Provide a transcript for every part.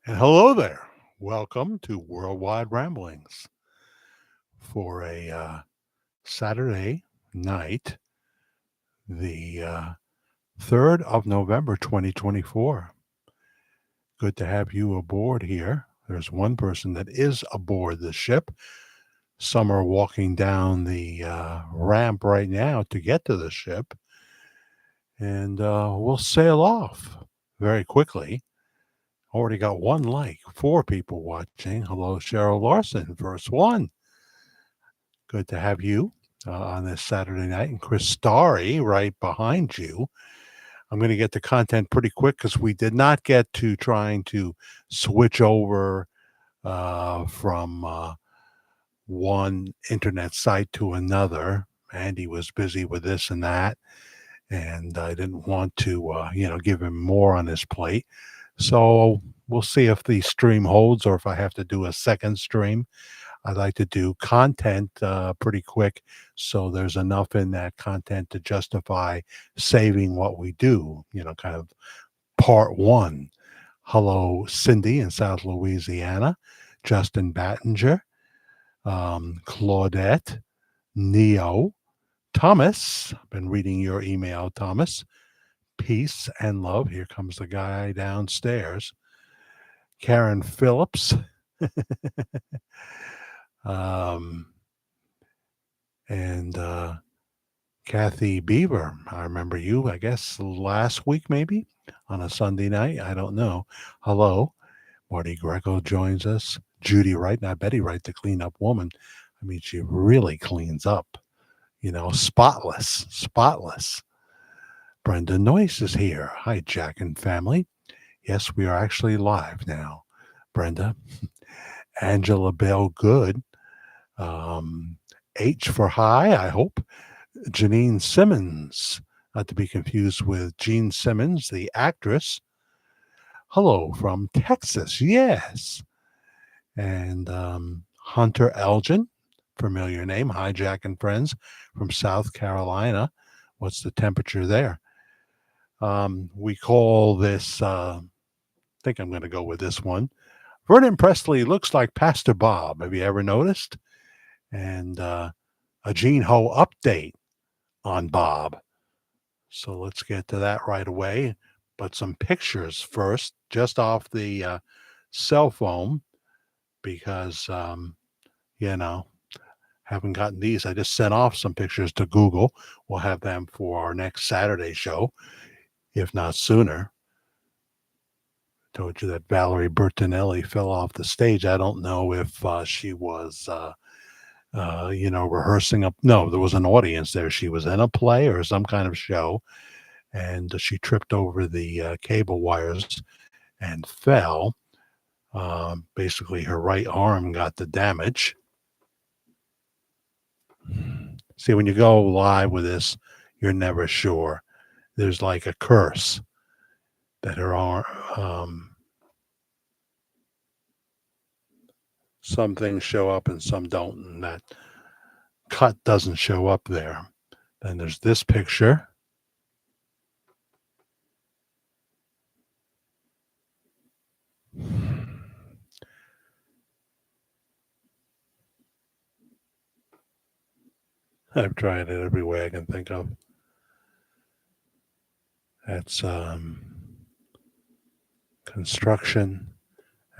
And hello there. Welcome to Worldwide Ramblings for a Saturday night, the 3rd of November, 2024. Good to have you aboard here. There's one person that is aboard the ship. Some are walking down the ramp right now to get to the ship, and we'll sail off very quickly. Already got one like, four people watching. Hello, Cheryl Larson, first one. Good to have you on this Saturday night. And Chris Starry right behind you. I'm going to get the content pretty quick because we did not get to trying to switch over from one internet site to another. Andy was busy with this and that, and I didn't want to, give him more on his plate. So we'll see if the stream holds or if I have to do a second stream. I like to do content pretty quick, so there's enough in that content to justify saving what we do, kind of part one. Hello, Cindy in South Louisiana, Justin Battinger, Claudette, Neo, Thomas. I've been reading your email, Thomas. Peace and love. Here comes the guy downstairs. Karen Phillips. um, and Kathy Beaver. I remember you, I guess, last week maybe on a Sunday night. I don't know. Hello. Marty Greco joins us. Judy Wright. Now, Betty Wright, the cleanup woman. I mean, she really cleans up, spotless, spotless. Brenda Noyce is here. Hi, Jack and family. Yes, we are actually live now. Brenda. Angela Bell Good. Um, H for high, I hope. Janine Simmons, not to be confused with Jean Simmons, the actress. Hello from Texas, yes. And Hunter Elgin, familiar name. Hi, Jack and friends from South Carolina. What's the temperature there? We call this, I think I'm going to go with this one. Vernon Presley looks like Pastor Bob. Have you ever noticed? And a Gene Ho update on Bob. So let's get to that right away. But some pictures first, just off the cell phone, because, haven't gotten these. I just sent off some pictures to Google. We'll have them for our next Saturday show, if not sooner. Told you that Valerie Bertinelli fell off the stage. I don't know if she was rehearsing up. No, there was an audience there. She was in a play or some kind of show, and she tripped over the cable wires and fell. Basically, her right arm got the damage. See, when you go live with this, you're never sure. There's like a curse that her arm. Some things show up and some don't, and that cut doesn't show up there. Then there's this picture. I've tried it every way I can think of. That's construction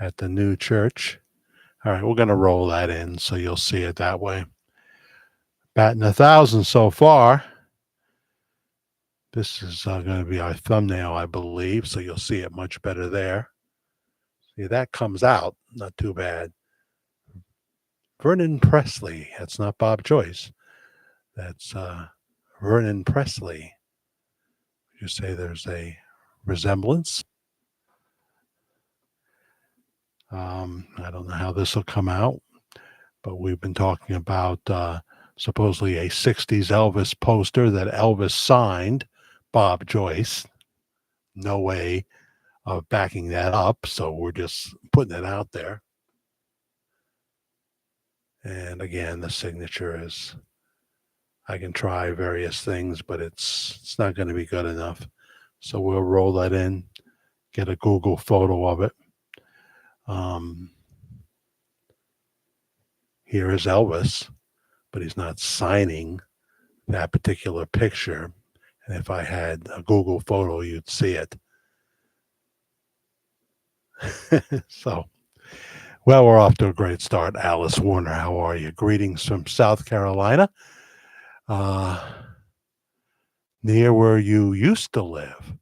at the new church. All right, we're going to roll that in so you'll see it that way. Batting 1,000 so far. This is going to be our thumbnail, I believe, so you'll see it much better there. See, that comes out. Not too bad. Vernon Presley. That's not Bob Joyce. That's Vernon Presley. You say there's a resemblance. I don't know how this will come out, but we've been talking about supposedly a 60s Elvis poster that Elvis signed Bob Joyce. No way of backing that up, so we're just putting it out there. And again, the signature is, I can try various things, but it's not going to be good enough. So we'll roll that in, get a Google photo of it. Um, Here is Elvis, but he's not signing that particular picture. And if I had a Google photo, you'd see it. So, well, we're off to a great start. Alice Warner, how are you? Greetings from South Carolina, uh, near where you used to live,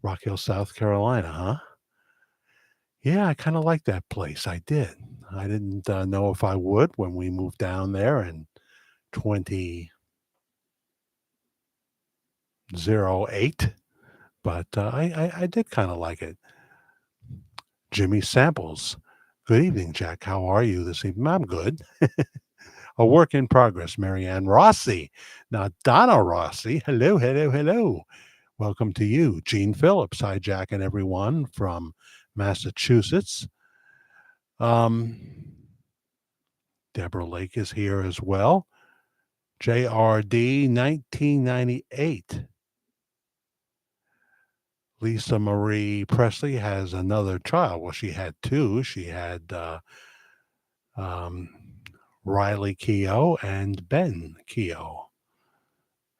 Rock Hill, South Carolina, huh? Yeah, I kind of like that place. I did. I didn't know if I would when we moved down there in 2008, but I did kind of like it. Jimmy Samples. Good evening, Jack. How are you this evening? I'm good. A work in progress, Marianne Rossi. Now, Donna Rossi. Hello, hello, hello. Welcome to you. Gene Phillips. Hi, Jack and everyone from Massachusetts. Um, Deborah Lake is here as well. JRD 1998. Lisa Marie Presley has another child. Well, she had two. She had um, Riley Keough and Ben Keough. All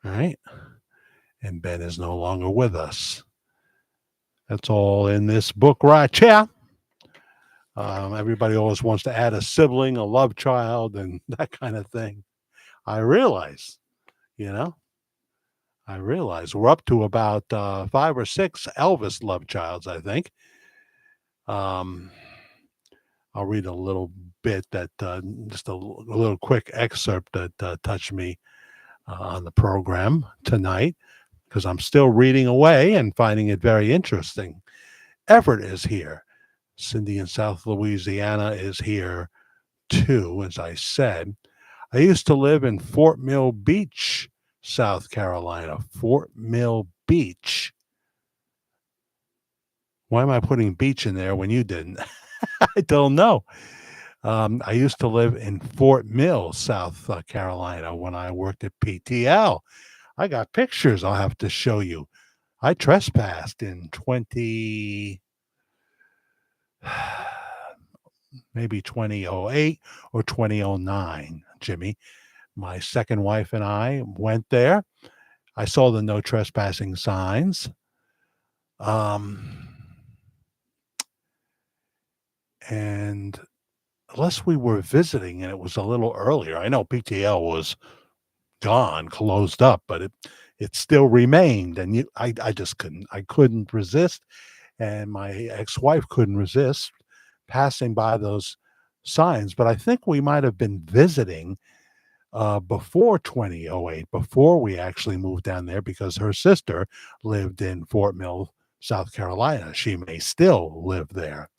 right. And Ben is no longer with us. That's all in this book right here. Everybody always wants to add a sibling, a love child, and that kind of thing. I realize, you know, I realize we're up to about 5 or 6 Elvis love childs, I think. Um, I'll read a little bit that just a little quick excerpt that touched me on the program tonight because I'm still reading away and finding it very interesting. Everett is here. Cindy in South Louisiana is here too, as I said. I used to live in Fort Mill Beach, South Carolina. Fort Mill Beach. Why am I putting beach in there when you didn't? I don't know. I used to live in Fort Mill, South Carolina, when I worked at PTL. I got pictures I'll have to show you. I trespassed in 20, maybe 2008 or 2009, Jimmy. My second wife and I went there. I saw the no trespassing signs. Um, and unless we were visiting and it was a little earlier, I know PTL was gone, closed up, but it still remained. And I just couldn't resist. And my ex-wife couldn't resist passing by those signs. But I think we might have been visiting before 2008, before we actually moved down there, because her sister lived in Fort Mill, South Carolina. She may still live there.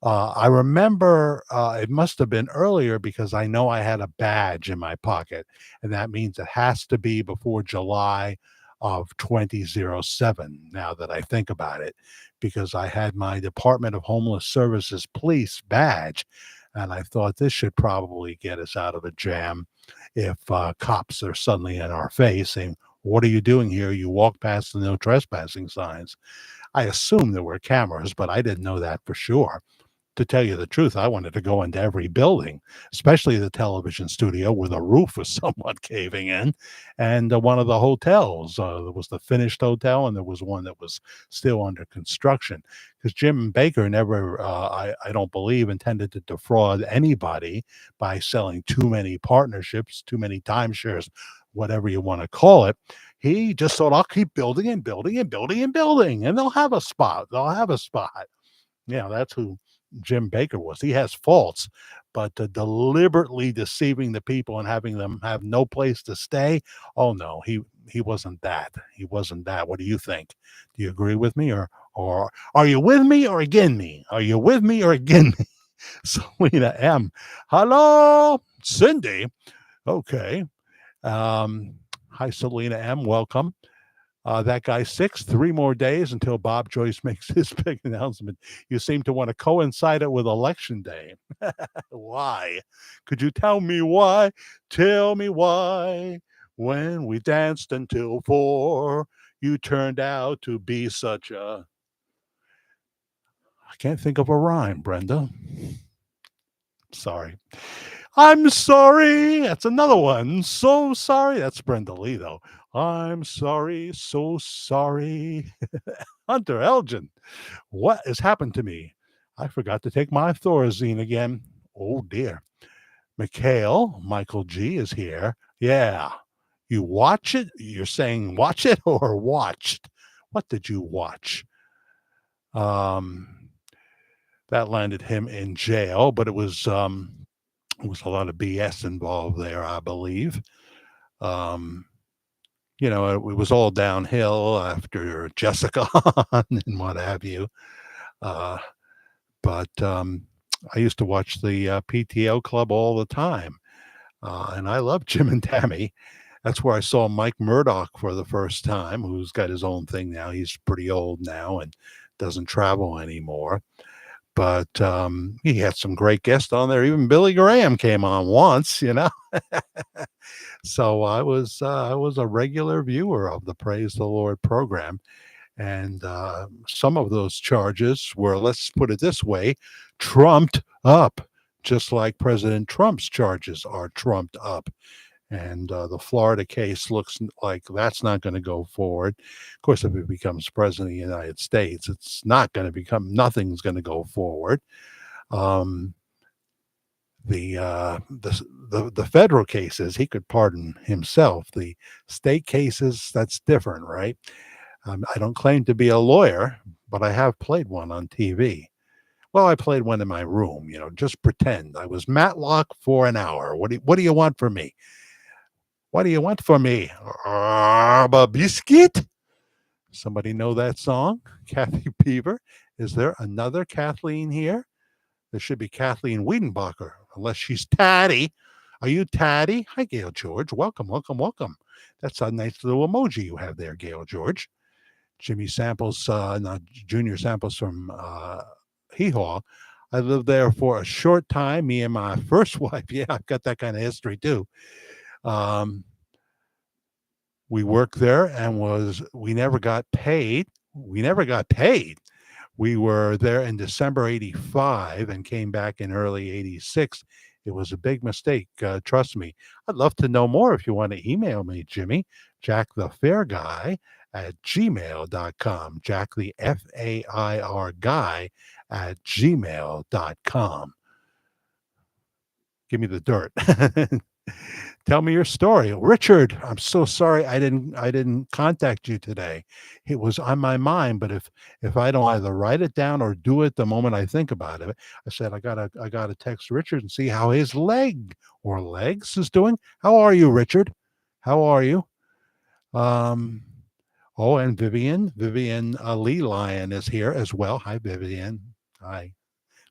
I remember it must have been earlier because I know I had a badge in my pocket, and that means it has to be before July of 2007, now that I think about it, because I had my Department of Homeless Services police badge, and I thought this should probably get us out of a jam if cops are suddenly in our face saying, "What are you doing here? You walk past the no trespassing signs." I assumed there were cameras, but I didn't know that for sure. To tell you the truth, I wanted to go into every building, especially the television studio where the roof was somewhat caving in, and one of the hotels. There was the finished hotel, and there was one that was still under construction. Because Jim Baker never, I don't believe, intended to defraud anybody by selling too many partnerships, too many timeshares, whatever you want to call it. He just thought, I'll keep building and building and building and building, and they'll have a spot. They'll have a spot. Yeah, that's who Jim Baker was. He has faults, but deliberately deceiving the people and having them have no place to stay. Oh no, he wasn't that. He wasn't that. What do you think? Do you agree with me, or are you with me or again me? Are you with me or again me? Selena M. Hello, Cindy. Okay. Um, Hi, Selena M. Welcome. That guy's 6, 3 more days until Bob Joyce makes his big announcement. You seem to want to coincide it with Election Day. Why? Could you tell me why? Tell me why. When we danced until 4, you turned out to be such a. can't think of a rhyme, Brenda. Sorry. I'm sorry. That's another one. So sorry. That's Brenda Lee, though. I'm sorry. So sorry. Hunter Elgin. What has happened to me? I forgot to take my Thorazine again. Oh, dear. Michael G is here. Yeah. You watch it? You're saying watch it or watched? What did you watch? Um, that landed him in jail, but it was a lot of BS involved there, I believe. Um, it was all downhill after Jessica and what have you. Uh, but I used to watch the PTO Club all the time, and I love Jim and Tammy. That's where I saw Mike Murdoch for the first time, who's got his own thing now. He's pretty old now and doesn't travel anymore. But he had some great guests on there. Even Billy Graham came on once. So I was a regular viewer of the Praise the Lord program, and some of those charges were, let's put it this way, trumped up, just like President Trump's charges are trumped up. And the Florida case looks like that's not going to go forward. Of course, if he becomes president of the United States, it's not going to nothing's going to go forward. Um, the federal cases, he could pardon himself. The state cases, that's different, right? I don't claim to be a lawyer, but I have played one on TV. Well, I played one in my room, just pretend. I was Matlock for an hour. What do you want from me? What do you want from me? A biscuit? Somebody know that song? Kathy Peaver. Is there another Kathleen here? There should be Kathleen Wiedenbacher, unless she's Tatty. Are you Tatty? Hi, Gail George. Welcome, welcome, welcome. That's a nice little emoji you have there, Gail George. Jimmy Samples, not Junior Samples from Hee Haw. I lived there for a short time. Me and my first wife. Yeah, I've got that kind of history too. Um, we worked there and we never got paid. We never got paid. We were there in December 85 and came back in early 86. It was a big mistake. Trust me. I'd love to know more if you want to email me, Jimmy, Jack the Fair Guy at gmail.com. Jack the FAIR guy at gmail.com. Give me the dirt. Tell me your story. Richard, I'm so sorry I didn't contact you today. It was on my mind, but if I don't either write it down or do it the moment I think about it, I said I gotta text Richard and see how his leg or legs is doing. How are you, Richard? How are you? Um oh, and Vivian Lee Lyon is here as well. Hi, Vivian. Hi.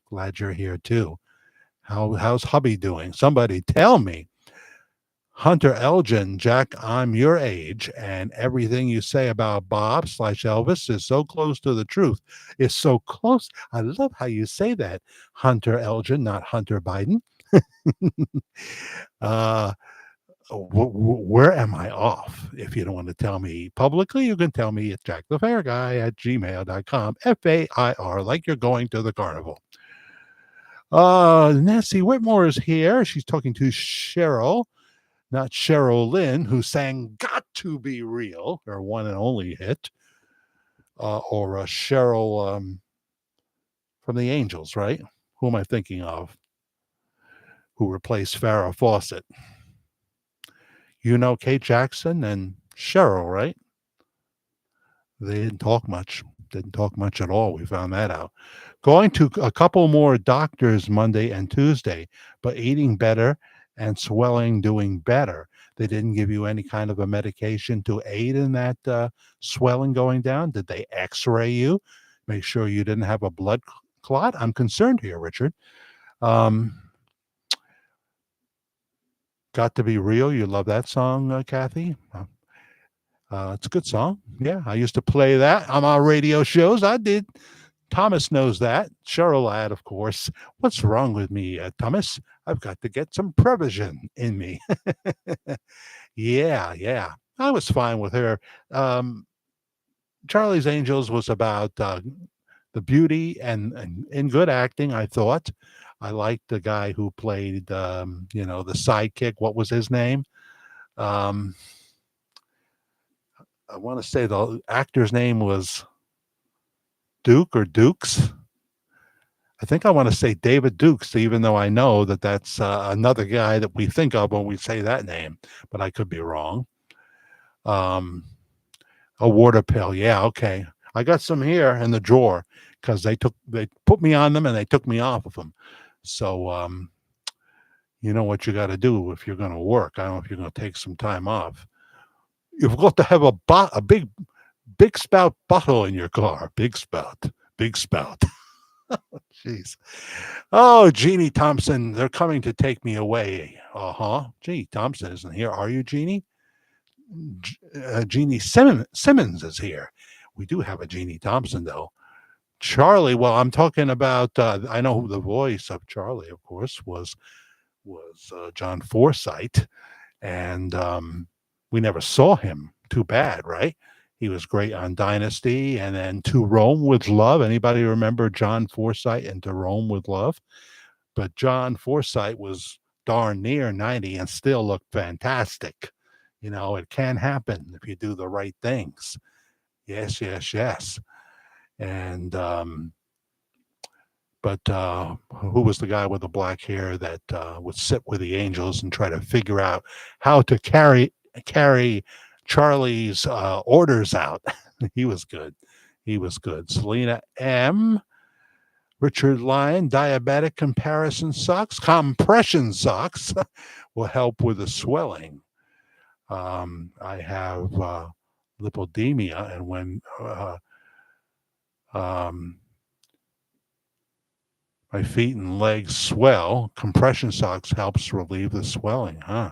Glad you're here too. How's hubby doing? Somebody tell me. Hunter Elgin, Jack, I'm your age, and everything you say about Bob/Elvis is so close to the truth. It's so close. I love how you say that, Hunter Elgin, not Hunter Biden. uh, where am I off? If you don't want to tell me publicly, you can tell me at jackthefairguy at gmail.com. FAIR, like you're going to the carnival. Nancy Whitmore is here. She's talking to Cheryl. Not Cheryl Lynn, who sang Got to Be Real, her one and only hit, or Cheryl from the Angels, right? Who am I thinking of? Who replaced Farrah Fawcett? You know Kate Jackson and Cheryl, right? They didn't talk much. Didn't talk much at all. We found that out. Going to a couple more doctors Monday and Tuesday, but eating better and swelling doing better. They didn't give you any kind of a medication to aid in that swelling going down. Did they x-ray you? Make sure you didn't have a blood clot? I'm concerned here, Richard. Got to Be Real. You love that song, Kathy? It's a good song. Yeah, I used to play that on our radio shows. I did. Thomas knows that. Cheryl Ladd, of course. What's wrong with me, Thomas? I've got to get some Prevision in me. Yeah. I was fine with her. Charlie's Angels was about the the beauty and in good acting. I thought I liked the guy who played, the sidekick. What was his name? Um, I want to say the actor's name was Duke or Dukes. I think I want to say David Dukes, even though I know that that's another guy that we think of when we say that name, but I could be wrong. Um, a water pill, yeah, okay. I got some here in the drawer because they put me on them and they took me off of them. So you know what you got to do if you're going to work. I don't know if you're going to take some time off. You've got to have a big spout bottle in your car. Big spout, big spout. Jeez. Oh, Jeannie Thompson, they're coming to take me away. Uh huh. Jeannie Thompson isn't here. Are you, Jeannie? Jeannie Simmons is here. We do have a Jeannie Thompson, though. Charlie, well, I'm talking about, I know who the voice of Charlie, of course, was John Forsythe. And we never saw him. Too bad, right? He was great on Dynasty and then To Rome with Love. Anybody remember John Forsythe and To Rome with Love? But John Forsythe was darn near 90 and still looked fantastic. It can happen if you do the right things. Yes, yes, yes. And but who was the guy with the black hair that would sit with the angels and try to figure out how to carry Charlie's orders out? He was good. He was good. Selena M. Richard Lyon, diabetic compression socks will help with the swelling. I have lipodemia, and when my feet and legs swell, compression socks helps relieve the swelling, huh?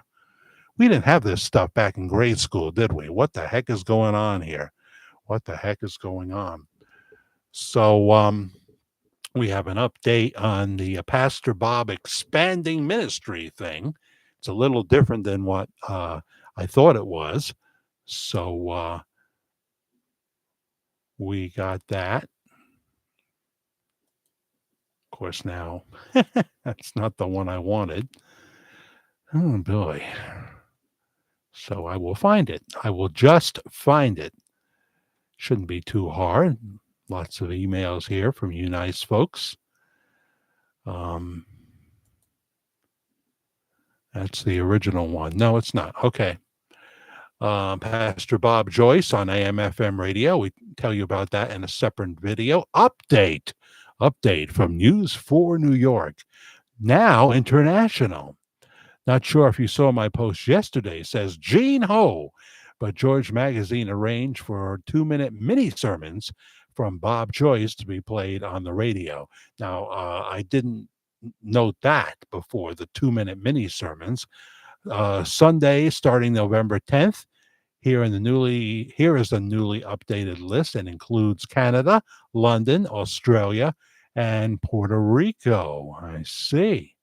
We didn't have this stuff back in grade school, did we? What the heck is going on here? What the heck is going on? So, we have an update on the Pastor Bob expanding ministry thing. It's a little different than what I thought it was. So we got that. Of course, now that's not the one I wanted. Oh, boy. So I will find it. I will just find it. Shouldn't be too hard. Lots of emails here from you nice folks. That's the original one. No, it's not. Okay. Pastor Bob Joyce on AM/FM radio. We tell you about that in a separate video. Update from News 4 New York. Now international. Not sure if you saw my post yesterday. It says Gene Ho, but George Magazine arranged for 2-minute mini sermons from Bob Joyce to be played on the radio. Now, I didn't note that before, the 2-minute mini sermons. Sunday, starting November 10th. Here is the newly updated list and includes Canada, London, Australia, and Puerto Rico. I see.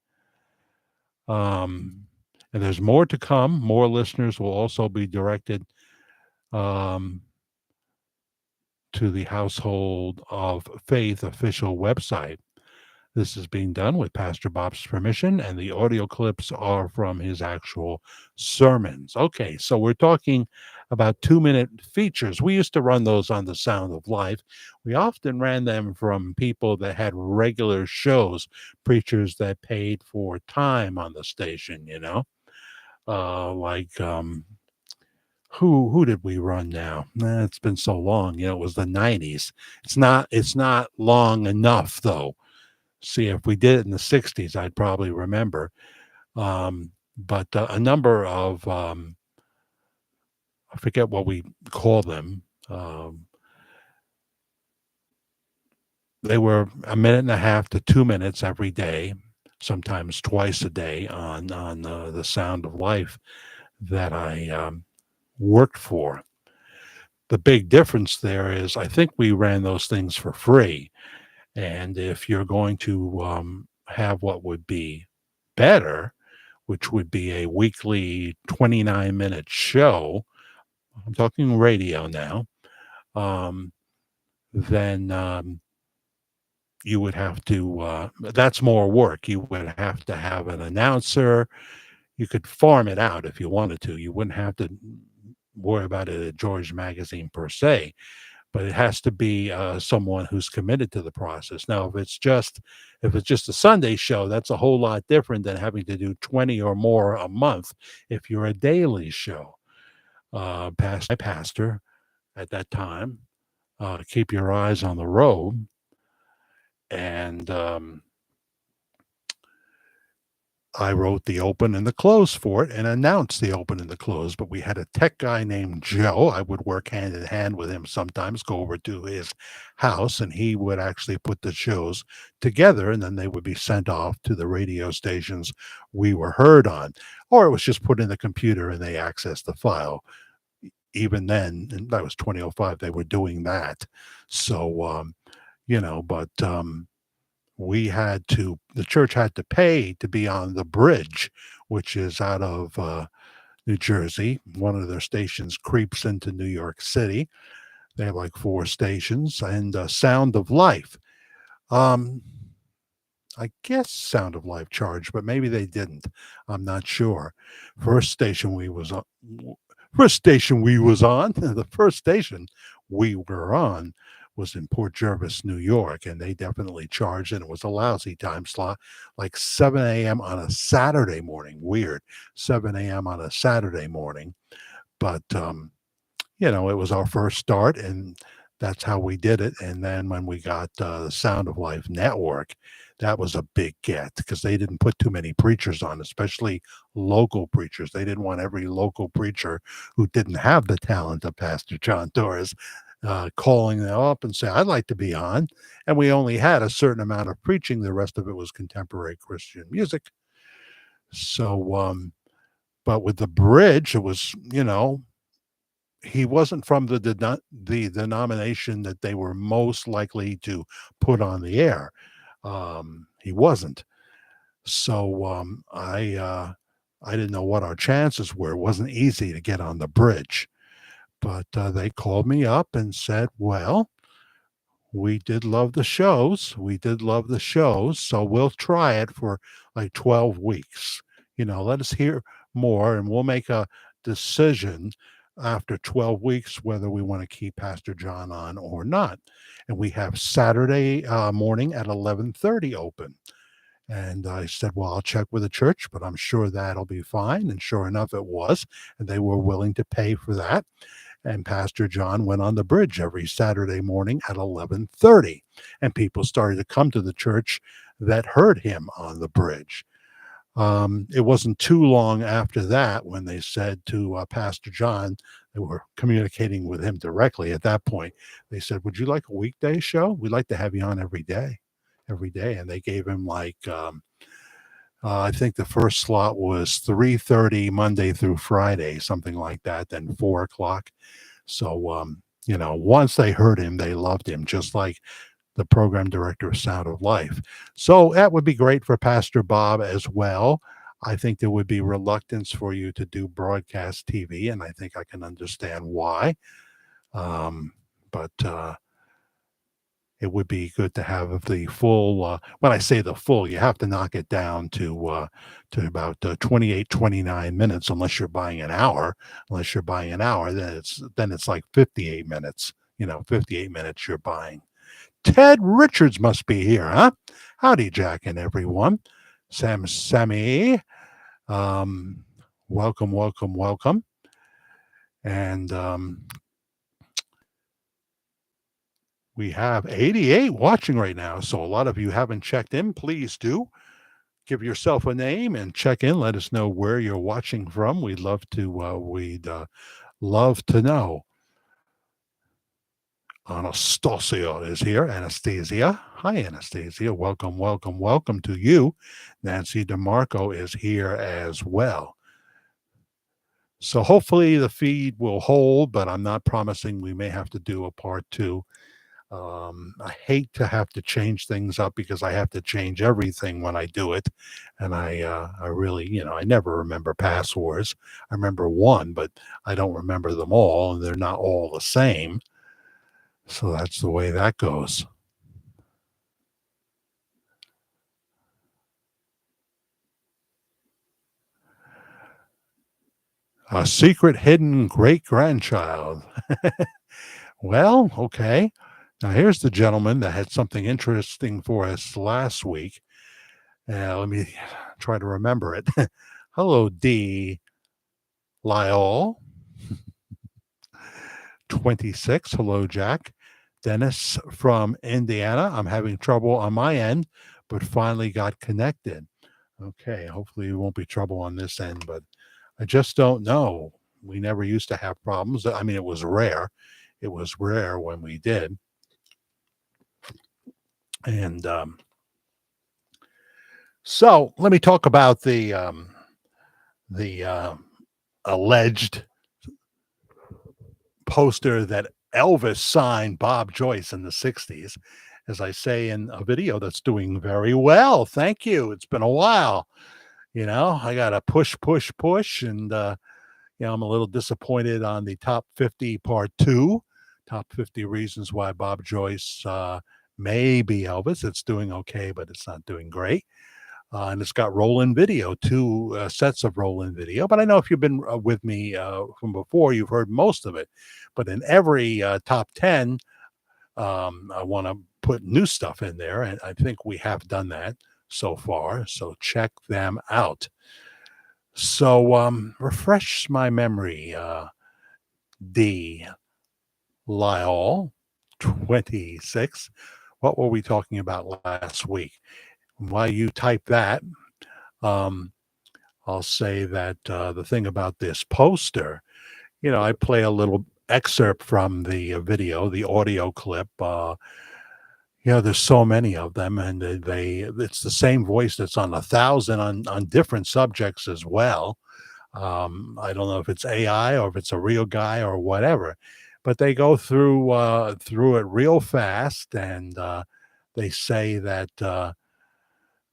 And there's more to come. More listeners will also be directed to the Household of Faith official website. This is being done with Pastor Bob's permission, and the audio clips are from his actual sermons. Okay, so we're talking about 2-minute features. We used to run those on The Sound of Life. We often ran them from people that had regular shows, preachers that paid for time on the station, who did we run now? It's been so long. It was the 90s. It's not long enough, though. See, if we did it in the 60s, I'd probably remember. But a number of, I forget what we call them. They were 1.5 to 2 minutes every day, sometimes twice a day on the Sound of Life that I worked for. The big difference there is I think we ran those things for free. And if you're going to have what would be better, which would be a weekly 29-minute show, I'm talking radio now, then you would have to, that's more work. You would have to have an announcer. You could farm it out if you wanted to. You wouldn't have to worry about it at George Magazine per se, but it has to be someone who's committed to the process. Now, if it's just a Sunday show, that's a whole lot different than having to do 20 or more a month if you're a daily show. Past my pastor at that time, keep your eyes on the road, and I wrote the open and the close for it and announced the open and the close. But we had a tech guy named Joe. I would work hand in hand with him sometimes, go over to his house, and he would actually put the shows together, and then they would be sent off to the radio stations we were heard on. Or it was just put in the computer and they accessed the file. Even then, and that was 2005, they were doing that. So, but the church had to pay to be on the bridge, which is out of New Jersey. One of their stations creeps into New York City. They have like 4 stations, and Sound of Life. Um, I guess Sound of Life charged, but maybe they didn't. I'm not sure. First station we was on, first station we was on, the first station we were on was in Port Jervis, New York, and they definitely charged, and it was a lousy time slot, like 7 a.m. on a Saturday morning. Weird, 7 a.m. on a Saturday morning, but it was our first start, and that's how we did it. And then when we got the Sound of Life network, that was a big get because they didn't put too many preachers on, especially local preachers. They didn't want every local preacher who didn't have the talent of Pastor John Torres calling them up and say, I'd like to be on. And we only had a certain amount of preaching. The rest of it was contemporary Christian music. So, but with the bridge, it was, he wasn't from the denomination that they were most likely to put on the air. He wasn't. So I didn't know what our chances were. It wasn't easy to get on the bridge, but they called me up and said, "Well, we did love the shows. We did love the shows. So we'll try it for like 12 weeks. Let us hear more and we'll make a decision after 12 weeks whether we want to keep Pastor John on or not." And we have Saturday morning at 11:30 open. And I said, well, I'll check with the church, but I'm sure that'll be fine. And sure enough, it was. And they were willing to pay for that. And Pastor John went on the bridge every Saturday morning at 11:30, and people started to come to the church that heard him on the bridge. It wasn't too long after that when they said to Pastor John, they were communicating with him directly at that point. They said, would you like a weekday show? We'd like to have you on every day. And they gave him like, I think the first slot was 3:30 Monday through Friday, something like that, then 4 o'clock. So, once they heard him, they loved him, just like the program director of Sound of Life. So that would be great for Pastor Bob as well. I think there would be reluctance for you to do broadcast TV, and I think I can understand why. But it would be good to have the full. When I say the full, you have to knock it down to about 28, 29 minutes, unless you're buying an hour. Unless you're buying an hour, then it's like 58 minutes. 58 minutes you're buying. Ted Richards must be here, huh? Howdy, Jack and everyone. Sammy, welcome, welcome, welcome. And we have 88 watching right now. So a lot of you haven't checked in. Please do. Give yourself a name and check in. Let us know where you're watching from. We'd love to know. Anastasia is here. Anastasia. Hi, Anastasia. Welcome, welcome, welcome to you. Nancy DeMarco is here as well. So hopefully the feed will hold, but I'm not promising. We may have to do a part 2. I hate to have to change things up because I have to change everything when I do it. And I really, I never remember passwords. I remember one, but I don't remember them all, and they're not all the same. So that's the way that goes. A secret hidden great grandchild. Well, okay. Now here's the gentleman that had something interesting for us last week. Let me try to remember it. Hello, D. Lyle, 26. Hello, Jack. Dennis from Indiana. I'm having trouble on my end, but finally got connected. Okay, hopefully it won't be trouble on this end, but I just don't know. We never used to have problems. I mean, it was rare. It was rare when we did. And so let me talk about the alleged poster that Elvis signed Bob Joyce in the 60s. As I say in a video that's doing very well. Thank you. It's been a while. I got to push, push, push. And, I'm a little disappointed on the top 50 part two, top 50 reasons why Bob Joyce may be Elvis. It's doing okay, but it's not doing great. And it's got roll-in video, two sets of roll-in video. But I know if you've been with me from before, you've heard most of it. But in every top 10, I want to put new stuff in there, and I think we have done that so far. So check them out. So refresh my memory, D. Lyle, 26. What were we talking about last week? While you type that, um, I'll say that the thing about this poster, I play a little excerpt from the video, the audio clip. There's so many of them, and it's the same voice that's on 1,000 on different subjects as well. I don't know if it's AI or if it's a real guy or whatever, but they go through it real fast, and they say that.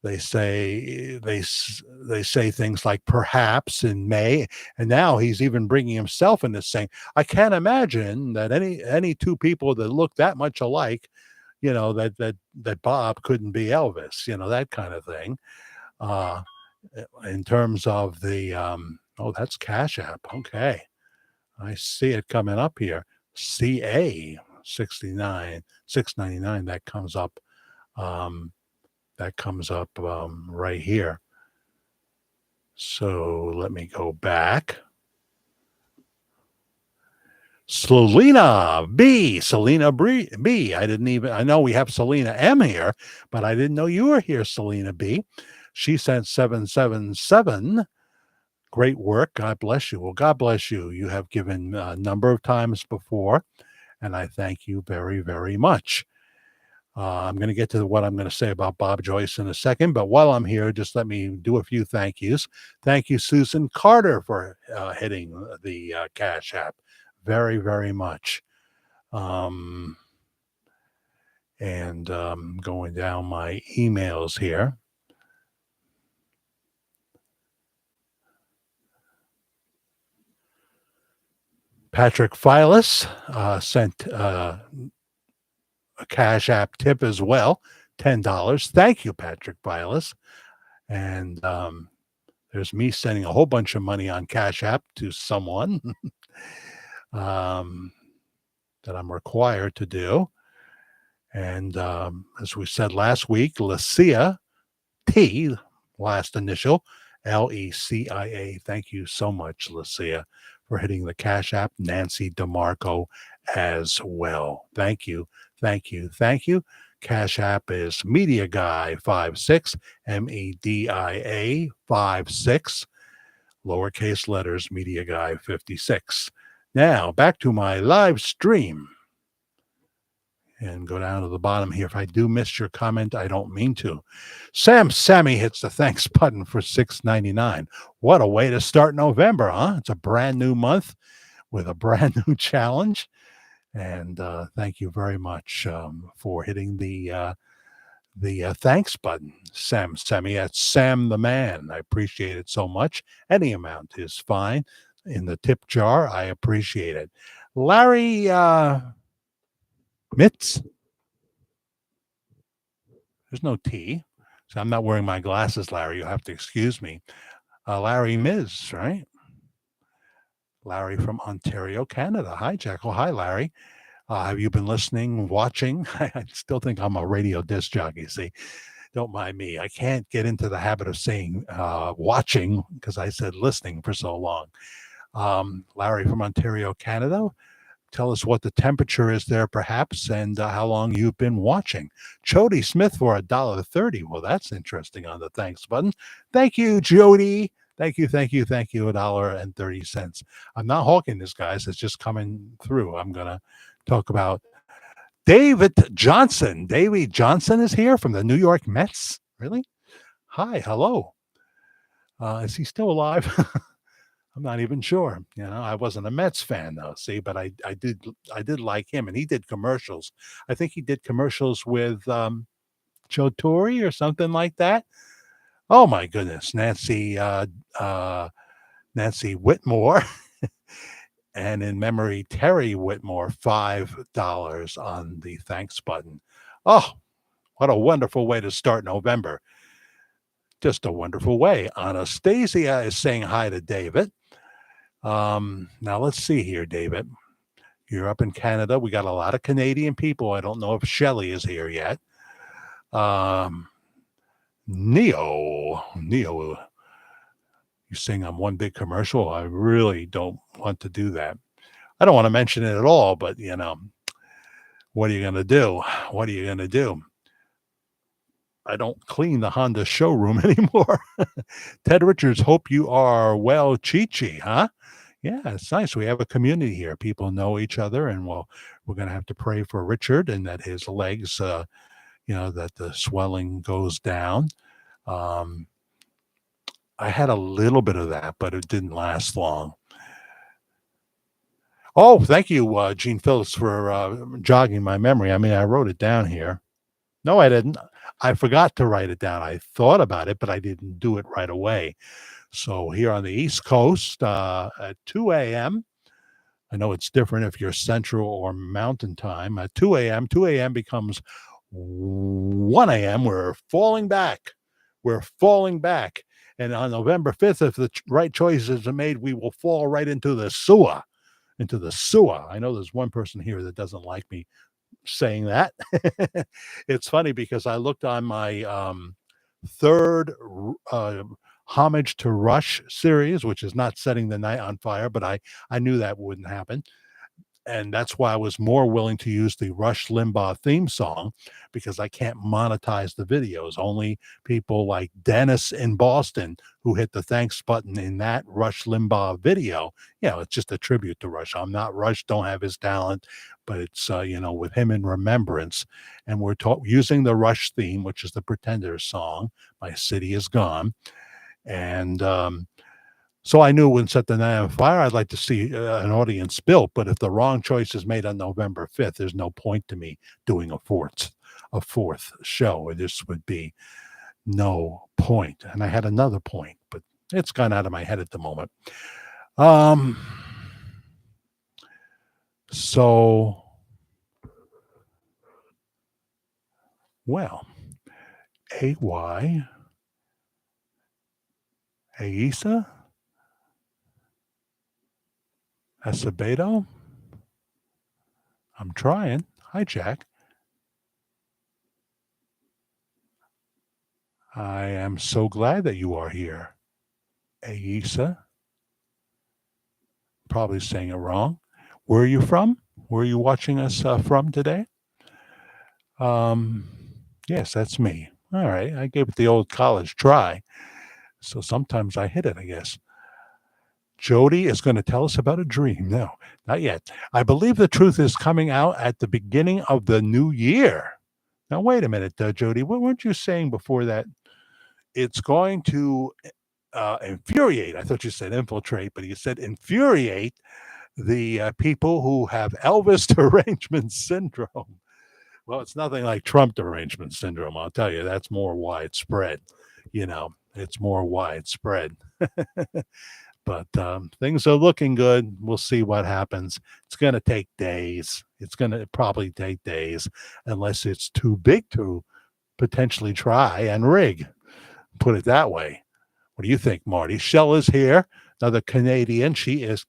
They say things like perhaps in May, and now he's even bringing himself in this saying, I can't imagine that any two people that look that much alike, that Bob couldn't be Elvis, that kind of thing. Uh, in terms of the that's Cash App. Okay, I see it coming up here. CA 69 699. Um, that comes up right here. So let me go back. Selena B. I know we have Selena M here, but I didn't know you were here, Selena B. She sent 777. Great work. God bless you. Well, God bless you. You have given a number of times before, and I thank you very, very much. I'm going to get to what I'm going to say about Bob Joyce in a second, but while I'm here, just let me do a few thank yous. Thank you, Susan Carter, for hitting the Cash App. Very, very much. And going down my emails here. Patrick Files sent a Cash App tip as well, $10. Thank you, Patrick Files. And there's me sending a whole bunch of money on Cash App to someone that I'm required to do. And as we said last week, Lucia T, last initial, Lecia. Thank you so much, Lucia, for hitting the Cash App. Nancy DeMarco as well. Thank you. Thank you. Thank you. Cash App is Media Guy 56, MEDIA 56, lowercase letters, Media Guy 56. Now, back to my live stream. And go down to the bottom here. If I do miss your comment, I don't mean to. Sammy hits the thanks button for $6.99. What a way to start November, huh? It's a brand new month with a brand new challenge. And thank you very much for hitting the thanks button, Sammy. That's Sam the Man. I appreciate it so much. Any amount is fine. In the tip jar, I appreciate it. Larry Mitz. There's no T. So I'm not wearing my glasses, Larry. You'll have to excuse me. Larry Miz, right? Larry from Ontario, Canada. Hi, Jekyll. Hi, Larry. Have you been listening, watching? I still think I'm a radio disc jockey. See, don't mind me. I can't get into the habit of saying watching because I said listening for so long. Larry from Ontario, Canada. Tell us what the temperature is there, perhaps, and how long you've been watching. Jody Smith for $1.30. Well, that's interesting on the thanks button. Thank you, Jody. Thank you, thank you, thank you. $1.30. I'm not hawking this, guys. It's just coming through. I'm gonna talk about David Johnson. Davey Johnson is here from the New York Mets. Really? Hi, hello. Is he still alive? I'm not even sure. I wasn't a Mets fan though. See, but I did like him, and he did commercials. I think he did commercials with Joe Torre or something like that. Oh my goodness, Nancy Whitmore, and in memory Terry Whitmore, $5 on the thanks button. Oh, what a wonderful way to start November. Just a wonderful way. Anastasia is saying hi to David. Now let's see here, David. You're up in Canada. We got a lot of Canadian people. I don't know if Shelley is here yet. Neo, you saying I'm one big commercial? I really don't want to do that. I don't want to mention it at all, but what are you going to do? What are you going to do? I don't clean the Honda showroom anymore. Ted Richards, hope you are well, Chi-Chi, huh? Yeah, it's nice. We have a community here. People know each other, and we're going to have to pray for Richard and that his legs, that the swelling goes down. I had a little bit of that, but it didn't last long. Oh, thank you, Gene Phillips, for jogging my memory. I mean, I wrote it down here. No, I didn't. I forgot to write it down. I thought about it, but I didn't do it right away. So here on the East Coast at 2 a.m., I know it's different if you're Central or Mountain Time. At 2 a.m. becomes 1 a.m. We're falling back. We're falling back. And on November 5th, if the right choices are made, we will fall right into the sewer. I know there's one person here that doesn't like me saying that. It's funny because I looked on my third homage to Rush series, which is not setting the night on fire, but I knew that wouldn't happen. And that's why I was more willing to use the Rush Limbaugh theme song, because I can't monetize the videos. Only people like Dennis in Boston, who hit the thanks button in that Rush Limbaugh video. It's just a tribute to Rush. I'm not Rush, don't have his talent, but it's, with him in remembrance. And we're using the Rush theme, which is the Pretenders song, My City Is Gone. And so I knew when Set the Night on Fire, I'd like to see an audience built. But if the wrong choice is made on November 5th, there's no point to me doing a fourth show. This would be no point. And I had another point, but it's gone out of my head at the moment. So, well, Aisa Acevedo. I'm trying. Hi, Jack. I am so glad that you are here. Aisa. Probably saying it wrong. Where are you from? Where are you watching us from today? Yes, that's me. All right. I gave it the old college try. So sometimes I hit it, I guess. Jody is going to tell us about a dream. No, not yet. I believe the truth is coming out at the beginning of the new year. Now, wait a minute, Jody. What weren't you saying before that? It's going to infuriate. I thought you said infiltrate, but you said infuriate the people who have Elvis derangement syndrome. Well, it's nothing like Trump derangement syndrome. I'll tell you, that's more widespread. It's more widespread. But things are looking good. We'll see what happens. It's going to take days. It's going to probably take days, unless it's too big to potentially try and rig. Put it that way. What do you think, Marty? Shell is here, another Canadian. She is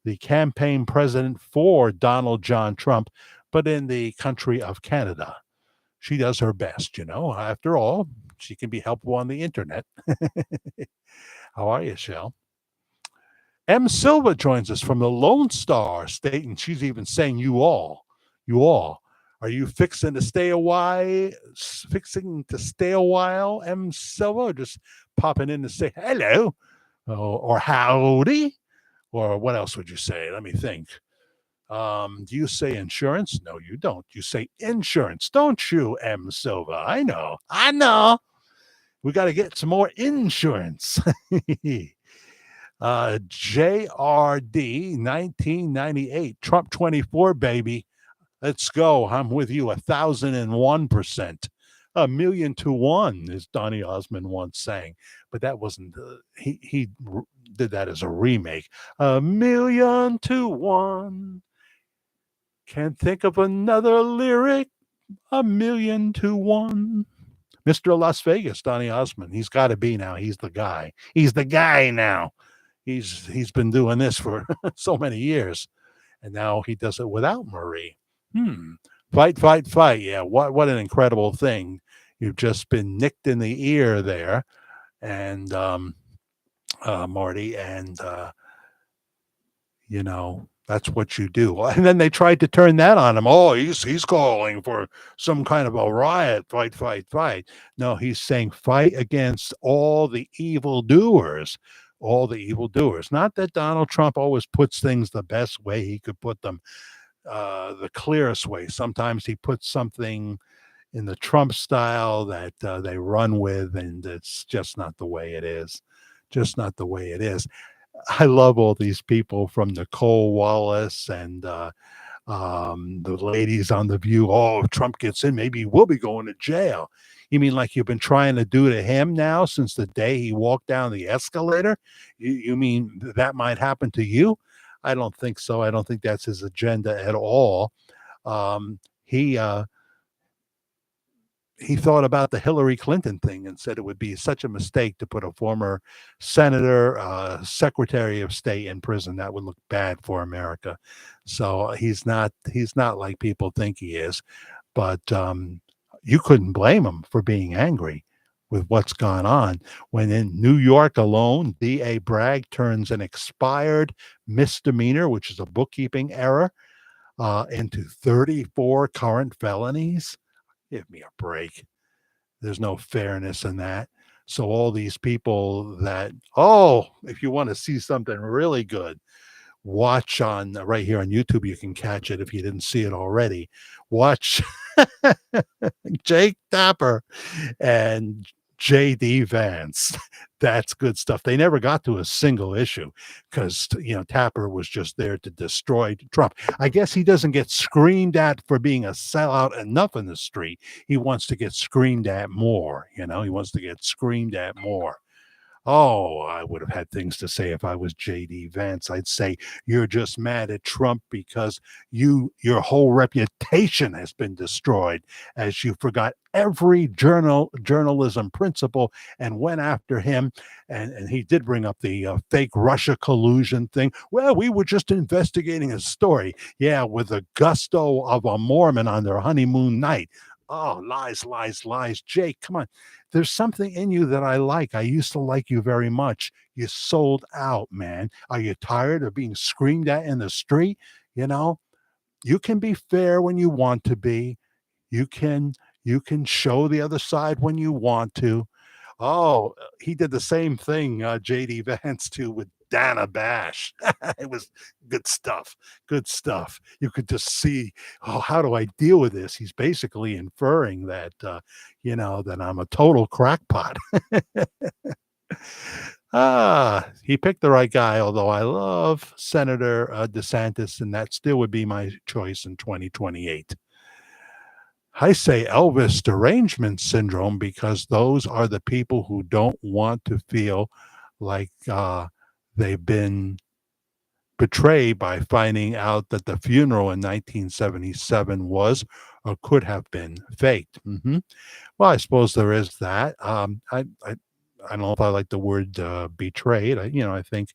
the campaign president for Donald John Trump, but in the country of Canada. She does her best, you know. After all, she can be helpful on the internet. How are you, Shell? M. Silva joins us from the Lone Star State, and she's even saying, you all. Are you fixing to stay a while? Fixing to stay a while, M. Silva, or just popping in to say hello, or howdy, or what else would you say? Let me think. Do you say insurance? No, you don't. You say insurance, don't you, M. Silva? I know. We got to get some more insurance. JRD 1998, Trump 24, baby. Let's go. I'm with you 1,001%. A million to one, as Donny Osmond once sang. But that wasn't, he did that as a remake. A million to one. Can't think of another lyric. A million to one. Mr. Las Vegas, Donny Osmond. He's got to be now. He's the guy. He's the guy now. He's been doing this for so many years, and now he does it without Marie. Fight, fight, fight. Yeah, what an incredible thing. You've just been nicked in the ear there, and Marty, and you know, that's what you do. And then they tried to turn that on him. Oh, he's calling for some kind of a riot. Fight, fight, fight. No, he's saying fight against all the evildoers. All the evildoers. Not that Donald Trump always puts things the best way he could put them, the clearest way. Sometimes he puts something in the Trump style that they run with, and it's just not the way it is. Just not the way it is. I love all these people from Nicole Wallace and the ladies on The View. Oh, if Trump gets in, maybe we'll be going to jail. You mean like you've been trying to do to him now since the day he walked down the escalator? You mean that might happen to you? I don't think so. I don't think that's his agenda at all. He thought about the Hillary Clinton thing and said it would be such a mistake to put a former senator, secretary of state in prison. That would look bad for America. So he's not like people think he is. But you couldn't blame him for being angry with what's gone on. When in New York alone, D.A. Bragg turns an expired misdemeanor, which is a bookkeeping error, into 34 current felonies. Give me a break. There's no fairness in that. So all these people that, if you want to see something really good, watch on right here on YouTube. You can catch it if you didn't see it already. Watch Jake Tapper and J.D. Vance. That's good stuff. They never got to a single issue because, Tapper was just there to destroy Trump. I guess he doesn't get screamed at for being a sellout enough in the street. He wants to get screamed at more. He wants to get screamed at more. Oh, I would have had things to say if I was J.D. Vance. I'd say you're just mad at Trump because your whole reputation has been destroyed as you forgot every journalism principle and went after him. And he did bring up the fake Russia collusion thing. Well, we were just investigating a story. Yeah, with the gusto of a Mormon on their honeymoon night. Oh, lies, lies, lies. Jake, come on. There's something in you that I like. I used to like you very much. You sold out, man. Are you tired of being screamed at in the street? You can be fair when you want to be. You can show the other side when you want to. Oh, he did the same thing, JD Vance too, with Dana Bash. It was good stuff. Good stuff. You could just see, how do I deal with this? He's basically inferring that, that I'm a total crackpot. He picked the right guy, although I love Senator DeSantis, and that still would be my choice in 2028. I say Elvis derangement syndrome because those are the people who don't want to feel like they've been betrayed by finding out that the funeral in 1977 was or could have been faked. Well, I suppose there is that. I don't know if I like the word betrayed. I think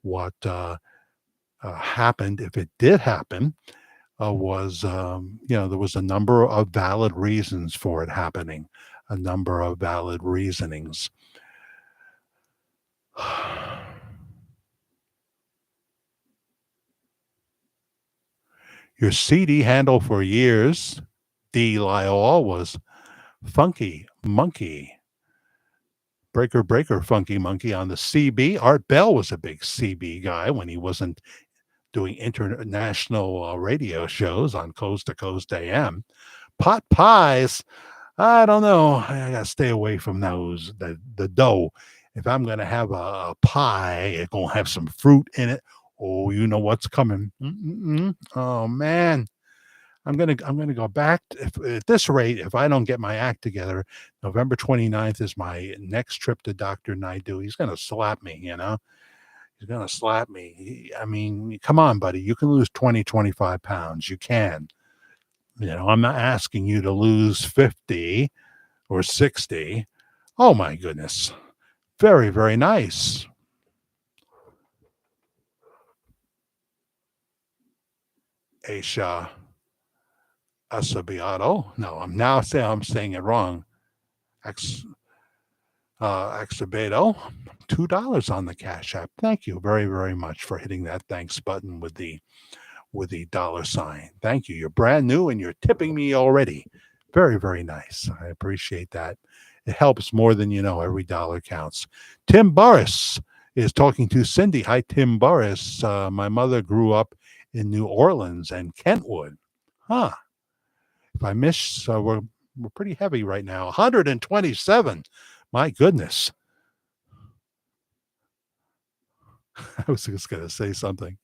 what happened, if it did happen, was, there was a number of valid reasons for it happening, a number of valid reasonings. Your CD handle for years, D. Lyle, was Funky Monkey. Breaker Breaker Funky Monkey on the CB. Art Bell was a big CB guy when he wasn't doing international radio shows on Coast to Coast AM. Pot pies, I don't know. I gotta stay away from those. The dough. If I'm gonna have a pie, it's gonna have some fruit in it. Oh, you know what's coming. Oh man. I'm gonna go back. If at this rate, if I don't get my act together, November 29th is my next trip to Dr. Naidu. He's gonna slap me, He's gonna slap me. I mean, come on, buddy. You can lose 20, 25 pounds. You can. I'm not asking you to lose 50 or 60. Oh my goodness. Very, very nice. Aisha Acevedo. No, I'm saying it wrong. Acevedo. $2 on the Cash App. Thank you very, very much for hitting that thanks button with the dollar sign. Thank you. You're brand new and you're tipping me already. Very, very nice. I appreciate that. It helps more than you know. Every dollar counts. Tim Burris is talking to Cindy. Hi, Tim Burris. My mother grew up in New Orleans and Kentwood. Huh. If I miss, we're pretty heavy right now. 127. My goodness. I was just going to say something,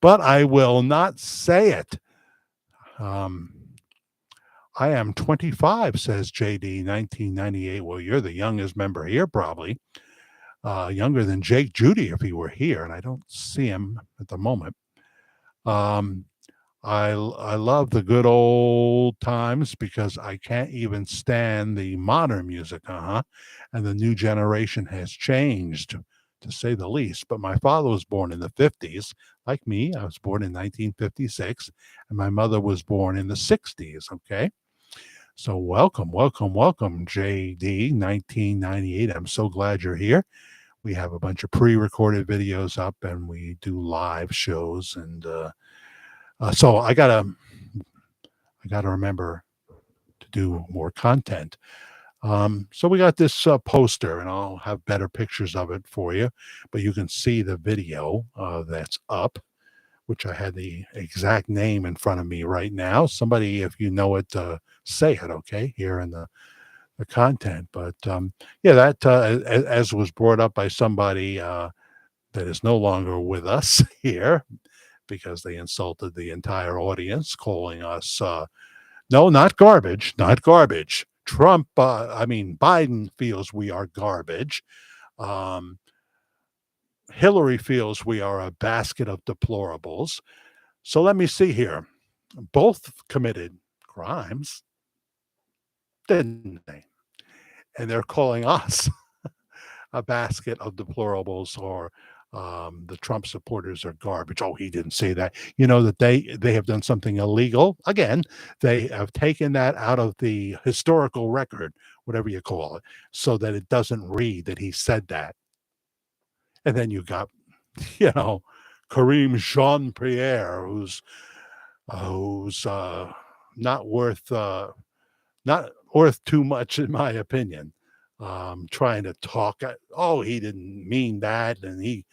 but I will not say it. I am 25, says JD, 1998. Well, you're the youngest member here, probably. Younger than Jake Judy if he were here, and I don't see him at the moment. I love the good old times because I can't even stand the modern music, and the new generation has changed, to say the least. But my father was born in the 50s. Like me, I was born in 1956, and my mother was born in the 60s, okay? So welcome, welcome, welcome, JD, 1998. I'm so glad you're here. We have a bunch of pre-recorded videos up, and we do live shows, and so I gotta remember to do more content. So we got this poster, and I'll have better pictures of it for you, but you can see the video that's up, which I had the exact name in front of me right now. Somebody, if you know it, say it, okay, here in the content. But yeah, that as was brought up by somebody that is no longer with us here, because they insulted the entire audience, calling us, no, not garbage, not garbage. Biden feels we are garbage. Um, Hillary feels we are a basket of deplorables. So let me see here. Both committed crimes, didn't they? And they're calling us a basket of deplorables, or the Trump supporters are garbage. Oh, he didn't say that. You know that they have done something illegal. Again, they have taken that out of the historical record, whatever you call it, so that it doesn't read that he said that. And then you got, you know, Kareem Jean Pierre, who's not worth not worth too much in my opinion. Trying to talk, oh, he didn't mean that, and he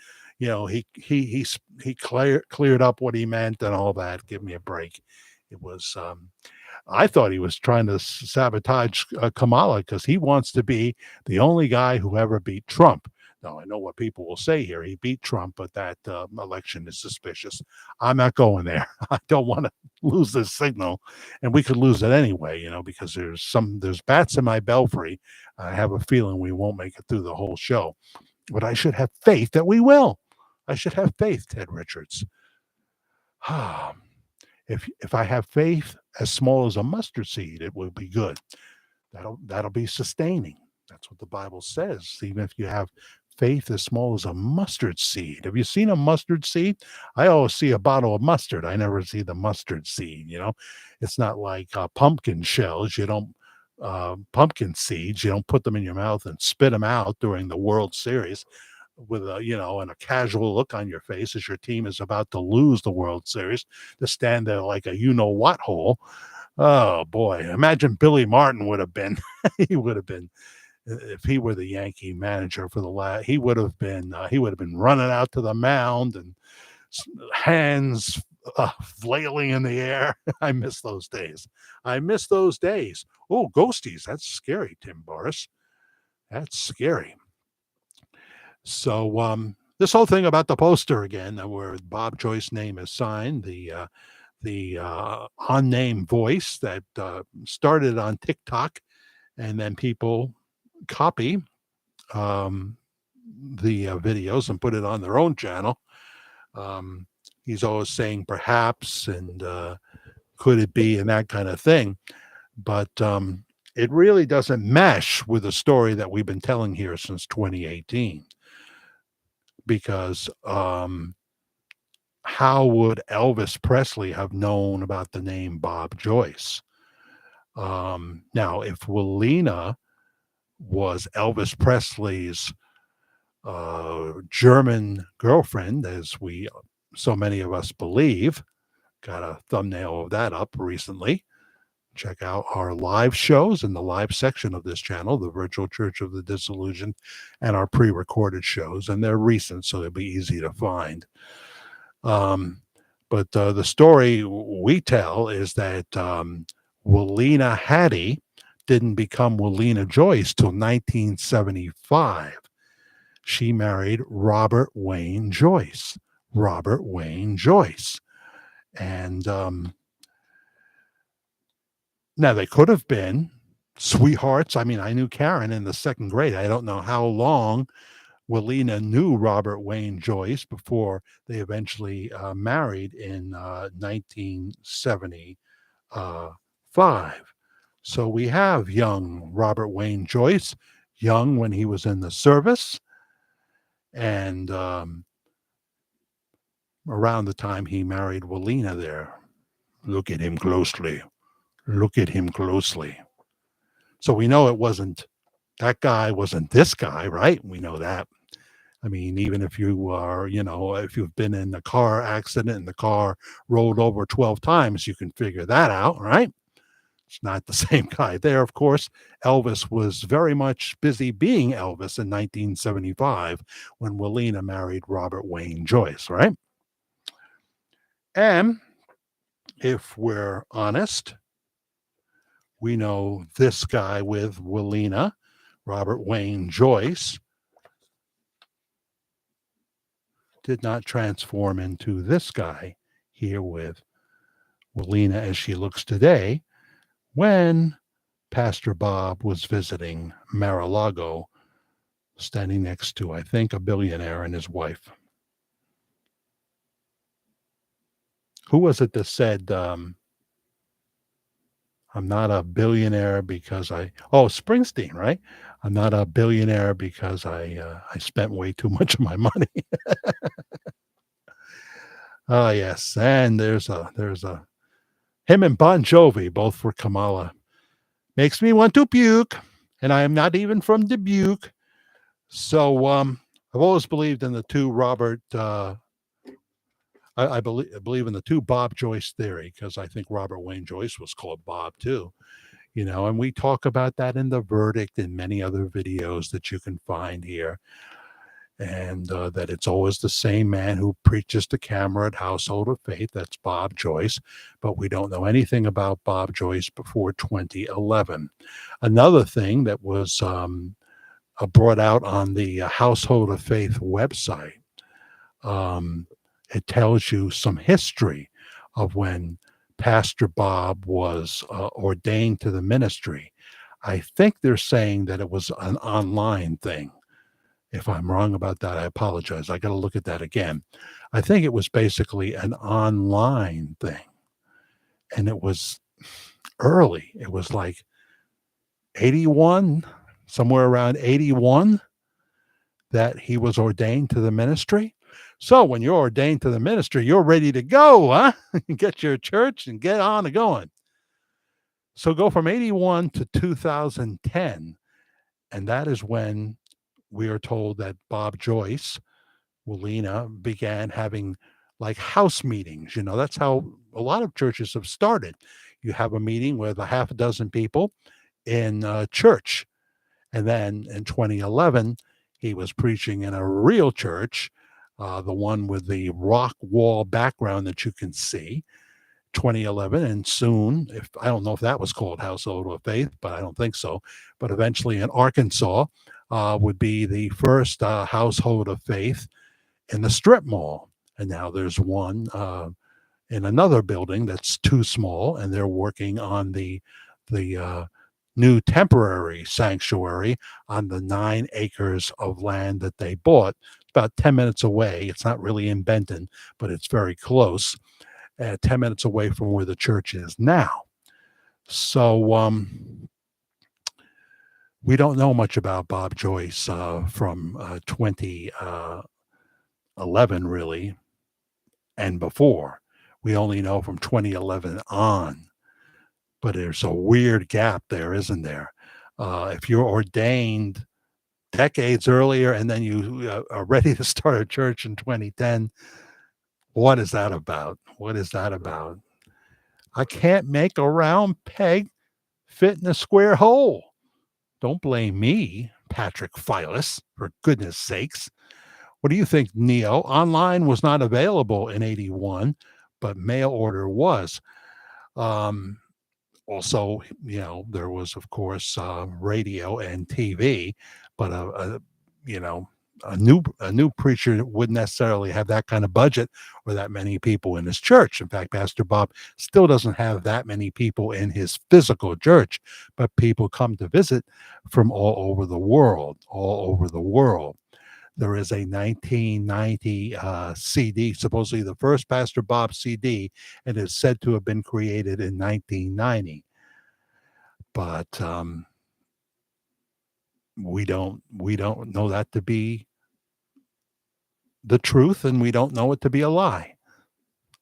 cleared up what he meant and all that. Give me a break. It was I thought he was trying to sabotage Kamala because he wants to be the only guy who ever beat Trump. Now, I know what people will say here. He beat Trump, but that election is suspicious. I'm not going there. I don't want to lose this signal, and we could lose it anyway, because there's bats in my belfry. I have a feeling we won't make it through the whole show, but I should have faith that we will. I should have faith, Ted Richards. If I have faith as small as a mustard seed, it will be good. That'll be sustaining. That's what the Bible says. Even if you have faith as small as a mustard seed. Have you seen a mustard seed? I always see a bottle of mustard. I never see the mustard seed, you know? It's not like pumpkin shells. You don't pumpkin seeds. You don't put them in your mouth and spit them out during the World Series with a, you know, and a casual look on your face as your team is about to lose the World Series, to stand there like a you know what hole. Oh boy, imagine Billy Martin would have been. He would have been, if he were the Yankee manager for the last. He would have been running out to the mound and hands flailing in the air. I miss those days. I miss those days. Oh, ghosties. That's scary, Tim Boris. That's scary. So this whole thing about the poster again, where Bob Joyce name is signed, the unnamed voice that started on TikTok, and then people copy the videos and put it on their own channel. He's always saying perhaps and could it be and that kind of thing, but it really doesn't mesh with the story that we've been telling here since 2018. Because how would Elvis Presley have known about the name Bob Joyce? Now, if Willina was Elvis Presley's German girlfriend, as so many of us believe, got a thumbnail of that up recently. Check out our live shows in the live section of this channel, the Virtual Church of the Disillusioned, and our pre-recorded shows, and they're recent, so they'll be easy to find. But the story we tell is that Willina Hattie didn't become Willina Joyce till 1975. She married Robert Wayne Joyce. Robert Wayne Joyce. And now, they could have been sweethearts. I mean, I knew Karen in the second grade. I don't know how long Willina knew Robert Wayne Joyce before they eventually married in 1975. So we have young Robert Wayne Joyce, young when he was in the service, and around the time he married Willina there. Look at him closely. Look at him closely. So we know it wasn't, that guy wasn't this guy, right? We know that. I mean, even if you are, you know, if you've been in a car accident and the car rolled over 12 times, you can figure that out, right? It's not the same guy there, of course. Elvis was very much busy being Elvis in 1975 when Willina married Robert Wayne Joyce, right? And if we're honest, we know this guy with Willina, Robert Wayne Joyce, did not transform into this guy here with Willina as she looks today when Pastor Bob was visiting Mar-a-Lago, standing next to, I think, a billionaire and his wife. Who was it that said, I'm not a billionaire because Springsteen, right? I'm not a billionaire because I spent way too much of my money. Ah, yes. And there's a him and Bon Jovi, both for Kamala. Makes me want to puke. And I am not even from Dubuque. So I've always believed in the two Robert I believe in the two Bob Joyce theory, because I think Robert Wayne Joyce was called Bob too, you know, and we talk about that in The Verdict and many other videos that you can find here. And that it's always the same man who preaches to camera at Household of Faith. That's Bob Joyce. But we don't know anything about Bob Joyce before 2011. Another thing that was brought out on the Household of Faith website, it tells you some history of when Pastor Bob was ordained to the ministry. I think they're saying that it was an online thing. If I'm wrong about that, I apologize. I got to look at that again. I think it was basically an online thing. And it was early. It was like 81, somewhere around 81, that he was ordained to the ministry. So when you're ordained to the ministry, you're ready to go, huh? Get your church and get on and going. So go from 81 to 2010. And that is when we are told that Bob Joyce, Wilena, began having like house meetings. That's how a lot of churches have started. You have a meeting with a half a dozen people in church. And then in 2011, he was preaching in a real church, the one with the rock wall background that you can see. 2011, and soon, if I don't know if that was called Household of Faith, but I don't think so. But eventually, in Arkansas, would be the first Household of Faith in the strip mall. And now there's one in another building that's too small, and they're working on the new temporary sanctuary on the 9 acres of land that they bought. It's about 10 minutes away. It's not really in Benton, but it's very close. 10 minutes away from where the church is now. So we don't know much about Bob Joyce from 2011, really, and before. We only know from 2011 on. But there's a weird gap there, isn't there? If you're ordained decades earlier and then you are ready to start a church in 2010, what is that about? What is that about? I can't make a round peg fit in a square hole. Don't blame me, Patrick Phyllis, for goodness sakes. What do you think, Neo? Online was not available in 81, but mail order was. Um, Also, there was, of course, radio and TV, but you know, a new preacher wouldn't necessarily have that kind of budget or that many people in his church. In fact, Pastor Bob still doesn't have that many people in his physical church, but people come to visit from all over the world, all over the world. There is a 1990 CD, supposedly the first Pastor Bob CD, and is said to have been created in 1990. But we don't know that to be the truth, and we don't know it to be a lie.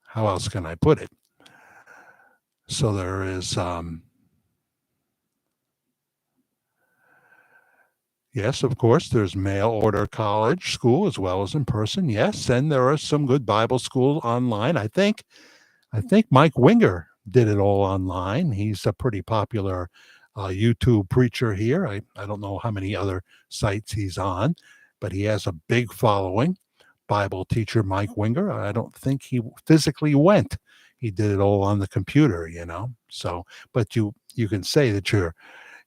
How else can I put it? So there is, yes, of course, there's mail order college school as well as in person. Yes, and there are some good Bible school online. I think Mike Winger did it all online. He's a pretty popular YouTube preacher here. I don't know how many other sites he's on, but he has a big following. Bible teacher Mike Winger. I don't think he physically went. He did it all on the computer. So, but you can say that you're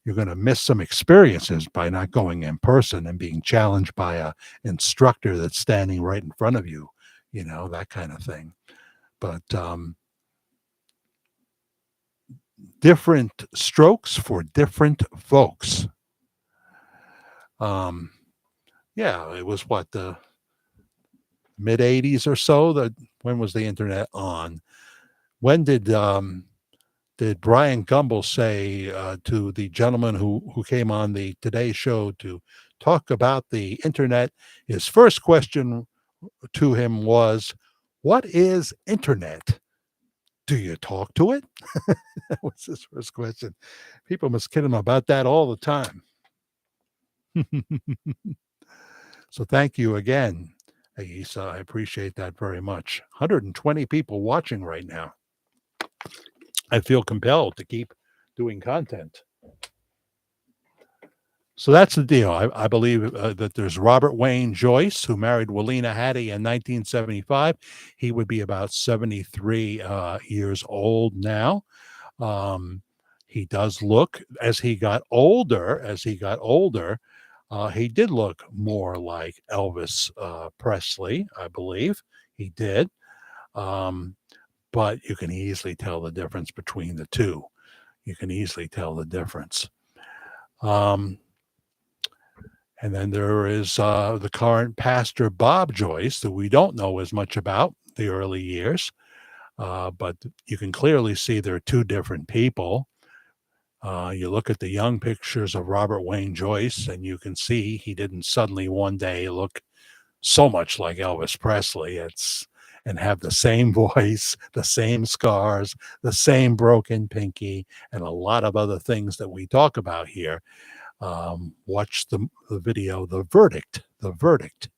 going to miss some experiences by not going in person and being challenged by a instructor that's standing right in front of you. That kind of thing. But different strokes for different folks. Yeah, it was what, the mid 80s or so. When was the internet on? When did Brian Gumbel say to the gentleman who came on the Today Show to talk about the internet? His first question to him was, "What is internet? Do you talk to it?" That was his first question. People must kid him about that all the time. So thank you again, Aisa. I appreciate that very much. 120 people watching right now. I feel compelled to keep doing content. So that's the deal. I believe that there's Robert Wayne Joyce, who married Wilena Hattie in 1975. He would be about 73 years old now. He does look, as he got older, he did look more like Elvis Presley, I believe. He did. But you can easily tell the difference between the two. You can easily tell the difference. And then there is the current pastor, Bob Joyce, that we don't know as much about the early years. But you can clearly see they're two different people. You look at the young pictures of Robert Wayne Joyce, and you can see he didn't suddenly one day look so much like Elvis Presley. It's and have the same voice, the same scars, the same broken pinky, and a lot of other things that we talk about here. Watch the video, The Verdict. The Verdict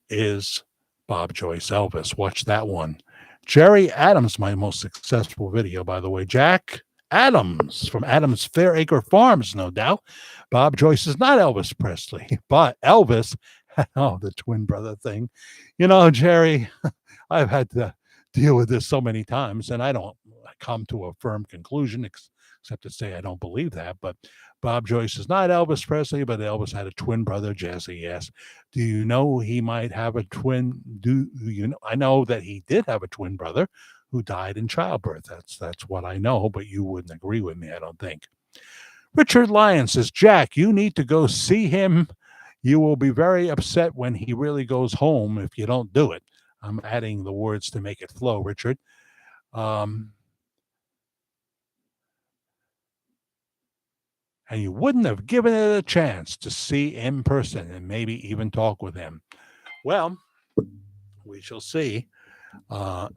is Bob Joyce Elvis. Watch that one. Jerry Adams, my most successful video, by the way. Jack Adams from Adams Fairacre Farms, no doubt. Bob Joyce is not Elvis Presley, but Elvis, oh, the twin brother thing. Jerry, I've had to deal with this so many times, and I don't come to a firm conclusion except to say I don't believe that. But Bob Joyce is not Elvis Presley, but Elvis had a twin brother, Jesse. Yes. Do you know he might have a twin? Do you know? I know that he did have a twin brother who died in childbirth. That's what I know, but you wouldn't agree with me, I don't think. Richard Lyon says, Jack, you need to go see him. You will be very upset when he really goes home if you don't do it. I'm adding the words to make it flow, Richard. And you wouldn't have given it a chance to see in person and maybe even talk with him. Well, we shall see. Uh,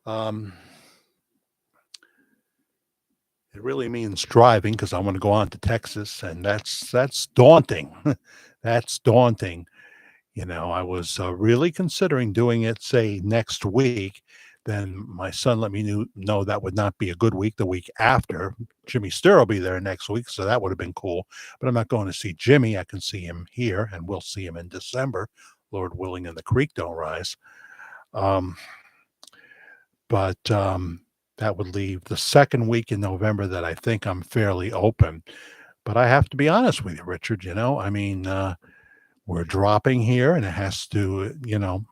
um, it really means driving because I want to go on to Texas, and that's daunting. That's daunting. I was really considering doing it, say, next week. Then my son let me know that would not be a good week. The week after, Jimmy Sturr will be there next week, so that would have been cool. But I'm not going to see Jimmy. I can see him here, and we'll see him in December, Lord willing, and the creek don't rise. Um, but that would leave the second week in November that I think I'm fairly open. But I have to be honest with you, Richard. I mean, we're dropping here, and it has to,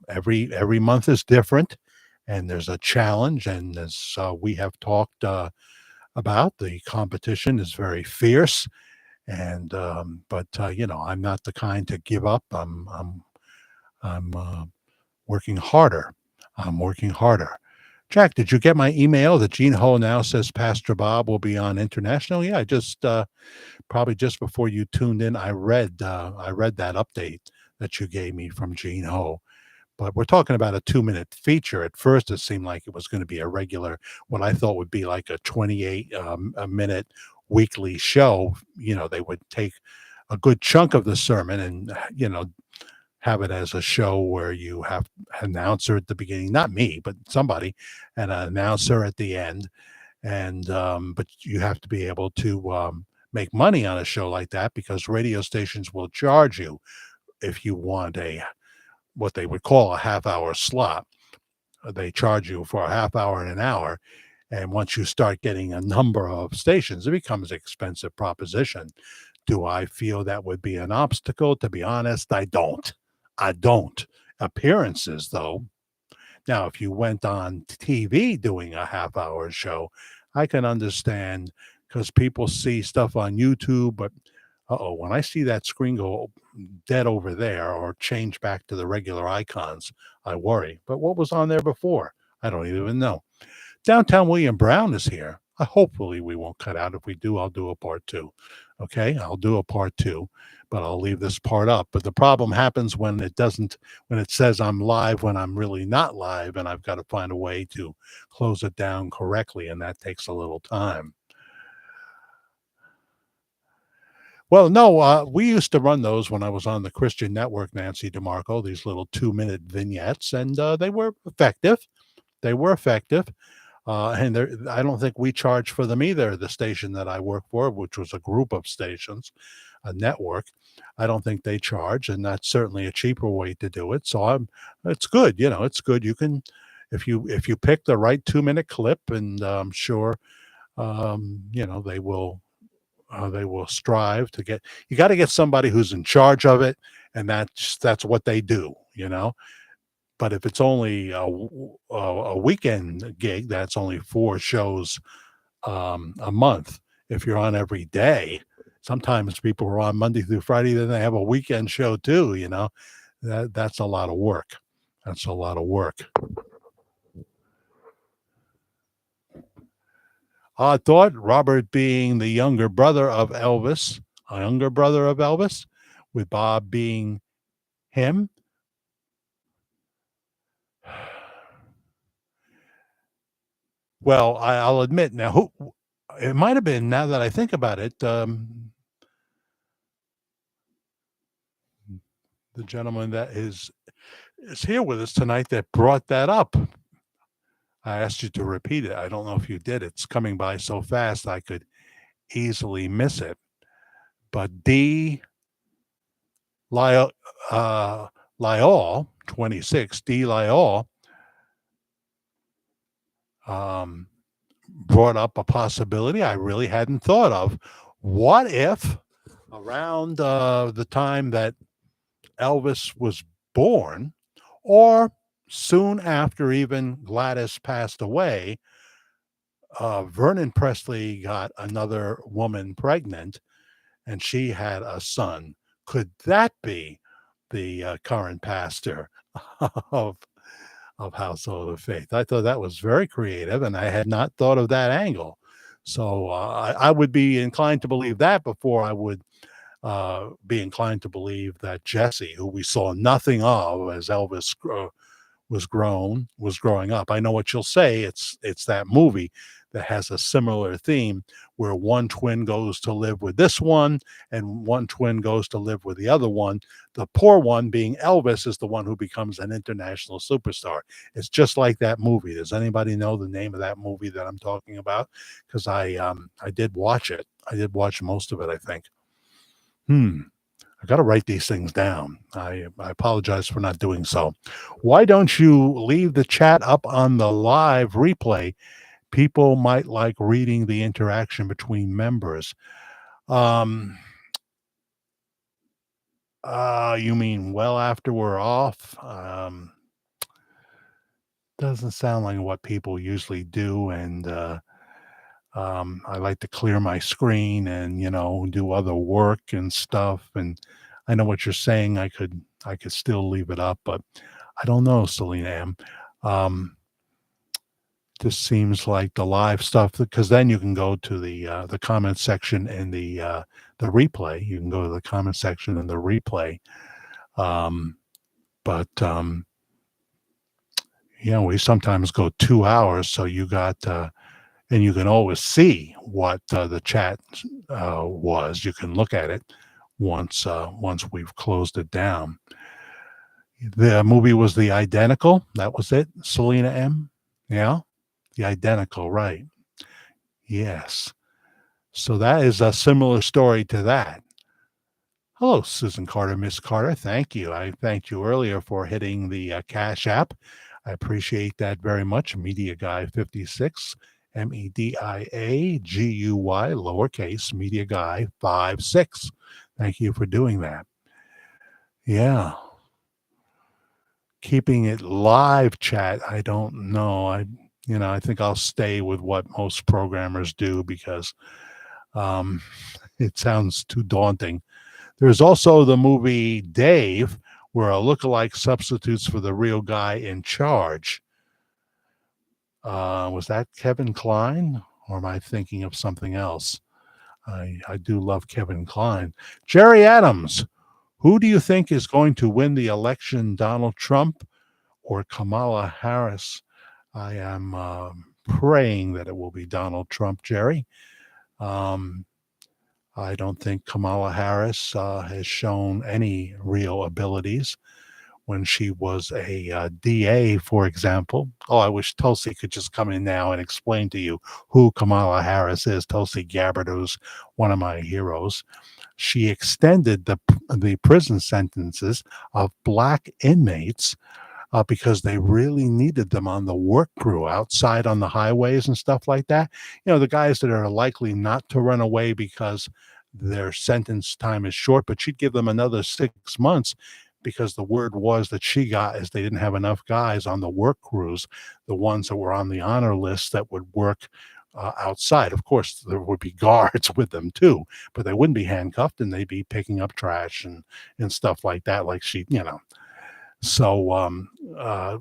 every month is different, and there's a challenge. And as we have talked about, the competition is very fierce. And but I'm not the kind to give up. I'm working harder. I'm working harder. Jack, did you get my email that Gene Ho now says Pastor Bob will be on international? Yeah, I just probably just before you tuned in, I read that update that you gave me from Gene Ho. But we're talking about a 2-minute feature. At first, it seemed like it was going to be a regular, what I thought would be like a 28 a minute weekly show. They would take a good chunk of the sermon and have it as a show where you have an announcer at the beginning, not me, but somebody, and an announcer at the end. And but you have to be able to make money on a show like that because radio stations will charge you if you want what they would call a half-hour slot. They charge you for a half hour and an hour. And once you start getting a number of stations, it becomes an expensive proposition. Do I feel that would be an obstacle? To be honest, I don't. I don't. Appearances, though. Now, if you went on TV doing a half-hour show, I can understand because people see stuff on YouTube, but when I see that screen go dead over there or change back to the regular icons, I worry. But what was on there before? I don't even know. Downtown William Brown is here. Hopefully we won't cut out. If we do, I'll do a part two. Okay, I'll do a part two, but I'll leave this part up. But the problem happens when it says I'm live when I'm really not live, and I've got to find a way to close it down correctly, and that takes a little time. Well, no, we used to run those when I was on the Christian Network, Nancy DeMarco, these little 2-minute vignettes, and they were effective. They were effective. And I don't think we charge for them either. The station that I work for, which was a group of stations, a network, I don't think they charge, and that's certainly a cheaper way to do it. So it's good. It's good. You can, if you pick the right 2-minute clip, and I'm sure, they will strive to get. You got to get somebody who's in charge of it, and that's what they do. But if it's only a weekend gig, that's only 4 shows a month. If you're on every day, sometimes people are on Monday through Friday, then they have a weekend show too. That's a lot of work. That's a lot of work. Odd thought, Robert being the younger brother of Elvis, a younger brother of Elvis, with Bob being him. Well, I'll admit now, who it might have been. Now that I think about it, the gentleman that is here with us tonight that brought that up. I asked you to repeat it. I don't know if you did. It's coming by so fast I could easily miss it. But D. Lyall, 26, D. Lyall, um, brought up a possibility I really hadn't thought of. What if around the time that Elvis was born, or soon after even Gladys passed away, Vernon Presley got another woman pregnant and she had a son? Could that be the current pastor of Household of Faith? I thought that was very creative, and I had not thought of that angle. So I would be inclined to believe that before I would be inclined to believe that Jesse, who we saw nothing of as Elvis was growing up. I know what you'll say. It's that movie that has a similar theme where one twin goes to live with this one and one twin goes to live with the other one. The poor one, being Elvis, is the one who becomes an international superstar. It's just like that movie. Does anybody know the name of that movie that I'm talking about? Because I did watch it. I did watch most of it, I think. I got to write these things down. I apologize for not doing so. Why don't you leave the chat up on the live replay? People might like reading the interaction between members. You mean well after we're off? Doesn't sound like what people usually do, and I like to clear my screen and do other work and stuff. And I know what you're saying. I could still leave it up, but I don't know, Selena M. This seems like the live stuff, because then you can go to the comment section and the replay. You can go to the comment section and the replay. But we sometimes go 2 hours, so you got and you can always see what the chat was. You can look at it once we've closed it down. The movie was The Identical. That was it, Selena M. Yeah, The Identical, right? Yes. So that is a similar story to that. Hello, Susan Carter, Miss Carter. Thank you. I thanked you earlier for hitting the Cash App. I appreciate that very much. Media Guy 56, MEDIAGUY, lowercase, Media Guy 56. Thank you for doing that. Yeah. Keeping it live chat, I don't know. I think I'll stay with what most programmers do, because it sounds too daunting. There's also the movie Dave, where a lookalike substitutes for the real guy in charge. Was that Kevin Kline, or am I thinking of something else? I do love Kevin Kline. Jerry Adams, who do you think is going to win the election, Donald Trump or Kamala Harris? I am praying that it will be Donald Trump, Jerry. I don't think Kamala Harris has shown any real abilities. When she was a DA, for example. Oh, I wish Tulsi could just come in now and explain to you who Kamala Harris is. Tulsi Gabbard, who's one of my heroes. She extended the prison sentences of Black inmates because they really needed them on the work crew outside on the highways and stuff like that. The guys that are likely not to run away because their sentence time is short, but she'd give them another 6 months, because the word was that she got is they didn't have enough guys on the work crews, the ones that were on the honor list that would work outside. Of course, there would be guards with them too, but they wouldn't be handcuffed, and they'd be picking up trash and stuff like that, like she. So uh,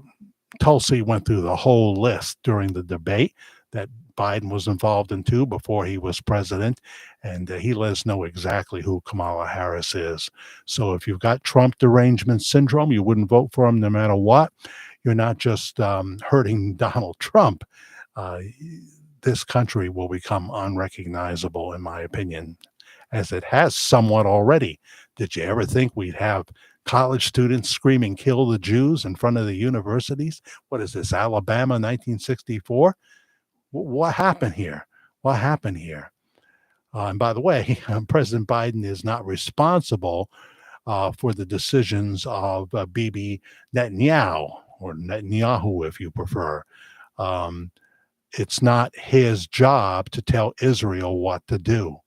Tulsi went through the whole list during the debate that Biden was involved in too before he was president, and he let us know exactly who Kamala Harris is. So if you've got Trump derangement syndrome, you wouldn't vote for him no matter what. You're not just hurting Donald Trump. Uh, this country will become unrecognizable, in my opinion, as it has somewhat already. Did you ever think we'd have college students screaming "Kill the Jews" in front of the universities? What is this, Alabama, 1964? What happened here? What happened here? And by the way, President Biden is not responsible for the decisions of Bibi Netanyahu, or Netanyahu, if you prefer. Um, it's not his job to tell Israel what to do.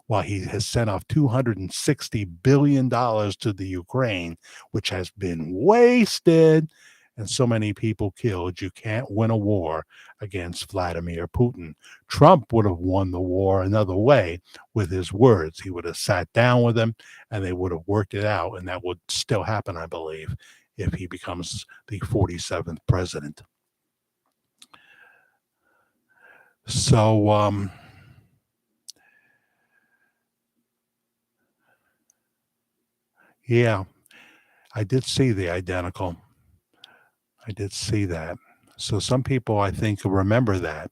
While he has sent off $260 billion to the Ukraine, which has been wasted and so many people killed. You can't win a war against Vladimir Putin. Trump would have won the war another way with his words. He would have sat down with him and they would have worked it out. And that would still happen, I believe, if he becomes the 47th president. So, yeah, I did see the identical. I did see that. So some people, I think, remember that.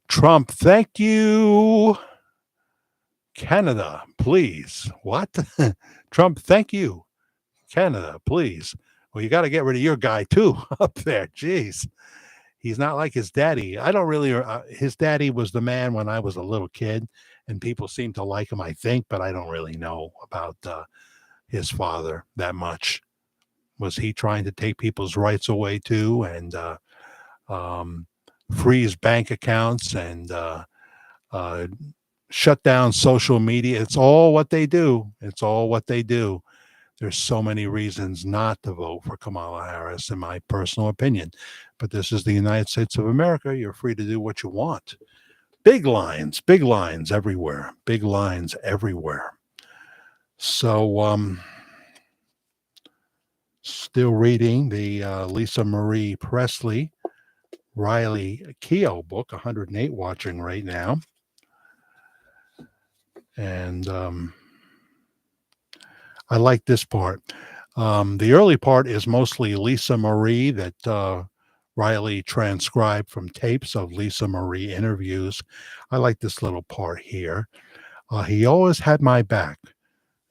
Trump, thank you. Canada, please. What? Trump, thank you. Canada, please. Well, you got to get rid of your guy too up there. Jeez. He's not like his daddy. I don't really, his daddy was the man when I was a little kid, and people seem to like him, I think, but I don't really know about his father that much. Was he trying to take people's rights away too and um, freeze bank accounts and uh, shut down social media? It's all what they do. It's all what they do. There's so many reasons not to vote for Kamala Harris, in my personal opinion. But this is the United States of America. You're free to do what you want. Big lines everywhere. Big lines everywhere. So, still reading the Lisa Marie Presley, Riley Keough book, 108 watching right now. And I like this part. The early part is mostly Lisa Marie that Riley transcribed from tapes of Lisa Marie interviews. I like this little part here. He always had my back.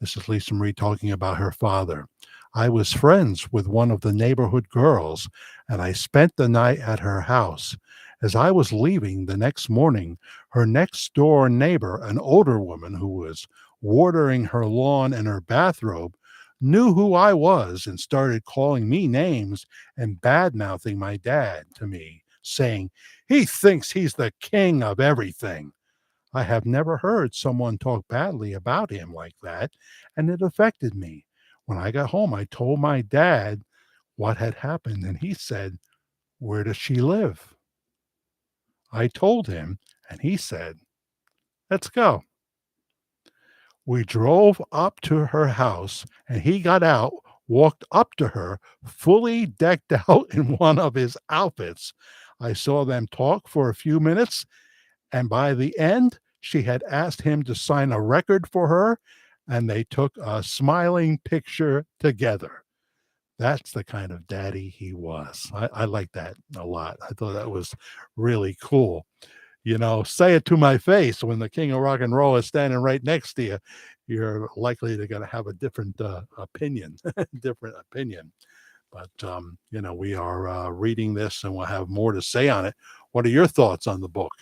This is Lisa Marie talking about her father. I was friends with one of the neighborhood girls, and I spent the night at her house. As I was leaving the next morning, her next door neighbor, an older woman who was watering her lawn in her bathrobe, knew who I was and started calling me names and bad mouthing my dad to me, saying, "He thinks he's the king of everything." I have never heard someone talk badly about him like that, and it affected me. When I got home, I told my dad what had happened, and he said, "Where does she live?" I told him, and he said, "Let's go." We drove up to her house, and he got out, walked up to her, fully decked out in one of his outfits. I saw them talk for a few minutes, and by the end, she had asked him to sign a record for her, and they took a smiling picture together. That's the kind of daddy he was. I like that a lot. I thought that was really cool. Say it to my face when the king of rock and roll is standing right next to you. You're likely to gonna have a different opinion, different opinion. But we are reading this, and we'll have more to say on it. What are your thoughts on the book?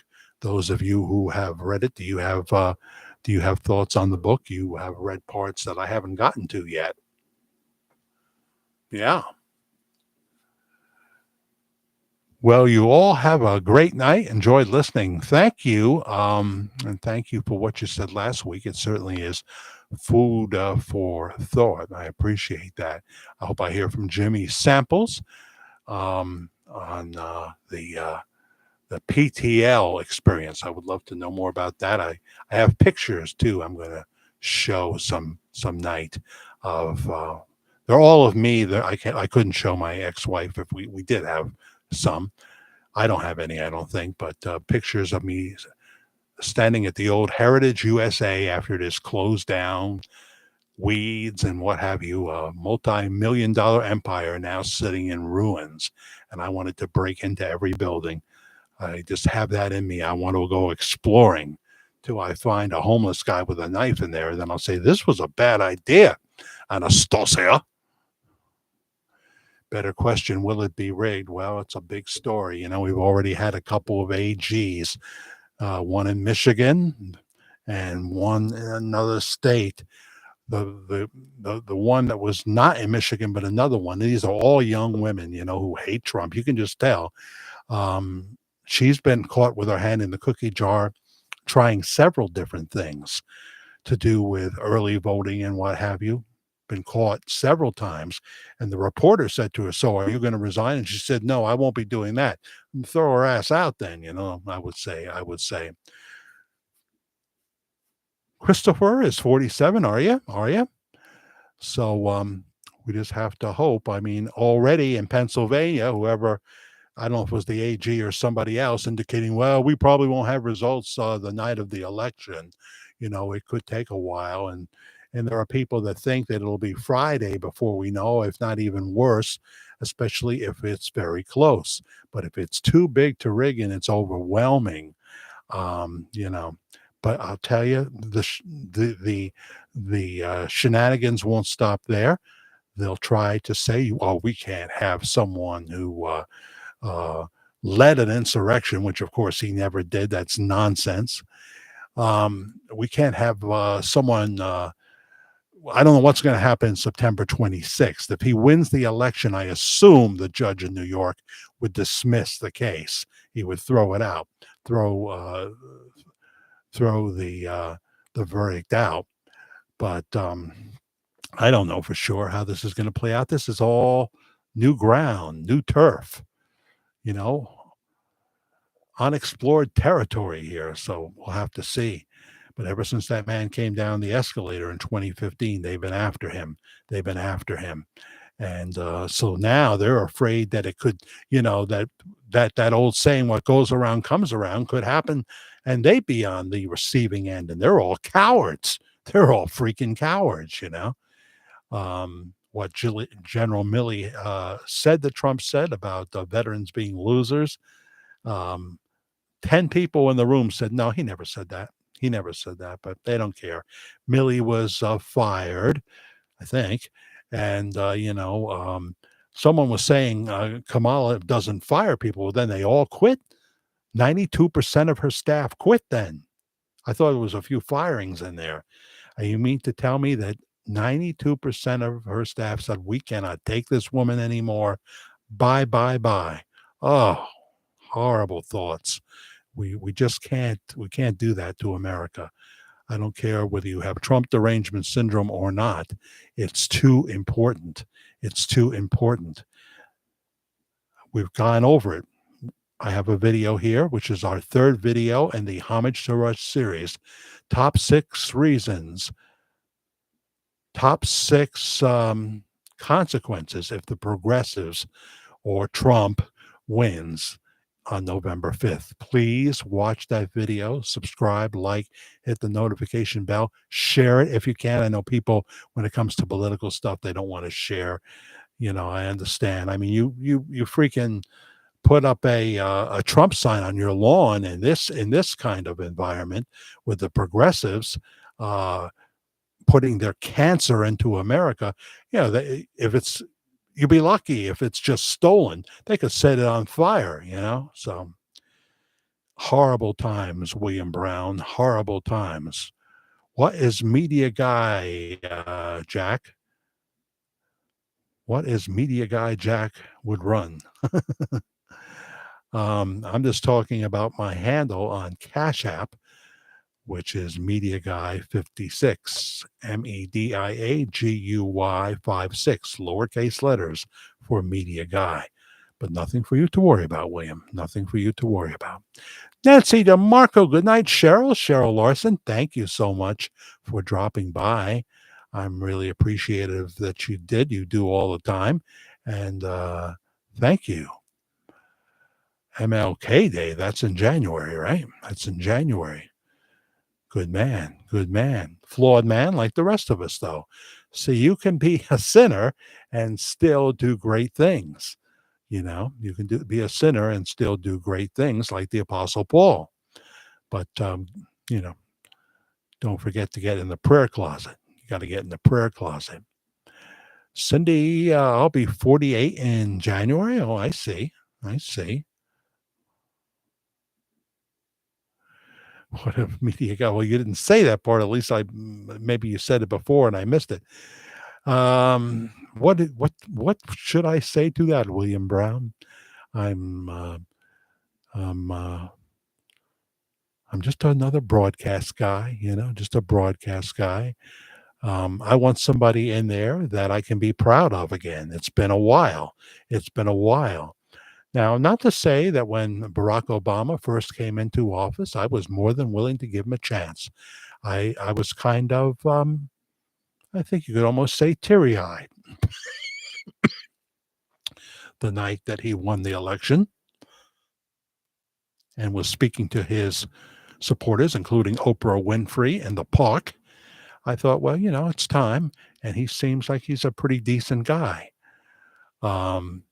Those of you who have read it, do you have thoughts on the book? You have read parts that I haven't gotten to yet. Yeah. Well, you all have a great night. Enjoyed listening. Thank you. And thank you for what you said last week. It certainly is food for thought. I appreciate that. I hope I hear from Jimmy Samples on the PTL experience. I would love to know more about that. I have pictures too. I'm going to show some night of They're all of me. That I couldn't show my ex-wife if we did have some. I don't have any, I don't think, but pictures of me standing at the old Heritage USA after it is closed down, weeds and what have you, a multi-million dollar empire now sitting in ruins. And I wanted to break into every building. I just have that in me. I want to go exploring till I find a homeless guy with a knife in there. Then I'll say, this was a bad idea, Anastasia. Better question, will it be rigged? Well, it's a big story. You know, we've already had a couple of AGs, one in Michigan and one in another state. The one that was not in Michigan, but another one. These are all young women, you know, who hate Trump. You can just tell. She's been caught with her hand in the cookie jar, trying several different things to do with early voting and what have you. Been caught several times. And the reporter said to her, so are you going to resign? And she said, no, I won't be doing that. And throw her ass out then, you know, I would say. Christopher is 47. Are you? Are you? So we just have to hope. I mean, already in Pennsylvania, whoever, I don't know if it was the AG or somebody else, indicating, well, we probably won't have results the night of the election. You know, it could take a while, and there are people that think that it'll be Friday before we know, if not even worse, especially if it's very close. But if it's too big to rig and it's overwhelming, you know. But I'll tell you, the shenanigans won't stop there. They'll try to say, "Oh, we can't have someone who uh, led an insurrection," which of course he never did. That's nonsense. We can't have someone. I don't know what's going to happen September 26th. If he wins the election, I assume the judge in New York would dismiss the case. He would throw it out, throw throw the verdict out. But I don't know for sure how this is going to play out. This is all new ground, new turf, you know, unexplored territory here. So we'll have to see. But ever since that man came down the escalator in 2015, they've been after him. They've been after him. And so now they're afraid that it could, you know, that old saying, what goes around comes around, could happen, and they be on the receiving end. And they're all cowards. They're all freaking cowards, you know. What General Milley said that Trump said about veterans being losers. Um, 10 people in the room said, no, he never said that. He never said that, but they don't care. Milley was fired, I think. And, someone was saying Kamala doesn't fire people. Well, then they all quit. 92% of her staff quit then. I thought it was a few firings in there. You mean to tell me that 92% of her staff said, we cannot take this woman anymore. Bye, bye, bye. Oh, horrible thoughts. We just can't do that to America. I don't care whether you have Trump derangement syndrome or not. It's too important. It's too important. We've gone over it. I have a video here, which is our third video in the Homage to Rush series. Top 6 reasons, top 6 consequences if the progressives or Trump wins on November 5th. Please watch that video, subscribe, like, hit the notification bell, share it if you can. I know people, when it comes to political stuff, they don't want to share. You know, I understand. I mean, you freaking put up a Trump sign on your lawn in this kind of environment with the progressives putting their cancer into America. You know, if it's, you'd be lucky if it's just stolen. They could set it on fire, you know? So horrible times, William Brown, horrible times. What is Media Guy, Jack? What is Media Guy Jack would run? I'm just talking about my handle on Cash App, which is Media Guy 56, MEDIAGUY 56, lowercase letters for Media Guy. But nothing for you to worry about, William. Nothing for you to worry about. Nancy DeMarco, good night. Cheryl Larson, thank you so much for dropping by. I'm really appreciative that you did. You do all the time. And thank you. MLK Day, that's in January, right? That's in January. Good man. Good man. Flawed man like the rest of us, though. So you can be a sinner and still do great things. You can be a sinner and still do great things like the Apostle Paul. But, you know, don't forget to get in the prayer closet. You got to get in the prayer closet. Cindy, I'll be 48 in January. Oh, I see. I see. What a media guy. Well, you didn't say that part. At least maybe you said it before and I missed it. What should I say to that, William Brown? I'm uh, I'm uh, I'm just another broadcast guy, just a broadcast guy. I want somebody in there that I can be proud of again. It's been a while. It's been a while. Now, not to say that when Barack Obama first came into office, I was more than willing to give him a chance. I was kind of, I think you could almost say teary eyed the night that he won the election and was speaking to his supporters, including Oprah Winfrey in the park. I thought, well, it's time. And he seems like he's a pretty decent guy. Um,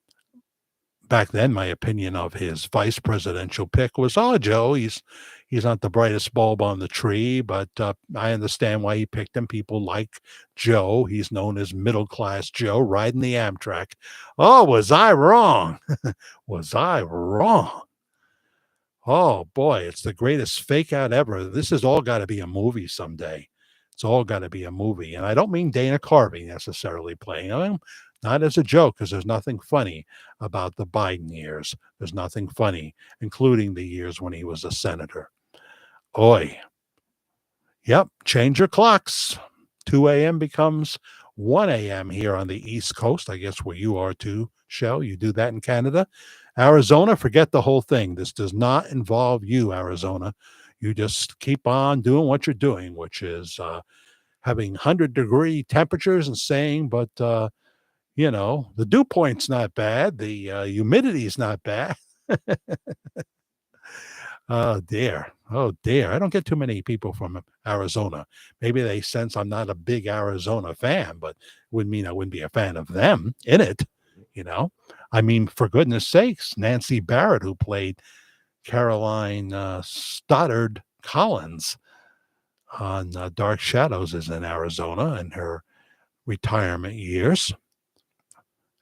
Back then, my opinion of his vice presidential pick was, oh, Joe, he's not the brightest bulb on the tree, but I understand why he picked him. People like Joe. He's known as middle class Joe riding the Amtrak. Oh, was I wrong? Was I wrong? Oh boy, it's the greatest fake out ever. This has all got to be a movie someday. It's all got to be a movie. And I don't mean Dana Carvey necessarily playing him, not as a joke, because there's nothing funny about the Biden years. There's nothing funny, including the years when he was a senator. Oi. Yep, change your clocks. 2 a.m. becomes 1 a.m. here on the East Coast. I guess where you are too, Shell. You do that in Canada. Arizona, forget the whole thing. This does not involve you, Arizona. You just keep on doing what you're doing, which is having 100-degree temperatures and saying, but, the dew point's not bad. The humidity's not bad. Oh dear. Oh dear. I don't get too many people from Arizona. Maybe they sense I'm not a big Arizona fan, but would mean I wouldn't be a fan of them in it, you know. I mean, for goodness sakes, Nancy Barrett, who played Caroline Stoddard Collins on Dark Shadows, is in Arizona in her retirement years.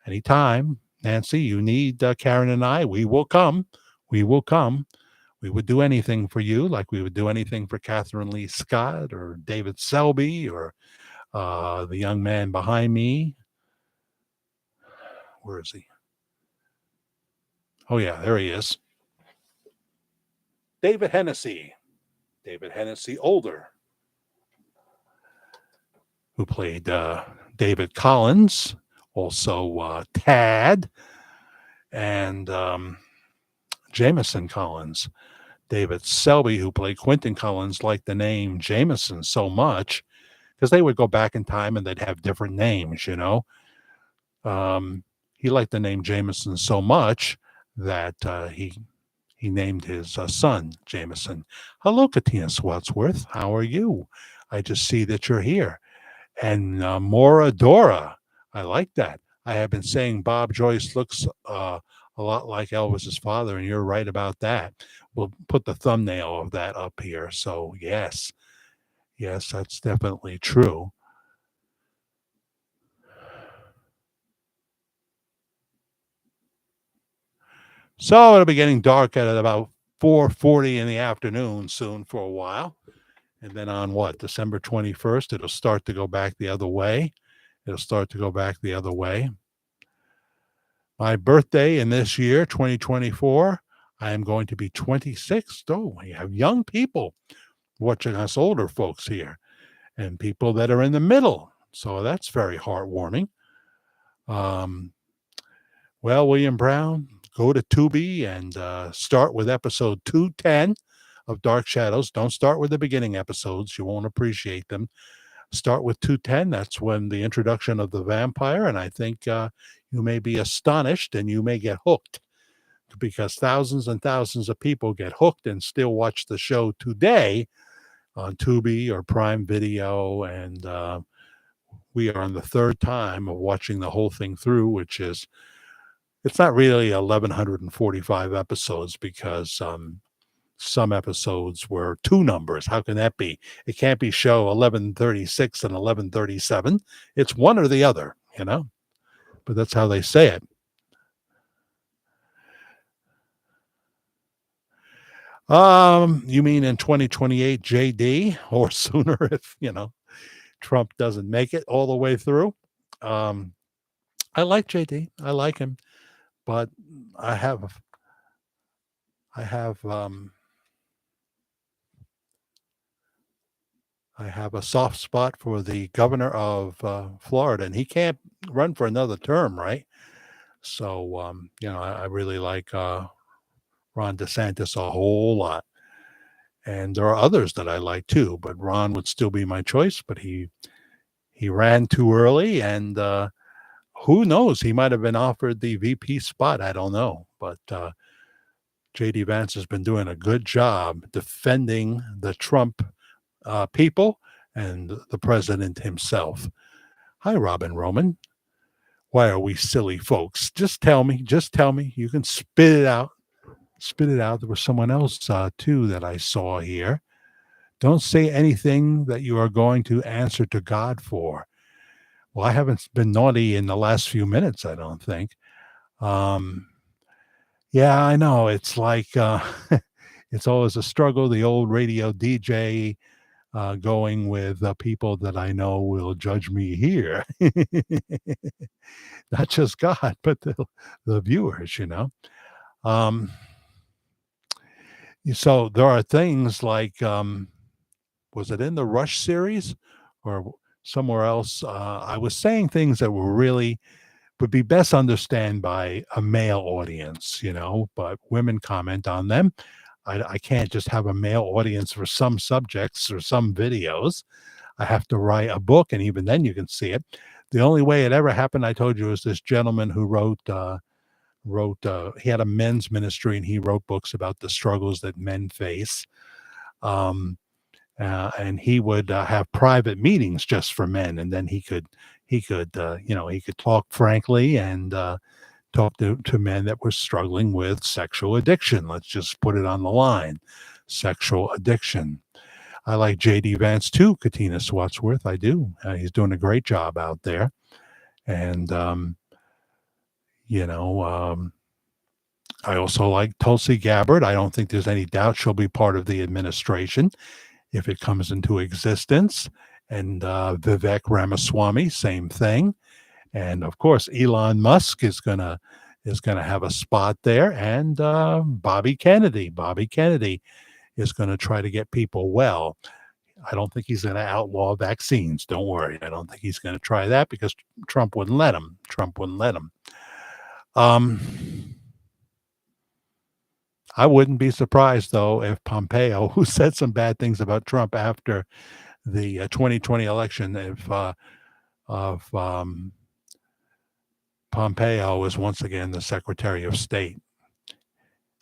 Anytime, Nancy, you need Karen and I, we will come. We will come. We would do anything for you, like we would do anything for Catherine Lee Scott or David Selby or the young man behind me. Where is he? Oh, yeah, there he is. David Hennessy. David Hennessy, older, who played David Collins, also Tad, and Jameson Collins. David Selby, who played Quentin Collins, liked the name Jameson so much because they would go back in time and they'd have different names, He liked the name Jameson so much that he named his son Jameson. Hello, Katina Swatsworth. How are you? I just see that you're here. And Mora Dora. I like that. I have been saying Bob Joyce looks a lot like Elvis's father, and you're right about that. We'll put the thumbnail of that up here. So, yes, that's definitely true. So it'll be getting dark at about 4:40 in the afternoon soon for a while. And then on December 21st, it'll start to go back the other way. My birthday in this year, 2024, I am going to be 26. Oh, we have young people watching us older folks here and people that are in the middle. So that's very heartwarming. Well, William Brown, go to Tubi and start with episode 210 of Dark Shadows. Don't start with the beginning episodes. You won't appreciate them. Start with 210. That's when the introduction of the vampire, and I think you may be astonished and you may get hooked because thousands and thousands of people get hooked and still watch the show today on Tubi or Prime Video, and we are on the third time of watching the whole thing through, which is it's not really 1145 episodes because some episodes were two numbers. How can that be? It can't be show 1136 and 1137. It's one or the other, but that's how they say it. You mean in 2028 JD or sooner if, Trump doesn't make it all the way through? I like JD. I like him, but I have I have I have a soft spot for the governor of Florida, and he can't run for another term, right? So, I really like Ron DeSantis a whole lot. And there are others that I like too, but Ron would still be my choice. But he ran too early, and who knows? He might have been offered the VP spot. I don't know. But J.D. Vance has been doing a good job defending the Trump people and the president himself. Hi, Robin Roman. Why are we silly folks? Just tell me. Just tell me. You can spit it out. Spit it out. There was someone else too that I saw here. Don't say anything that you are going to answer to God for. Well, I haven't been naughty in the last few minutes, I don't think. Yeah, I know. It's like it's always a struggle. The old radio DJ going with people that I know will judge me here. Not just God, but the viewers, Um, so there are things like, was it in the Rush series or somewhere else? I was saying things that were really would be best understand by a male audience, but women comment on them. I can't just have a male audience for some subjects or some videos. I have to write a book, and even then you can see it. The only way it ever happened, I told you, is this gentleman who wrote he had a men's ministry, and he wrote books about the struggles that men face. And he would have private meetings just for men, and then he could he could talk frankly and talk to men that were struggling with sexual addiction. Let's just put it on the line. Sexual addiction. I like J.D. Vance too, Katina Swatsworth. I do. He's doing a great job out there. And, I also like Tulsi Gabbard. I don't think there's any doubt she'll be part of the administration if it comes into existence. And Vivek Ramaswamy, same thing. And of course, Elon Musk is gonna have a spot there, and Bobby Kennedy. Bobby Kennedy is going to try to get people well. I don't think he's going to outlaw vaccines. Don't worry. I don't think he's going to try that because Trump wouldn't let him. I wouldn't be surprised, though, if Pompeo, who said some bad things about Trump after the 2020 election, if Pompeo is once again the Secretary of State.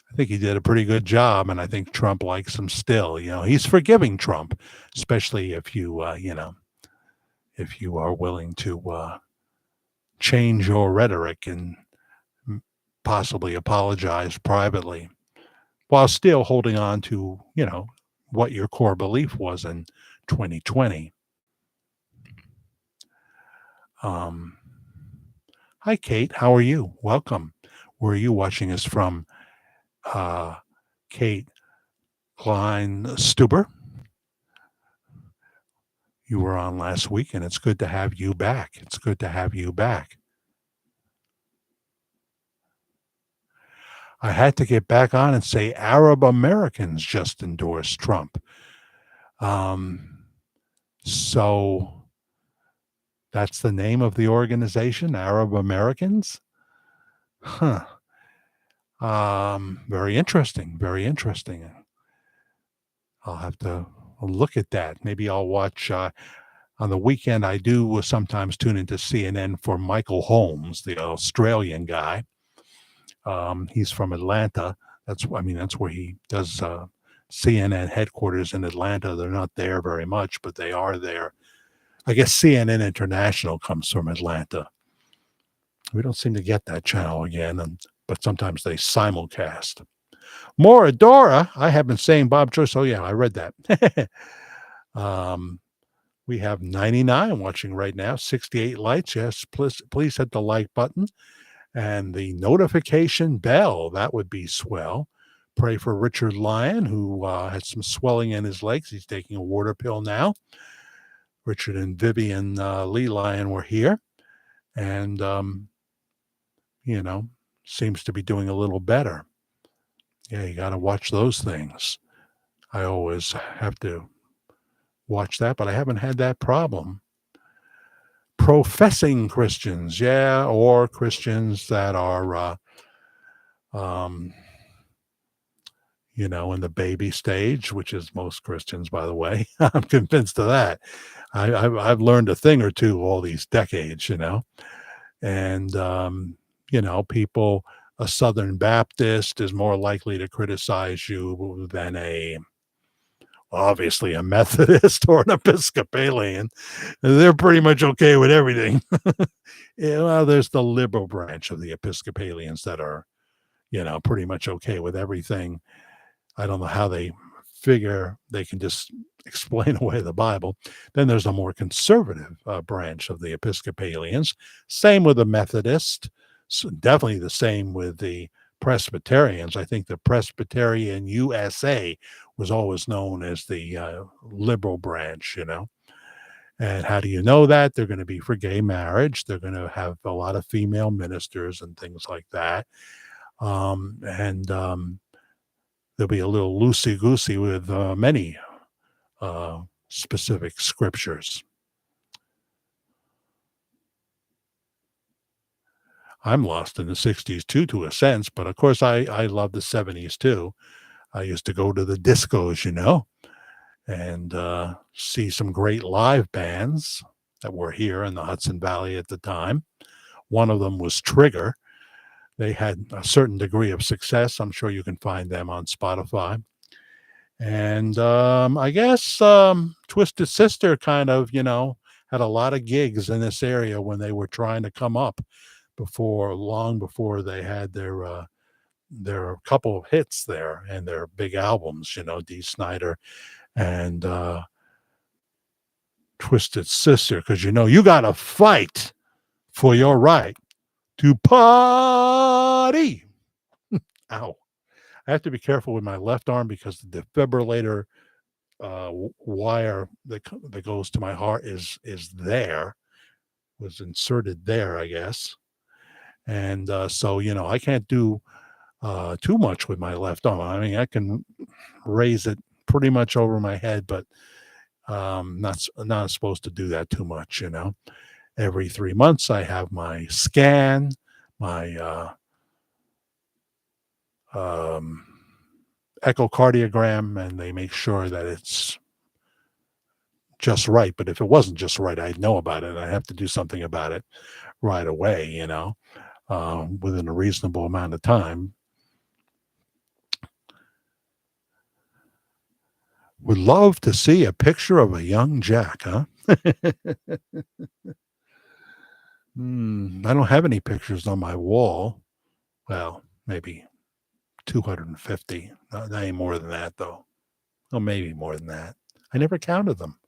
I think he did a pretty good job, and I think Trump likes him still. He's forgiving Trump, especially if you, if you are willing to change your rhetoric and possibly apologize privately, while still holding on to, what your core belief was in 2020. Hi, Kate. How are you? Welcome. Where are you watching us from? Kate Klein Stuber. You were on last week, and it's good to have you back. It's good to have you back. I had to get back on and say Arab Americans just endorsed Trump. So that's the name of the organization, Arab Americans? Huh. Very interesting. Very interesting. I'll have to look at that. Maybe I'll watch On the weekend, I do sometimes tune into CNN for Michael Holmes, the Australian guy. He's from Atlanta. That's where he does CNN headquarters in Atlanta. They're not there very much, but they are there. I guess CNN International comes from Atlanta. We don't seem to get that channel again, but sometimes they simulcast. Moradora, I have been saying Bob Joyce. Oh, yeah, I read that. We have 99 watching right now, 68 likes. Yes, please hit the like button and the notification bell. That would be swell. Pray for Richard Lyon, who had some swelling in his legs. He's taking a water pill now. Richard and Vivian Lee Lyon were here. And, seems to be doing a little better. Yeah, you got to watch those things. I always have to watch that, but I haven't had that problem. Professing Christians, yeah, or Christians that are, in the baby stage, which is most Christians, by the way. I'm convinced of that. I've learned a thing or two all these decades, and people. A Southern Baptist is more likely to criticize you than obviously a Methodist or an Episcopalian. They're pretty much okay with everything. There's the liberal branch of the Episcopalians that are, pretty much okay with everything. I don't know how they figure they can just explain away the Bible. Then there's a more conservative branch of the Episcopalians. Same with the Methodists. So definitely the same with the Presbyterians. I think the Presbyterian USA was always known as the liberal branch, And how do you know that? They're going to be for gay marriage. They're going to have a lot of female ministers and things like that. They'll be a little loosey-goosey with many specific scriptures. I'm lost in the 60s too, to a sense, but of course I love the 70s too. I used to go to the discos, and see some great live bands that were here in the Hudson Valley at the time. One of them was Trigger. They had a certain degree of success. I'm sure you can find them on Spotify. And I guess Twisted Sister kind of, had a lot of gigs in this area when they were trying to come up long before they had their couple of hits there and their big albums, Dee Snider and Twisted Sister, because you got to fight for your right to party. Ow. I have to be careful with my left arm because the defibrillator wire that goes to my heart was inserted there, I guess. And so, I can't do too much with my left arm. I mean, I can raise it pretty much over my head, but not supposed to do that too much, Every 3 months, I have my scan, my echocardiogram, and they make sure that it's just right. But if it wasn't just right, I'd know about it. I have to do something about it right away, within a reasonable amount of time. Would love to see a picture of a young Jack, huh? I don't have any pictures on my wall. Well, maybe 250. Not any more than that, though. Oh, maybe more than that. I never counted them.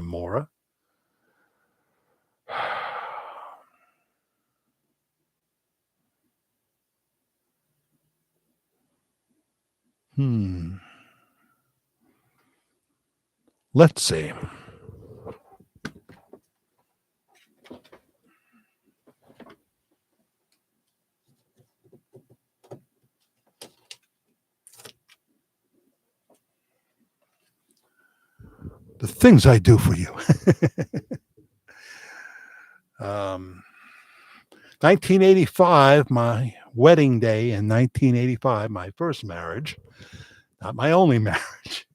Maura. Let's see. The things I do for you. 1985, my wedding day in 1985, my first marriage, not my only marriage.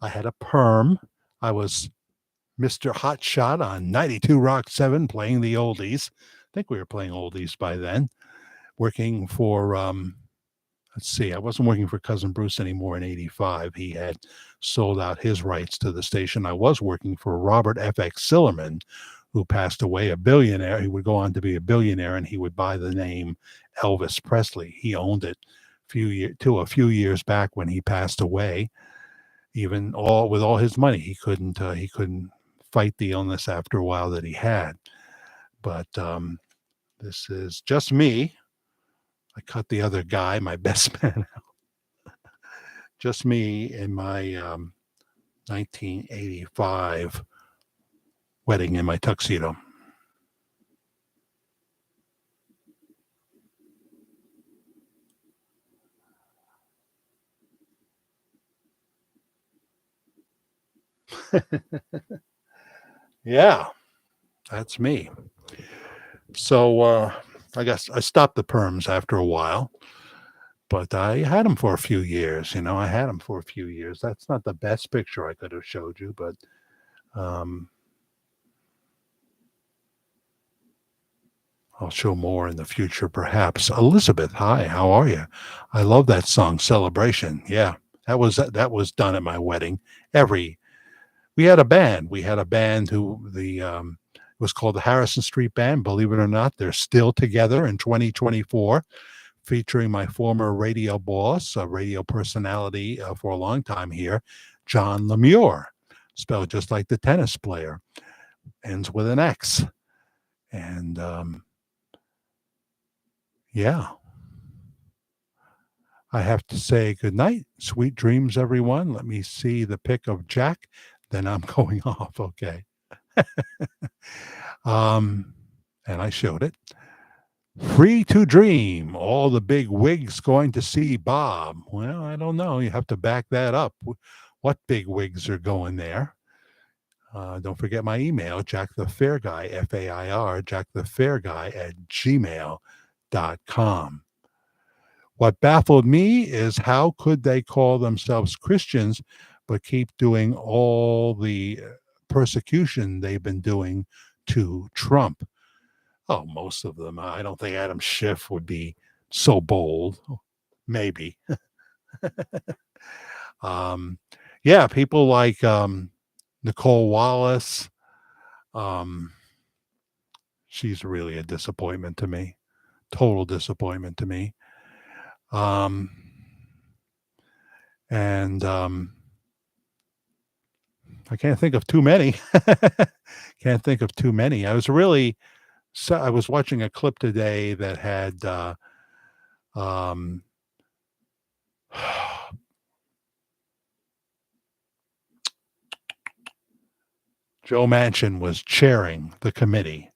I had a perm. I was Mr. Hot Shot on 92 Rock 7, playing the oldies. I think we were playing oldies by then. Working for, let's see, I wasn't working for Cousin Bruce anymore in 85. He had sold out his rights to the station. I was working for Robert F.X. Sillerman, who passed away, a billionaire. He would go on to be a billionaire, and he would buy the name Elvis Presley. He owned it a few years back when he passed away. Even with all his money, he couldn't fight the illness after a while that he had. But this is just me. I cut the other guy, my best man, out. Just me in my 1985 wedding in my tuxedo. Yeah, that's me. So I guess I stopped the perms after a while, but I had them for a few years. I had them for a few years. That's not the best picture I could have showed you, but I'll show more in the future, perhaps. Elizabeth, hi, how are you? I love that song, Celebration. Yeah, that was done at my wedding. We had a band. We had a band who was called the Harrison Street Band. Believe it or not, they're still together in 2024, featuring my former radio boss, a radio personality for a long time here, John Lemure, spelled just like the tennis player, ends with an X. And yeah, I have to say good night. Sweet dreams, everyone. Let me see the pic of Jack. Then I'm going off. Okay. And I showed it. Free to dream. All the big wigs going to see Bob. Well, I don't know. You have to back that up. What big wigs are going there? Don't forget my email, Jack the Fair Guy, FAIR, jackthefairguy@gmail.com. What baffled me is how could they call themselves Christians but keep doing all the persecution they've been doing to Trump? Oh, most of them. I don't think Adam Schiff would be so bold. Maybe. Yeah, people like Nicole Wallace. She's really a disappointment to me. Total disappointment to me. And I can't think of too many. Can't think of too many. I was watching a clip today that had Joe Manchin was chairing the committee,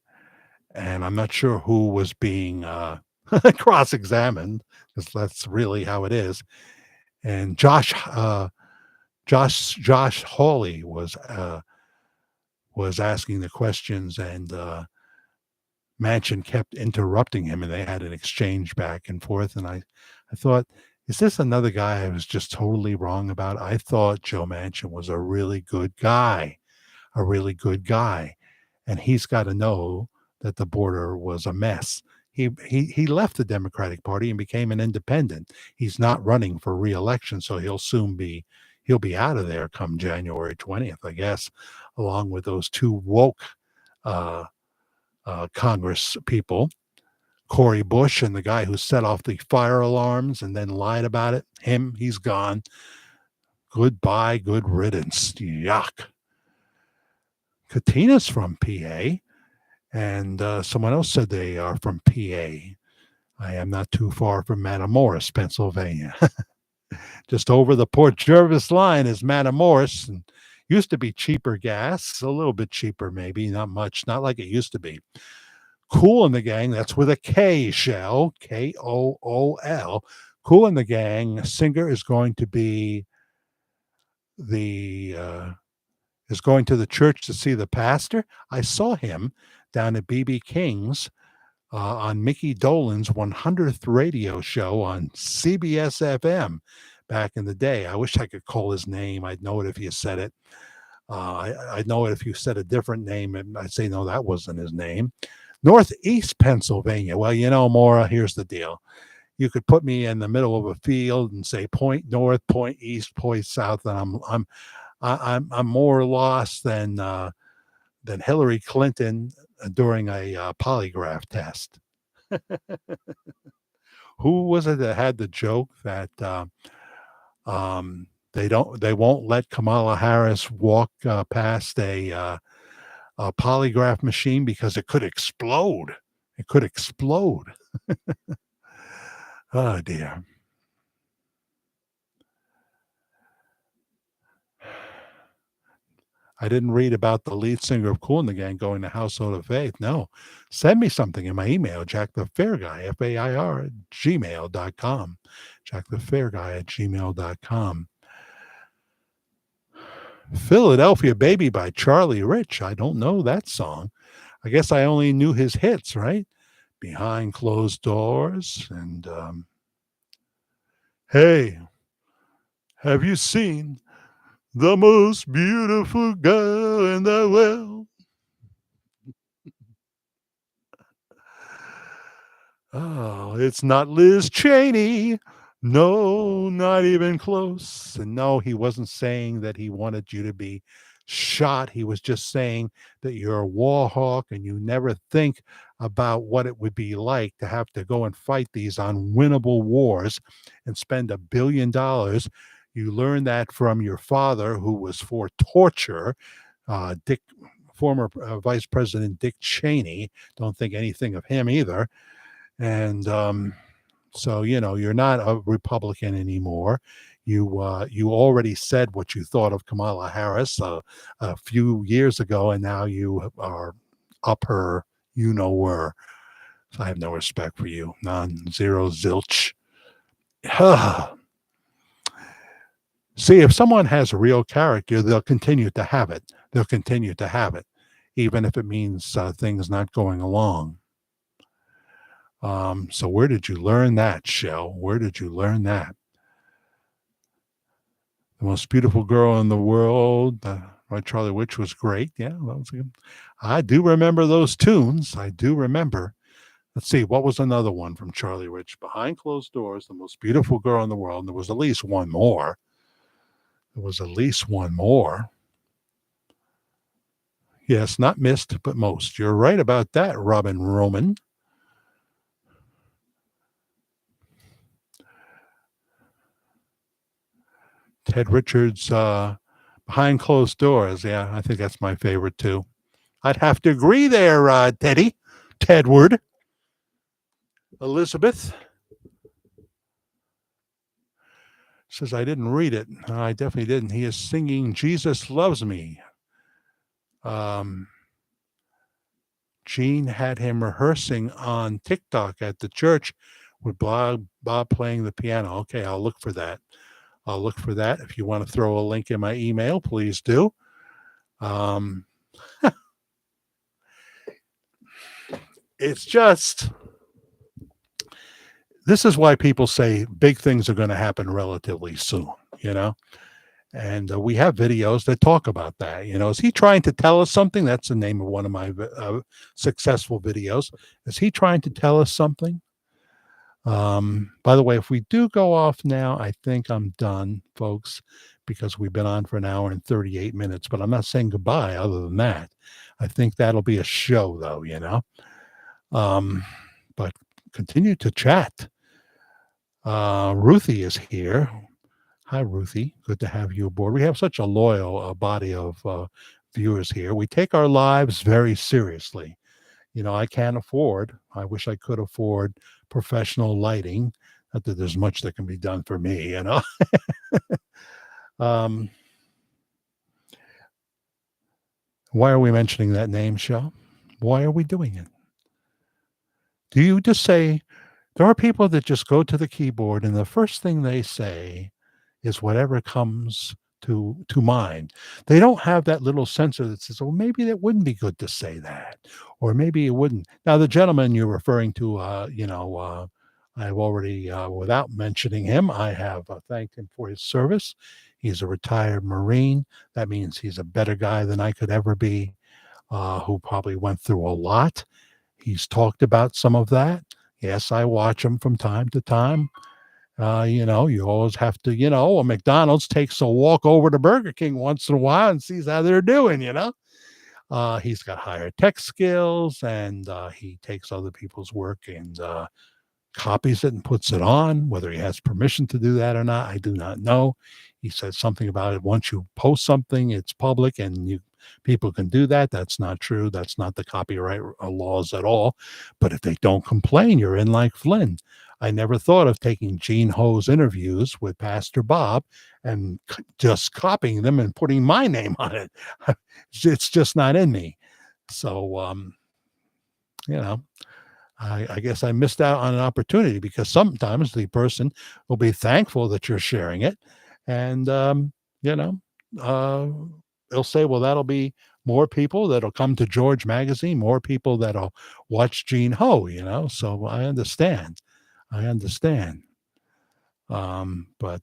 and I'm not sure who was being cross-examined, because that's really how it is. And Josh Hawley was asking the questions, and Manchin kept interrupting him, and they had an exchange back and forth. And I thought, is this another guy I was just totally wrong about? I thought Joe Manchin was a really good guy, and he's got to know that the border was a mess. He left the Democratic Party and became an independent. He's not running for re-election, so he'll be out of there come January 20th, I guess, along with those two woke Congress people, Cory Bush and the guy who set off the fire alarms and then lied about it. He's gone. Goodbye, good riddance. Yuck. Katina's from PA, and someone else said they are from PA. I am not too far from Matamoros, Pennsylvania. Just over the Port Jervis line is Matamoros, and used to be cheaper gas, a little bit cheaper maybe, not much, not like it used to be. Kool and the Gang, that's with a K, Shell, Kool. Kool and the Gang, singer is going to be is going to the church to see the pastor. I saw him down at B.B. King's on Mickey Dolenz 100th radio show on CBS FM back in the day. I wish I could call his name. I'd know it if you said it. I know if you said a different name, I'd say, no, that wasn't his name. Northeast Pennsylvania. Well, Maura, here's the deal. You could put me in the middle of a field and say point north, point east, point south, and I'm more lost than Hillary Clinton during a polygraph test. Who was it that had the joke that they won't let Kamala Harris walk past a polygraph machine because it could explode. It could explode. Oh dear. I didn't read about the lead singer of Kool and the Gang going to Household of Faith. No. Send me something in my email, Jack the Fair Guy, FAIR at gmail.com. Jack the Fair Guy at gmail.com. Philadelphia Baby by Charlie Rich. I don't know that song. I guess I only knew his hits, right? Behind Closed Doors. And hey, have you seen the most beautiful girl in the world? Oh, it's not Liz Cheney. No, not even close. And no, he wasn't saying that he wanted you to be shot. He was just saying that you're a war hawk and you never think about what it would be like to have to go and fight these unwinnable wars and spend $1 billion. You learned that from your father, who was for torture, former Vice President Dick Cheney. Don't think anything of him either. And so you're not a Republican anymore. You already said what you thought of Kamala Harris a few years ago, and now you are up her where. So I have no respect for you. None, zero, zilch. See, if someone has a real character, they'll continue to have it. They'll continue to have it, even if it means things not going along. So where did you learn that, Shell? Where did you learn that? The most beautiful girl in the world by Charlie Rich was great. Yeah, that was good. I do remember those tunes. I do remember. Let's see, what was another one from Charlie Rich? Behind Closed Doors, the most beautiful girl in the world. And there was at least one more. There was at least one more. Yes, not missed, but most. You're right about that, Robin Roman. Ted Richards, Behind Closed Doors. Yeah, I think that's my favorite too. I'd have to agree there, Tedward. Elizabeth says, I didn't read it. I definitely didn't. He is singing Jesus Loves Me. Gene had him rehearsing on TikTok at the church with Bob playing the piano. Okay, I'll look for that. If you want to throw a link in my email, please do. It's just, this is why people say big things are going to happen relatively soon, and we have videos that talk about that. Is he trying to tell us something? That's the name of one of my successful videos. Is he trying to tell us something? By the way, if we do go off now, I think I'm done, folks, because we've been on for an hour and 38 minutes, but I'm not saying goodbye other than that. I think that'll be a show though, but continue to chat. Ruthie is here. Hi, Ruthie. Good to have you aboard. We have such a loyal body of viewers here. We take our lives very seriously. I can't afford, I wish I could afford professional lighting. Not that there's much that can be done for me, Why are we mentioning that name, Shell? Why are we doing it? Do you just say, there are people that just go to the keyboard and the first thing they say is whatever comes to mind. They don't have that little sensor that says, oh, maybe that wouldn't be good to say that, or maybe it wouldn't. Now, the gentleman you're referring to, I've already, without mentioning him, I have thanked him for his service. He's a retired Marine. That means he's a better guy than I could ever be, who probably went through a lot. He's talked about some of that. Yes, I watch him from time to time. You always have to, a McDonald's takes a walk over to Burger King once in a while and sees how they're doing. He's got higher tech skills, and he takes other people's work and copies it and puts it on. Whether he has permission to do that or not, I do not know. He said something about it. Once you post something, it's public, and people can do that. That's not true. That's not the copyright laws at all. But if they don't complain, you're in like Flynn. I never thought of taking Gene Ho's interviews with Pastor Bob and just copying them and putting my name on it. It's just not in me. So, you know, I guess I missed out on an opportunity, because sometimes the person will be thankful that you're sharing it. And, you know, uh, they'll say, well, that'll be more people that'll come to George Magazine, more people that'll watch Gene Ho. So I understand. I understand. But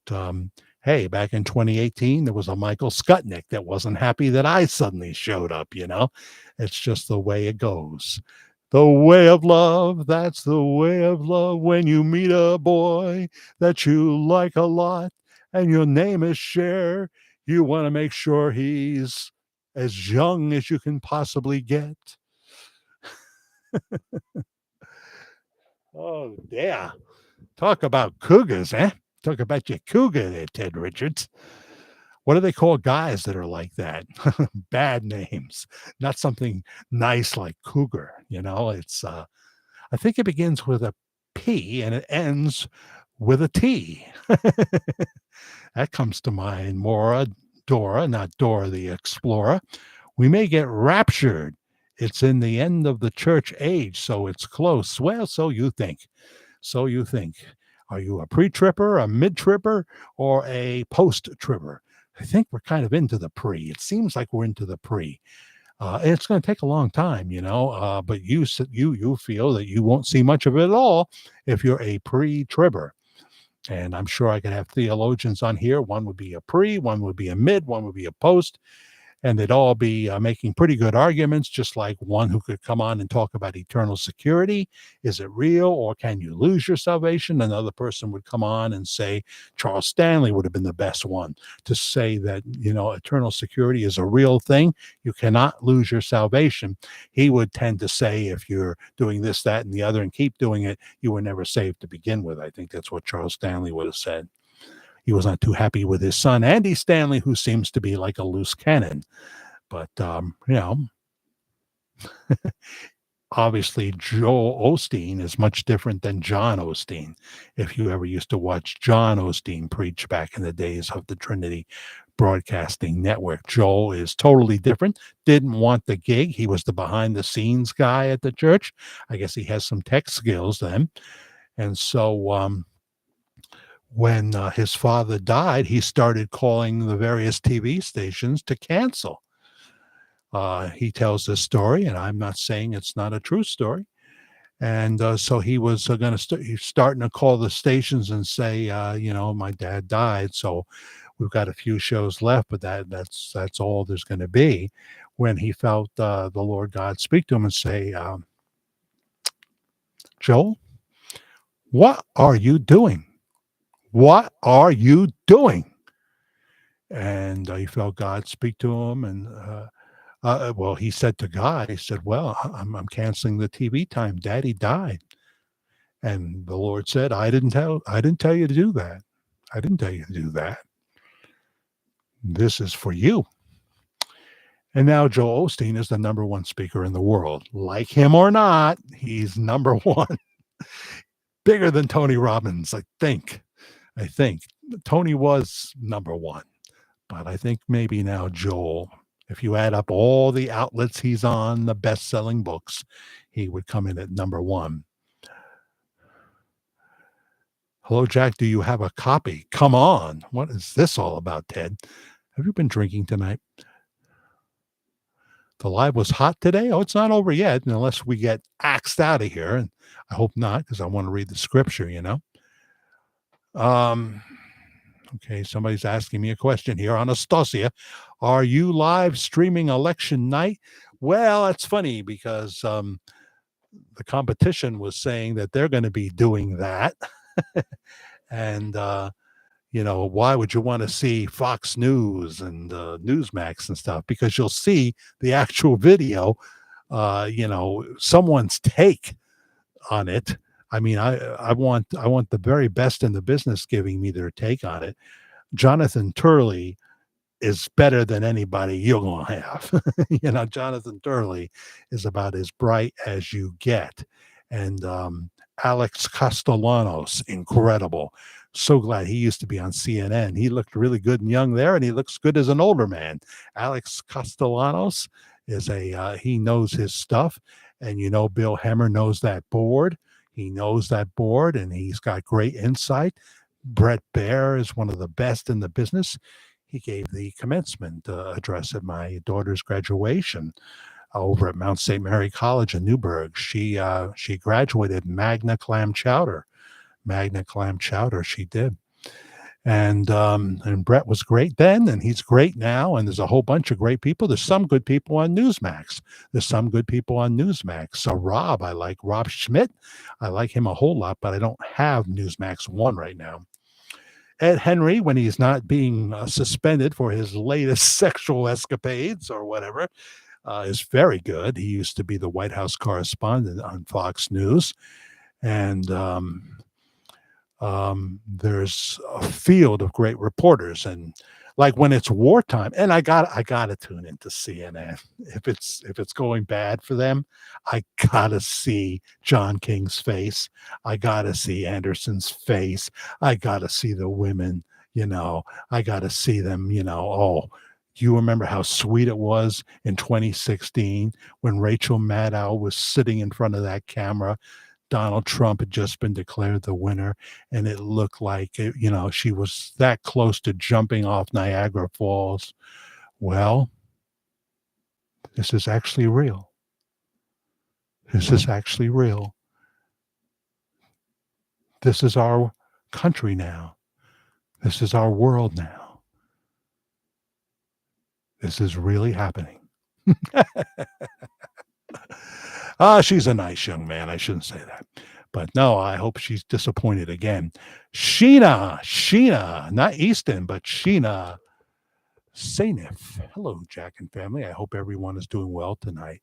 hey, back in 2018, there was a Michael Skutnik that wasn't happy that I suddenly showed up. It's just the way it goes. The way of love, that's the way of love. When you meet a boy that you like a lot and your name is Cher, you want to make sure he's as young as you can possibly get. Oh, yeah. Talk about cougars, eh? Talk about your cougar there, Ted Richards. What do they call guys that are like that? Bad names, not something nice like cougar. It's I think it begins with a P and it ends with a T. That comes to mind. Dora, not Dora the Explorer. We may get raptured. It's in the end of the church age, so it's close. Well, so you think. So you think. Are you a pre-tripper, a mid-tripper, or a post-tripper? I think we're kind of into the pre. It seems like we're into the pre. It's going to take a long time, but you feel that you won't see much of it at all if you're a pre-tribber. And I'm sure I could have theologians on here. One would be a pre, one would be a mid, one would be a post. And they'd all be making pretty good arguments, just like one who could come on and talk about eternal security. Is it real, or can you lose your salvation? Another person would come on and say, Charles Stanley would have been the best one to say that, eternal security is a real thing. You cannot lose your salvation. He would tend to say, if you're doing this, that, and the other and keep doing it, you were never saved to begin with. I think that's what Charles Stanley would have said. He was not too happy with his son, Andy Stanley, who seems to be like a loose cannon. But, obviously, Joel Osteen is much different than John Osteen. If you ever used to watch John Osteen preach back in the days of the Trinity Broadcasting Network, Joel is totally different. Didn't want the gig. He was the behind-the-scenes guy at the church. I guess he has some tech skills then. And so, when his father died, he started calling the various TV stations to cancel. He tells this story, and I'm not saying it's not a true story. And so he was going to he's starting to call the stations and say, my dad died, so we've got a few shows left, but that's all there's going to be. When he felt the Lord God speak to him and say, Joel, what are you doing? What are you doing? And he felt God speak to him. And, well, he said to God, he said, well, I'm canceling the TV time. Daddy died. And the Lord said, I didn't tell you to do that. I didn't tell you to do that. This is for you. And now Joel Osteen is the number one speaker in the world. Like him or not, he's number one. Bigger than Tony Robbins, I think. Tony was number one, but I think maybe now Joel, if you add up all the outlets he's on, the best-selling books, he would come in at number one. Hello, Jack. Do you have a copy? Come on. What is this all about, Ted? Have you been drinking tonight? The live was hot today. Oh, it's not over yet, unless we get axed out of here. And I hope not, because I want to read the scripture, Okay, somebody's asking me a question here. Anastasia, are you live streaming election night? Well, it's funny because the competition was saying that they're going to be doing that. And, why would you want to see Fox News and Newsmax and stuff? Because you'll see the actual video, someone's take on it. I mean, I want the very best in the business giving me their take on it. Jonathan Turley is better than anybody you're going to have. Jonathan Turley is about as bright as you get. And Alex Castellanos, incredible. So glad he used to be on CNN. He looked really good and young there, and he looks good as an older man. Alex Castellanos he knows his stuff. And, Bill Hemmer knows that board. He knows that board, and he's got great insight. Brett Baer is one of the best in the business. He gave the commencement address at my daughter's graduation over at Mount St. Mary College in Newburgh. She graduated magna clam chowder. Magna clam chowder, she did. And Brett was great then, and he's great now. And there's a whole bunch of great people. There's some good people on Newsmax. So Rob, I like Rob Schmidt. I like him a whole lot, but I don't have Newsmax 1 right now. Ed Henry, when he's not being suspended for his latest sexual escapades or whatever, is very good. He used to be the White House correspondent on Fox News. And there's a field of great reporters. And like when it's wartime, and I gotta tune into CNN. If it's going bad for them, I gotta see John King's face. I gotta see Anderson's face. I gotta see the women. I gotta see them. Oh, do you remember how sweet it was in 2016 when Rachel Maddow was sitting in front of that camera? Donald Trump had just been declared the winner, and it looked like she was that close to jumping off Niagara Falls. Well, this is actually real. This is actually real. This is our country now. This is our world now. This is really happening. She's a nice young man. I shouldn't say that. But no, I hope she's disappointed again. Sheena, not Easton, but Sheena Sainiff. Hello, Jack and family. I hope everyone is doing well tonight.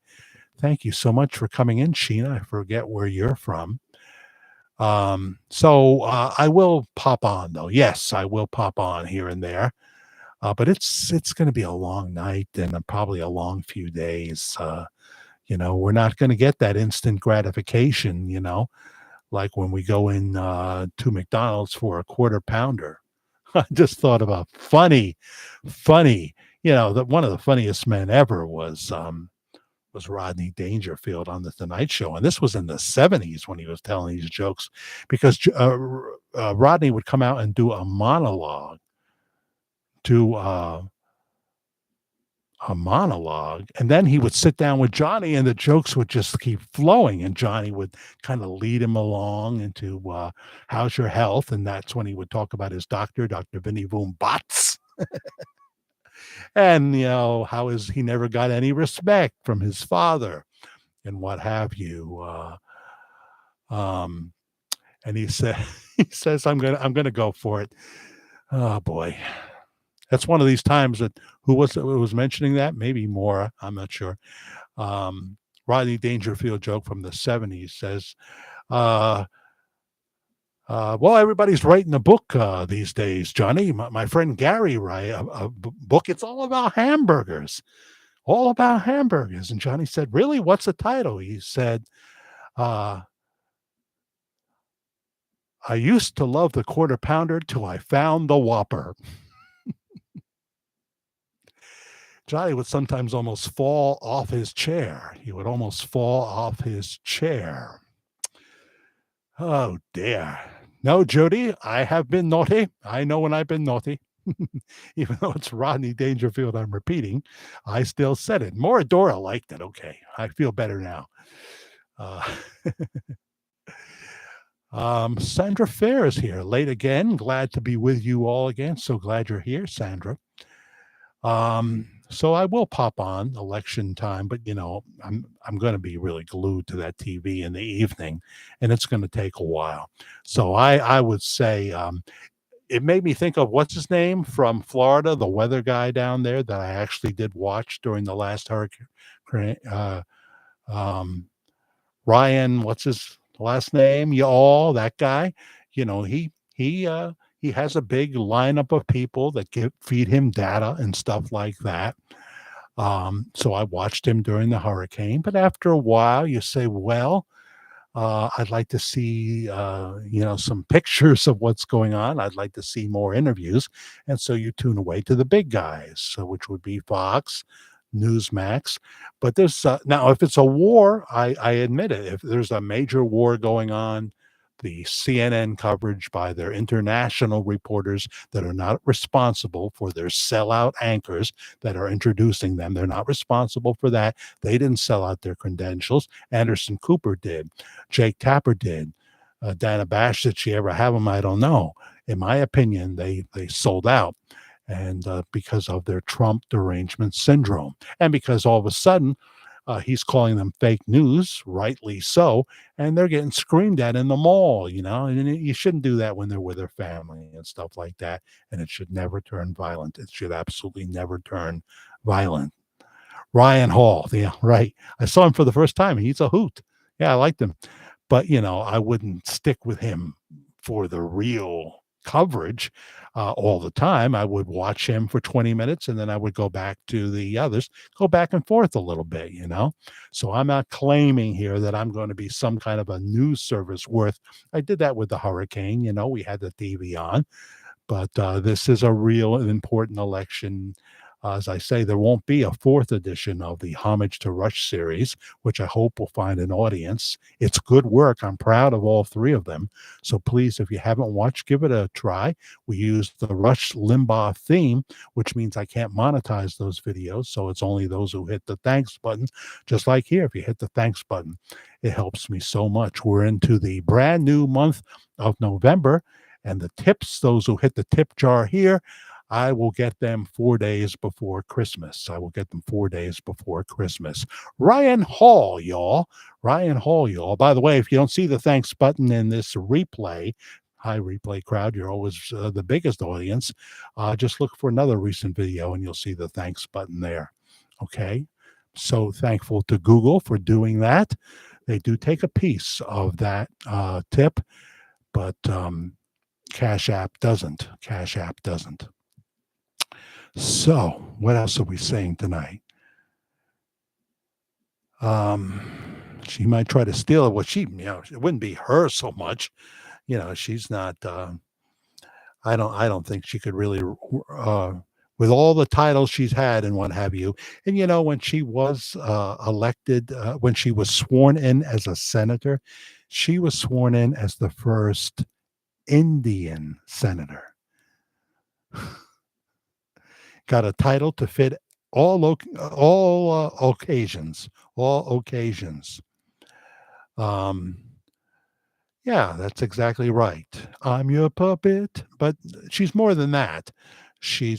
Thank you so much for coming in, Sheena. I forget where you're from. So I will pop on, though. Yes, I will pop on here and there. But it's going to be a long night and probably a long few days. We're not going to get that instant gratification, like when we go in to McDonald's for a quarter pounder. I just thought about funny, that one of the funniest men ever was Rodney Dangerfield on the Tonight Show. And this was in the 70s when he was telling these jokes, because Rodney would come out and do a monologue and then he would sit down with Johnny and the jokes would just keep flowing, and Johnny would kind of lead him along into how's your health, and that's when he would talk about his doctor, Dr. Vinnie Voom Bots. And how he never got any respect from his father and what have you. And he says I'm gonna go for it. Oh boy. That's one of these times that who was mentioning that? Maybe Maura. I'm not sure. Rodney Dangerfield joke from the 70s says, well, everybody's writing a book these days, Johnny. My friend Gary wrote a book. It's all about hamburgers. All about hamburgers. And Johnny said, really? What's the title? He said, I used to love the quarter pounder till I found the Whopper. Johnny would sometimes almost fall off his chair. He would almost fall off his chair. Oh, dear. No, Judy, I have been naughty. I know when I've been naughty. Even though it's Rodney Dangerfield I'm repeating, I still said it. Moradora liked it. Okay, I feel better now. Sandra Fair is here, late again. Glad to be with you all again. So glad you're here, Sandra. So I will pop on election time, but I'm going to be really glued to that TV in the evening, and it's going to take a while. So I would say it made me think of what's his name from Florida, the weather guy down there that I actually did watch during the last hurricane. Um, Ryan, what's his last name? Y'all, that guy. He has a big lineup of people that feed him data and stuff like that. So I watched him during the hurricane, but after a while, you say, well, I'd like to see, some pictures of what's going on. I'd like to see more interviews. And so you tune away to the big guys, which would be Fox, Newsmax. But there's now, if it's a war, I admit it. If there's a major war going on, the CNN coverage by their international reporters that are not responsible for their sellout anchors that are introducing them, they're not responsible for that. They didn't sell out their credentials. Anderson Cooper did. Jake Tapper did. Dana Bash, did she ever have them? I don't know. In my opinion, they sold out, and because of their Trump derangement syndrome, and because all of a sudden he's calling them fake news, rightly so, and they're getting screamed at in the mall, and you shouldn't do that when they're with their family and stuff like that. And it should never turn violent. It should absolutely never turn violent. Ryan Hall, yeah, right. I saw him for the first time. He's a hoot. Yeah, I liked him. But, I wouldn't stick with him for the real coverage all the time. I would watch him for 20 minutes and then I would go back to the others, go back and forth a little bit. So I'm not claiming here that I'm going to be some kind of a news service worth. I did that with the hurricane. We had the TV on, but this is a real and important election. As I say, there won't be a fourth edition of the Homage to Rush series, which I hope will find an audience. It's good work. I'm proud of all three of them. So please, if you haven't watched, give it a try. We use the Rush Limbaugh theme, which means I can't monetize those videos. So it's only those who hit the thanks button. Just like here, if you hit the thanks button, it helps me so much. We're into the brand new month of November. And the tips, those who hit the tip jar here, I will get them 4 days before Christmas. I will get them 4 days before Christmas. Ryan Hall, y'all. Ryan Hall, y'all. By the way, if you don't see the thanks button in this replay, hi, replay crowd, you're always the biggest audience. Just look for another recent video and you'll see the thanks button there. Okay? So thankful to Google for doing that. They do take a piece of that tip, but Cash App doesn't. Cash App doesn't. So, what else are we saying tonight? She might try to steal it. Well, it wouldn't be her so much. She's not. I don't think she could really, with all the titles she's had and what have you. And when she was elected, when she was sworn in as a senator, she was sworn in as the first Indian senator. Got a title to fit all occasions. All occasions. Yeah, that's exactly right. I'm your puppet, but she's more than that. She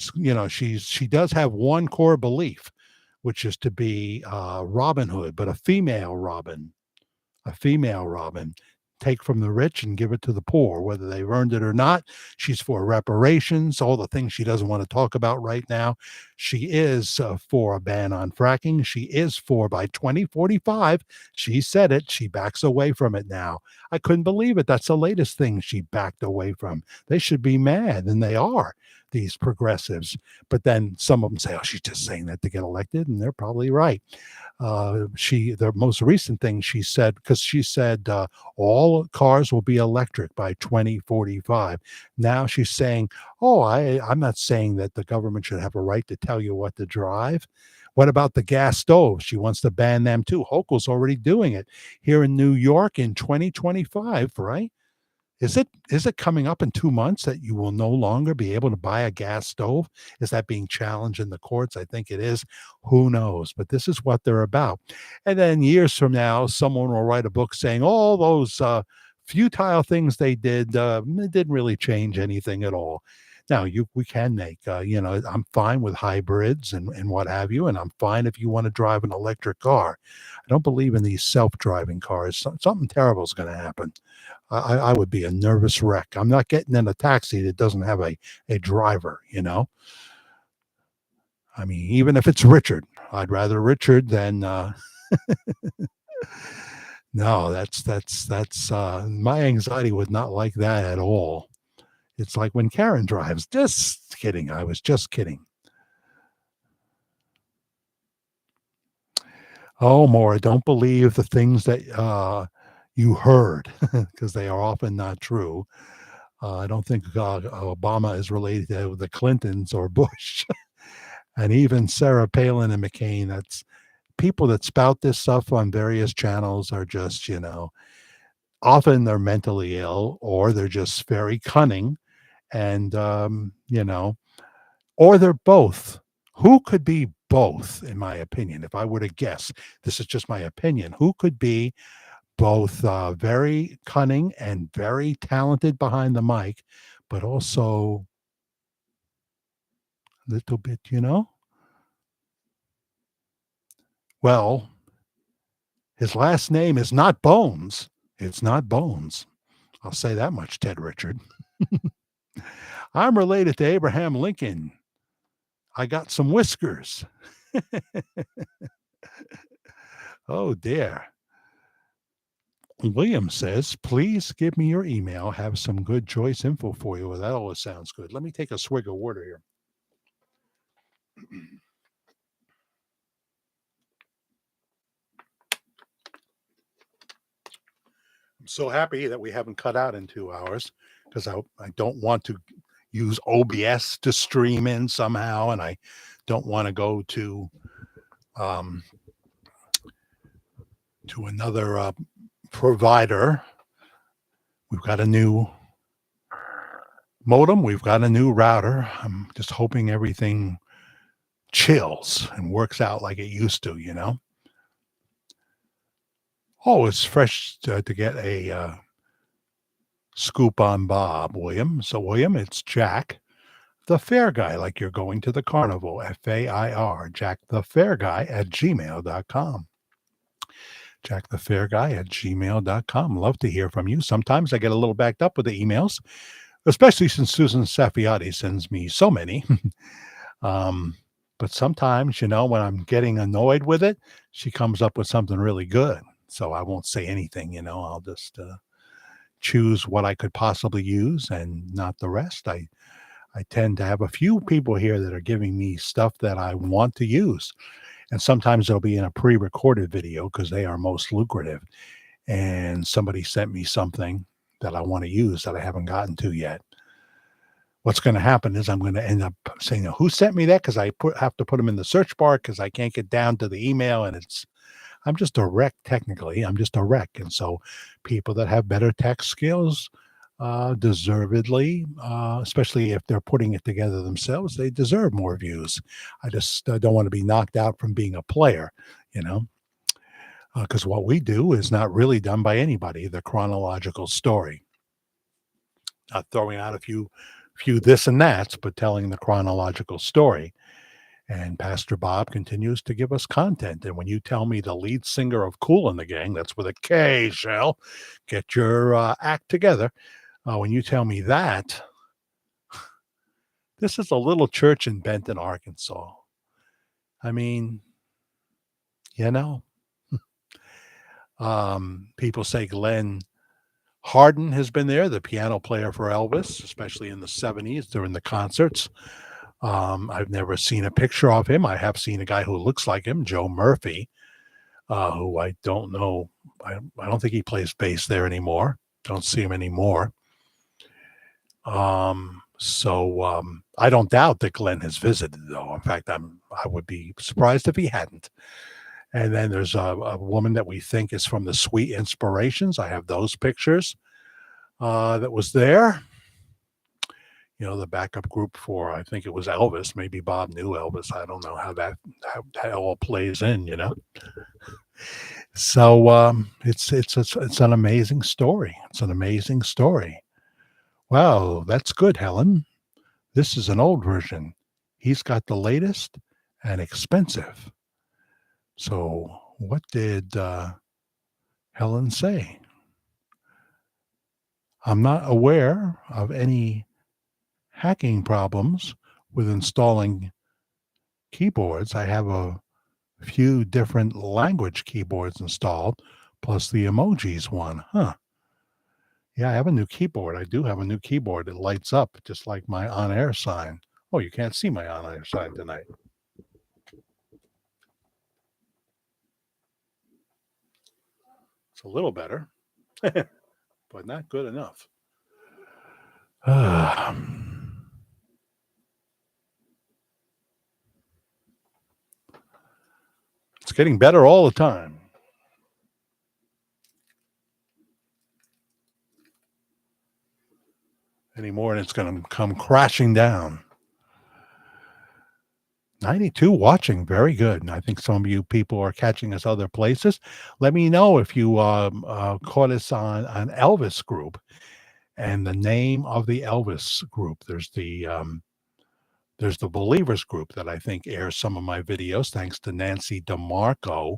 does have one core belief, which is to be Robin Hood, but a female Robin. Take from the rich and give it to the poor, whether they've earned it or not. She's for reparations, all the things she doesn't want to talk about right now. She is for a ban on fracking. She is for, by 2045, she said it, she backs away from it now. I couldn't believe it. That's the latest thing she backed away from. They should be mad, and they are, these progressives. But then some of them say, oh, she's just saying that to get elected, and they're probably right. The most recent thing she said, because she said all cars will be electric by 2045. Now she's saying, oh, I'm not saying that the government should have a right to tell you what to drive. What about the gas stoves? She wants to ban them too. Hochul's already doing it here in New York in 2025, right? Is it coming up in 2 months that you will no longer be able to buy a gas stove? Is that being challenged in the courts? I think it is. Who knows? But this is what they're about. And then years from now, someone will write a book saying all those futile things they did, it didn't really change anything at all. Now, we can make, I'm fine with hybrids and what have you, and I'm fine if you want to drive an electric car. I don't believe in these self-driving cars. Something terrible is going to happen. I would be a nervous wreck. I'm not getting in a taxi that doesn't have a driver, you know? I mean, even if it's Richard, I'd rather Richard than no, that's my anxiety would not like that at all. It's like when Karen drives. Just kidding. I was just kidding. Oh, Maura, don't believe the things that you heard because they are often not true. I don't think Obama is related to the Clintons or Bush. And even Sarah Palin and McCain. That's people that spout this stuff on various channels are just, often they're mentally ill or they're just very cunning and, or they're both. Who could be both, in my opinion? If I were to guess, this is just my opinion. Who could be both very cunning and very talented behind the mic, but also a little bit, Well, his last name is not Bones. It's not Bones. I'll say that much, Ted Richard. I'm related to Abraham Lincoln. I got some whiskers. Oh, dear. William says, please give me your email. Have some good Joyce info for you. Well, that always sounds good. Let me take a swig of water here. I'm so happy that we haven't cut out in 2 hours because I don't want to use OBS to stream in somehow, and I don't want to go to another provider. We've got a new modem. We've got a new router. I'm just hoping everything chills and works out like it used to. Oh, it's fresh to get a scoop on Bob, William. So, William, it's Jack, the fair guy, like you're going to the carnival, FAIR, Jack the fair guy at gmail.com. Jack the fair guy at gmail.com. Love to hear from you. Sometimes I get a little backed up with the emails, especially since Susan Safiati sends me so many. But sometimes, when I'm getting annoyed with it, she comes up with something really good. So I won't say anything, I'll just choose what I could possibly use and not the rest. I tend to have a few people here that are giving me stuff that I want to use. And sometimes they'll be in a pre-recorded video because they are most lucrative. And somebody sent me something that I want to use that I haven't gotten to yet. What's going to happen is I'm going to end up saying, who sent me that? Because I have to put them in the search bar because I can't get down to the email. And I'm just a wreck, technically. I'm just a wreck. And so people that have better tech skills, deservedly, especially if they're putting it together themselves, they deserve more views. I just don't want to be knocked out from being a player, because what we do is not really done by anybody, the chronological story. Not throwing out a few this and that's, but telling the chronological story. And Pastor Bob continues to give us content. And when you tell me the lead singer of Kool and the Gang, that's with a K, Shell, get your act together. When you tell me that, this is a little church in Benton, Arkansas. I mean, people say Glenn Hardin has been there, the piano player for Elvis, especially in the 70s during the concerts. I've never seen a picture of him. I have seen a guy who looks like him, Joe Murphy, who I don't know. I don't think he plays bass there anymore. Don't see him anymore. So I don't doubt that Glenn has visited, though. In fact, I would be surprised if he hadn't. And then there's a woman that we think is from the Sweet Inspirations. I have those pictures that was there. The backup group for, I think it was Elvis. Maybe Bob knew Elvis. I don't know how that all plays in, So it's an amazing story. It's an amazing story. Wow, that's good, Helen. This is an old version. He's got the latest and expensive. So what did Helen say? I'm not aware of any hacking problems with installing keyboards. I have a few different language keyboards installed, plus the emojis one. Huh. Yeah, I have a new keyboard. I do have a new keyboard. It lights up just like my on air sign. Oh, you can't see my on air sign tonight. It's a little better, but not good enough. It's getting better all the time. Anymore, and it's going to come crashing down. 92 watching, very good. And I think some of you people are catching us other places. Let me know if you caught us on an Elvis group and the name of the Elvis group. There's the Believers group that I think airs some of my videos, thanks to Nancy DeMarco.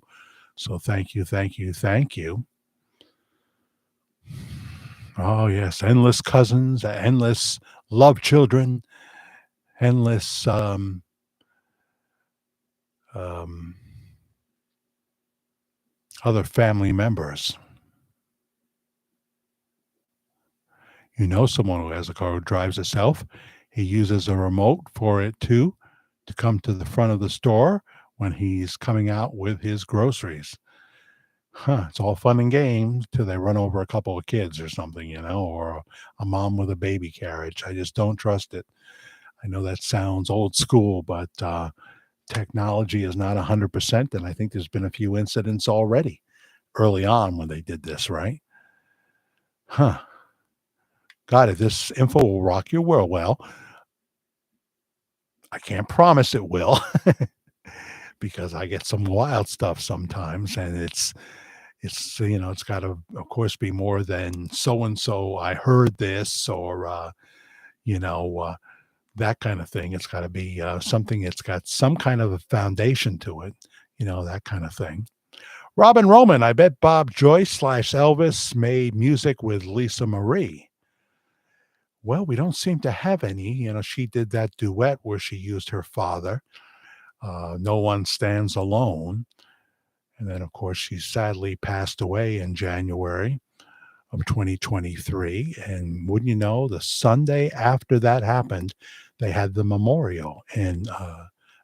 So thank you, thank you, thank you. Oh yes, endless cousins, endless love children, endless um, other family members. You know someone who has a car who drives itself. He uses a remote for it too to come to the front of the store when he's coming out with his groceries. Huh, it's all fun and games till they run over a couple of kids or something, or a mom with a baby carriage. I just don't trust it. I know that sounds old school, but technology is not 100%. And I think there's been a few incidents already early on when they did this, right? Huh. God, if this info will rock your world, well, I can't promise it will because I get some wild stuff sometimes, and it's got to, of course, be more than so and so. I heard this, or you know, uh, that kind of thing. It's got to be something. It's got some kind of a foundation to it, that kind of thing. Robin Roman, I bet Bob Joyce slash Elvis made music with Lisa Marie. Well, we don't seem to have any. She did that duet where she used her father. No One Stands Alone. And then, of course, she sadly passed away in January of 2023. And wouldn't you know, the Sunday after that happened, they had the memorial in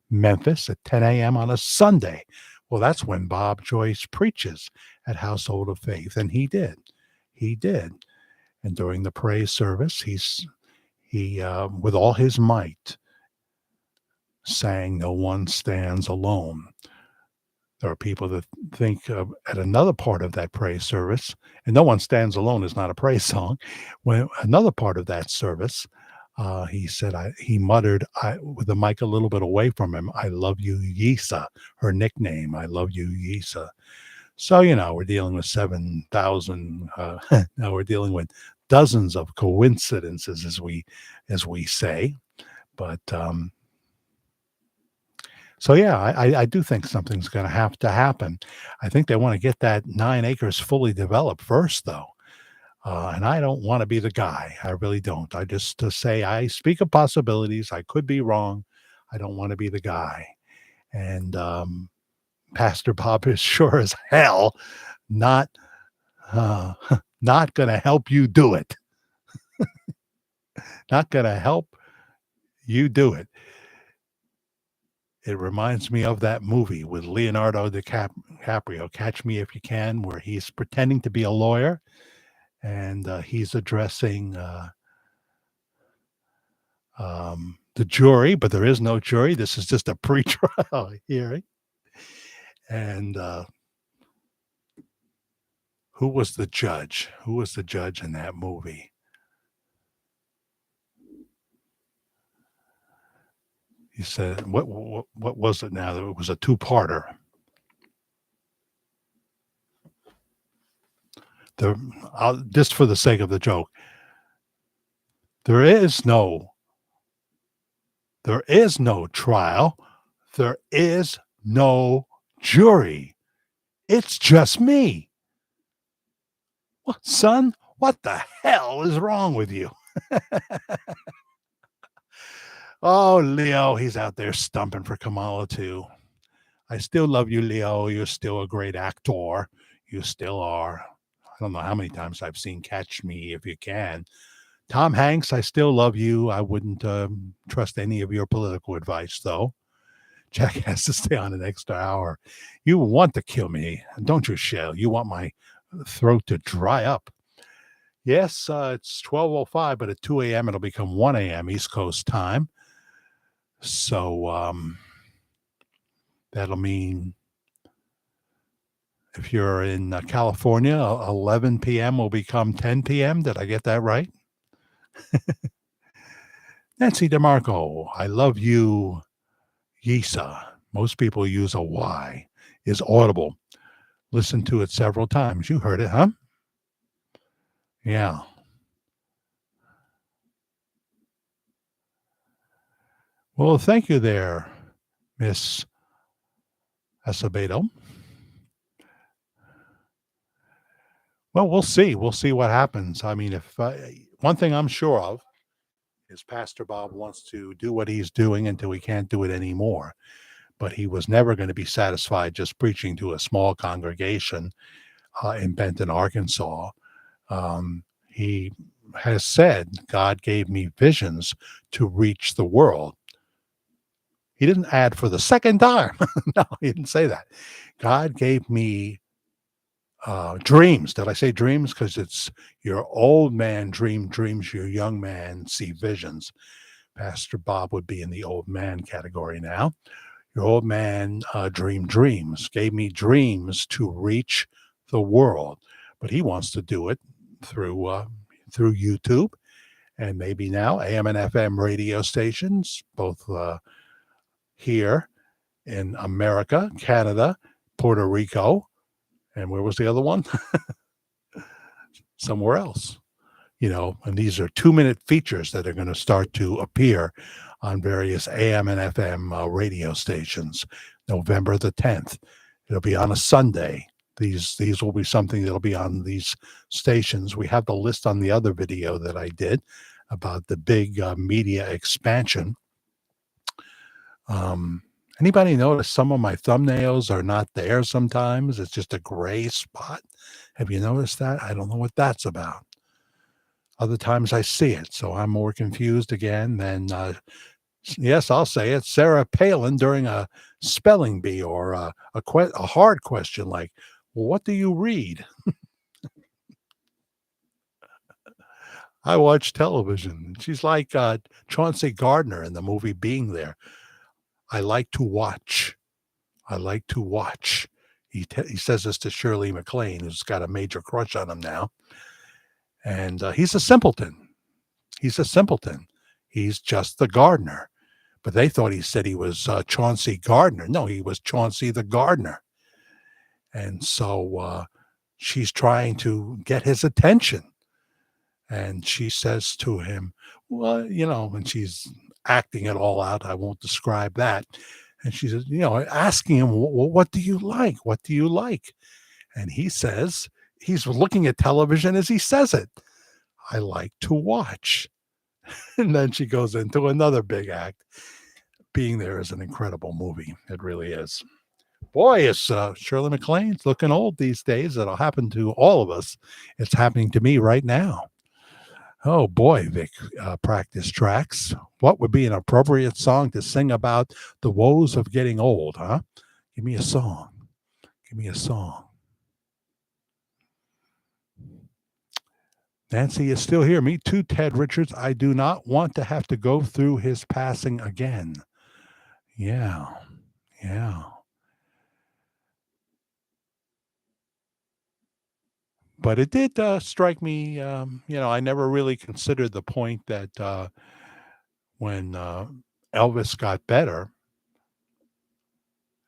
Memphis at 10 a.m. on a Sunday. Well, that's when Bob Joyce preaches at Household of Faith. And he did. He did. And during the praise service, he with all his might, sang No One Stands Alone. There are people that think at another part of that praise service, and No One Stands Alone is not a praise song. When another part of that service, he said, he muttered with the mic a little bit away from him, I love you, Yisa, her nickname, I love you, Yisa. So, we're dealing with 7,000, now we're dealing with dozens of coincidences, as we say. But so yeah, I do think something's going to have to happen. I think they want to get that 9 acres fully developed first, though. And I don't want to be the guy. I really don't. I just to say I speak of possibilities. I could be wrong. I don't want to be the guy. And Pastor Bob is sure as hell not uh, not going to help you do it. Not going to help you do it. It reminds me of that movie with Leonardo DiCaprio, Catch Me If You Can, where he's pretending to be a lawyer and he's addressing the jury, but there is no jury. This is just a pretrial hearing. And who was the judge? Who was the judge in that movie? He said, what was it now? It was a two-parter. The just for the sake of the joke, there is no there is no trial. There is no jury. It's just me. What, son? What the hell is wrong with you? Oh, Leo, he's out there stumping for Kamala too. I still love you, Leo. You're still a great actor. You still are. I don't know how many times I've seen Catch Me If You Can. Tom Hanks, I still love you. I wouldn't trust any of your political advice, though. Jack has to stay on an extra hour. You want to kill me, don't you, Shell? You want my throat to dry up. Yes, it's 12:05, but at 2 a.m. it'll become 1 a.m. East Coast time. So that'll mean if you're in California, 11 p.m. will become 10 p.m. Did I get that right? Nancy DeMarco, I love you, Yisa. Most people use a Y. Is audible. Listen to it several times. You heard it, huh? Yeah. Well, thank you there, Miss Acevedo. Well, we'll see. We'll see what happens. I mean, if one thing I'm sure of is Pastor Bob wants to do what he's doing until he can't do it anymore. But he was never going to be satisfied just preaching to a small congregation in Benton, Arkansas. He has said, God gave me visions to reach the world. He didn't add for the second time. No, he didn't say that. God gave me dreams. Did I say dreams? Because it's your old man dream dreams, your young man see visions. Pastor Bob would be in the old man category now. Your old man dreamed dreams, gave me dreams to reach the world, but he wants to do it through YouTube and maybe now AM and FM radio stations, both here in America, Canada, Puerto Rico, and where was the other one? Somewhere else. And these are 2-minute features that are going to start to appear on various AM and FM radio stations. November the 10th. It'll be on a Sunday. These will be something that'll be on these stations. We have the list on the other video that I did about the big media expansion. Anybody notice some of my thumbnails are not there sometimes? It's just a gray spot. Have you noticed that? I don't know what that's about. Other times I see it, so I'm more confused again than, yes, I'll say it, Sarah Palin during a spelling bee or a hard question like, well, what do you read? I watch television. She's like Chauncey Gardner in the movie Being There. I like to watch. I like to watch. He says this to Shirley MacLaine, who's got a major crush on him now. And he's a simpleton. He's a simpleton. He's just the gardener. But they thought he said he was Chauncey Gardner. No, he was Chauncey the gardener. And so she's trying to get his attention. And she says to him, well, and she's acting it all out. I won't describe that. And she says, asking him, well, what do you like? What do you like? And he says, he's looking at television as he says it. I like to watch. And then she goes into another big act. Being There is an incredible movie. It really is. Boy, is Shirley MacLaine's looking old these days. It'll happen to all of us. It's happening to me right now. Oh boy, Vic, practice tracks. What would be an appropriate song to sing about the woes of getting old, huh? Give me a song. Give me a song. Nancy is still here. Me too, Ted Richards. I do not want to have to go through his passing again. Yeah. But it did strike me, I never really considered the point that when Elvis got better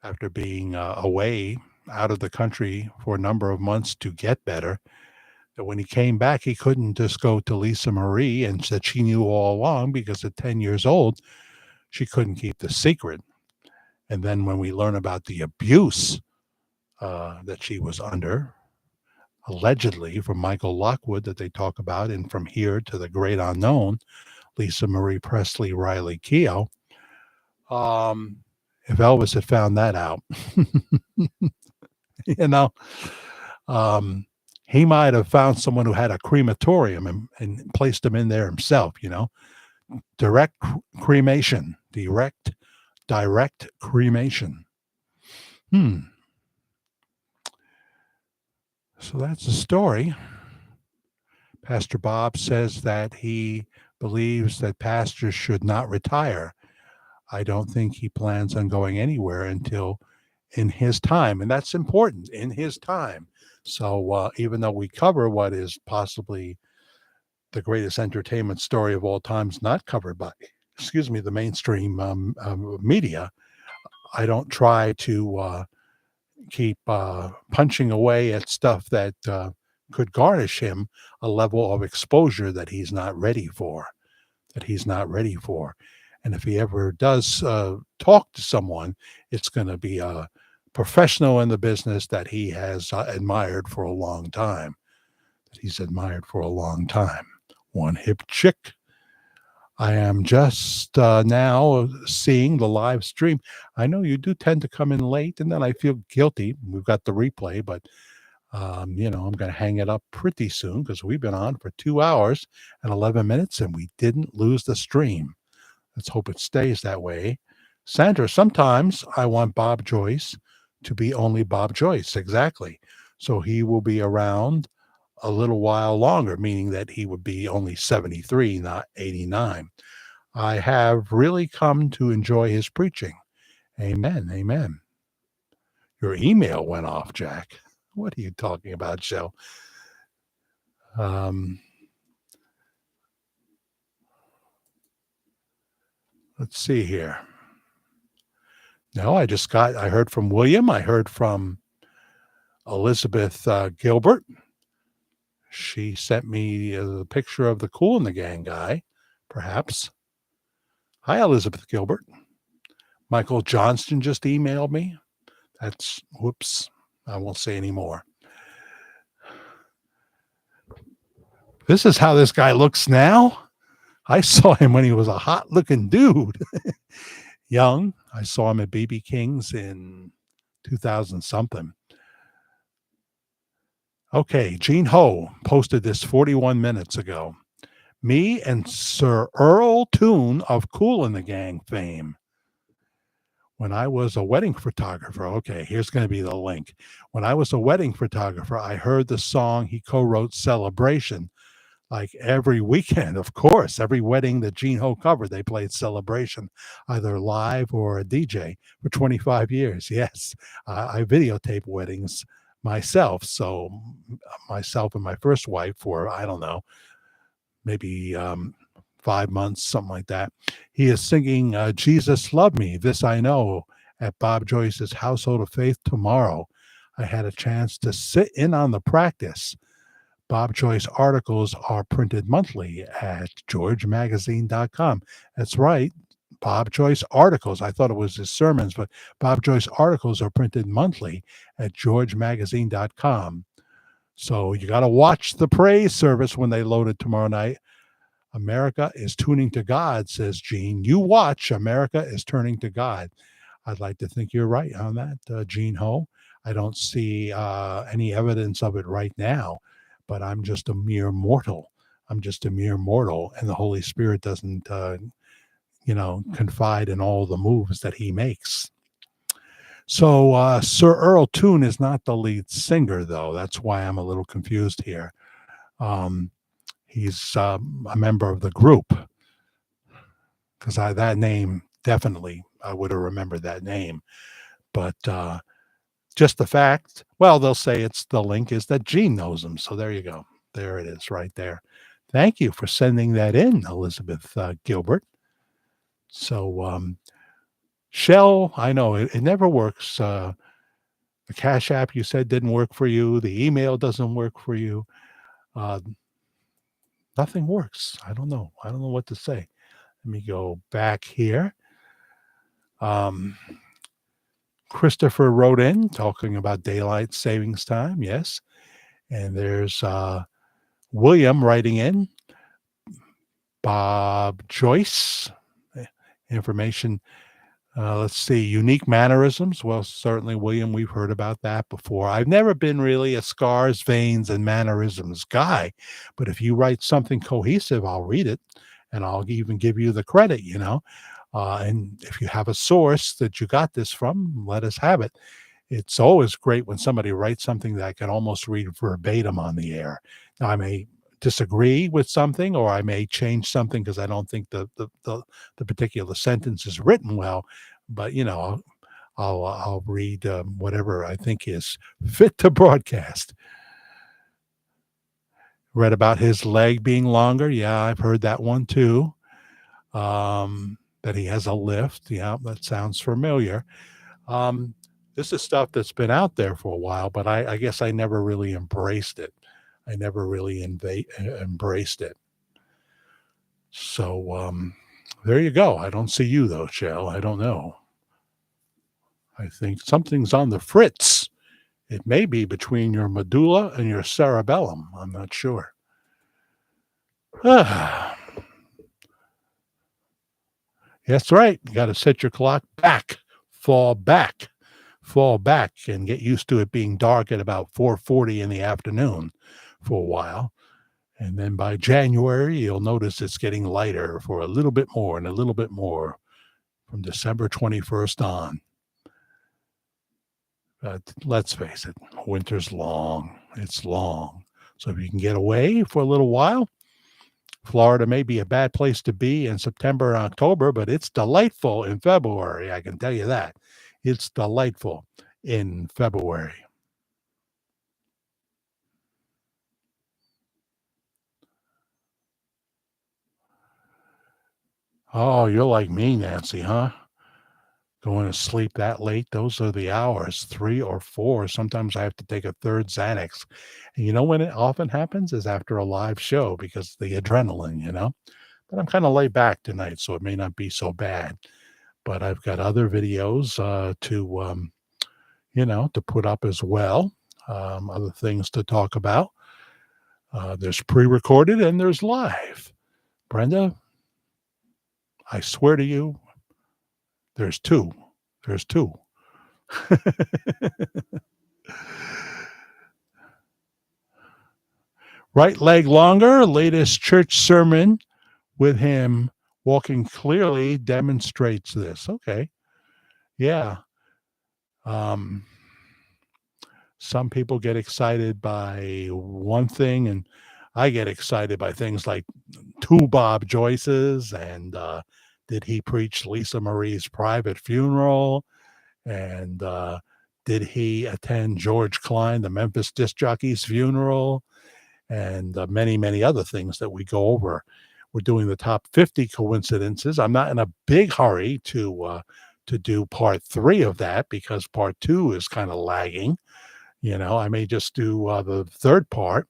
after being away out of the country for a number of months to get better, that when he came back, he couldn't just go to Lisa Marie and said she knew all along because at 10 years old, she couldn't keep the secret. And then when we learn about the abuse that she was under, allegedly from Michael Lockwood that they talk about, and From Here to the Great Unknown, Lisa Marie Presley, Riley Keough. If Elvis had found that out, you know, um, he might have found someone who had a crematorium and placed him in there himself, direct cremation, direct cremation. So that's the story. Pastor Bob says that he believes that pastors should not retire. I don't think he plans on going anywhere until in his time. And that's important, in his time. So even though we cover what is possibly the greatest entertainment story of all times, not covered by, the mainstream media, I don't try to keep punching away at stuff that could garnish him a level of exposure that he's not ready for. And if he ever does talk to someone, it's going to be a professional in the business that he has admired for a long time. One hip chick. I am just now seeing the live stream. I know you do tend to come in late, and then I feel guilty. We've got the replay, but I'm going to hang it up pretty soon because we've been on for 2 hours and 11 minutes, and we didn't lose the stream. Let's hope it stays that way. Sandra, sometimes I want Bob Joyce to be only Bob Joyce. Exactly. So he will be around a little while longer, meaning that he would be only 73, not 89. I have really come to enjoy his preaching. Amen. Amen. Your email went off, Jack. What are you talking about, Joe? Let's see here. No, I heard from William. I heard from Elizabeth Gilbert. She sent me the picture of the Kool and the Gang guy, perhaps. Hi, Elizabeth Gilbert. Michael Johnston just emailed me. Whoops. I won't say any more. This is how this guy looks now. I saw him when he was a hot-looking dude. Young. I saw him at BB King's in 2000-something. Okay, Gene Ho posted this 41 minutes ago. Me and Sir Earl Toon of Kool and the Gang fame. When I was a wedding photographer, okay, here's going to be the link. When I was a wedding photographer, I heard the song he co-wrote, Celebration, like every weekend, of course. Every wedding that Gene Ho covered, they played Celebration, either live or a DJ for 25 years. Yes, I videotape weddings myself. So myself and my first wife for, I don't know, maybe 5 months, something like that. He is singing Jesus Love Me, This I Know, at Bob Joyce's Household of Faith tomorrow. I had a chance to sit in on the practice. Bob Joyce articles are printed monthly at georgemagazine.com. That's right, Bob Joyce articles. I thought it was his sermons, but Bob Joyce articles are printed monthly at georgemagazine.com. So you got to watch the praise service when they load it tomorrow night. America is tuning to God, says Gene. You watch, America is turning to God. I'd like to think you're right on that, Gene Ho. I don't see any evidence of it right now, but I'm just a mere mortal. And the Holy Spirit doesn't, confide in all the moves that he makes. So Sir Earl Toon is not the lead singer, though. That's why I'm a little confused here. He's a member of the group, because that name, definitely, I would have remembered that name. But just the fact, well, they'll say the link is that Gene knows him. So there you go. There it is right there. Thank you for sending that in, Elizabeth Gilbert. So Shell, I know it never works. The Cash App you said didn't work for you. The email doesn't work for you. Uh, nothing works. I don't know. I don't know what to say. Let me go back here. Um, Christopher wrote in talking about daylight savings time. Yes. And there's William writing in. Bob Joyce. Information. Let's see. Unique mannerisms. Well, certainly, William, we've heard about that before. I've never been really a scars, veins, and mannerisms guy. But if you write something cohesive, I'll read it and I'll even give you the credit, and if you have a source that you got this from, let us have it. It's always great when somebody writes something that I can almost read verbatim on the air. Now, I may disagree with something, or I may change something because I don't think the particular sentence is written well. But I'll read whatever I think is fit to broadcast. Read about his leg being longer. Yeah, I've heard that one too. That he has a lift. Yeah, that sounds familiar. Um, this is stuff that's been out there for a while, but I guess I never really embraced it. I never really embraced it. So there you go. I don't see you though, Shell. I don't know. I think something's on the fritz. It may be between your medulla and your cerebellum. I'm not sure. That's right. You got to set your clock back, fall back, and get used to it being dark at about 4:40 in the afternoon for a while. And then by January, you'll notice it's getting lighter for a little bit more and a little bit more from December 21st on. But let's face it, winter's long. It's long. So if you can get away for a little while, Florida may be a bad place to be in September and October, but it's delightful in February. I can tell you that. It's delightful in February. Oh, you're like me, Nancy, huh? Going to sleep that late, those are the hours, 3 or 4. Sometimes I have to take a third Xanax. And you know when it often happens is after a live show because the adrenaline. But I'm kind of laid back tonight, so it may not be so bad. But I've got other videos to put up as well, other things to talk about. There's pre-recorded and there's live. Brenda, I swear to you, there's two. There's two. Right leg longer, latest church sermon with him walking clearly demonstrates this. Okay. Yeah. Um, some people get excited by one thing, and I get excited by things like two Bob Joyces and did he preach Lisa Marie's private funeral? And did he attend George Klein, the Memphis disc jockey's funeral? And many, many other things that we go over. We're doing the top 50 coincidences. I'm not in a big hurry to do part 3 of that because part 2 is kind of lagging. I may just do the third part,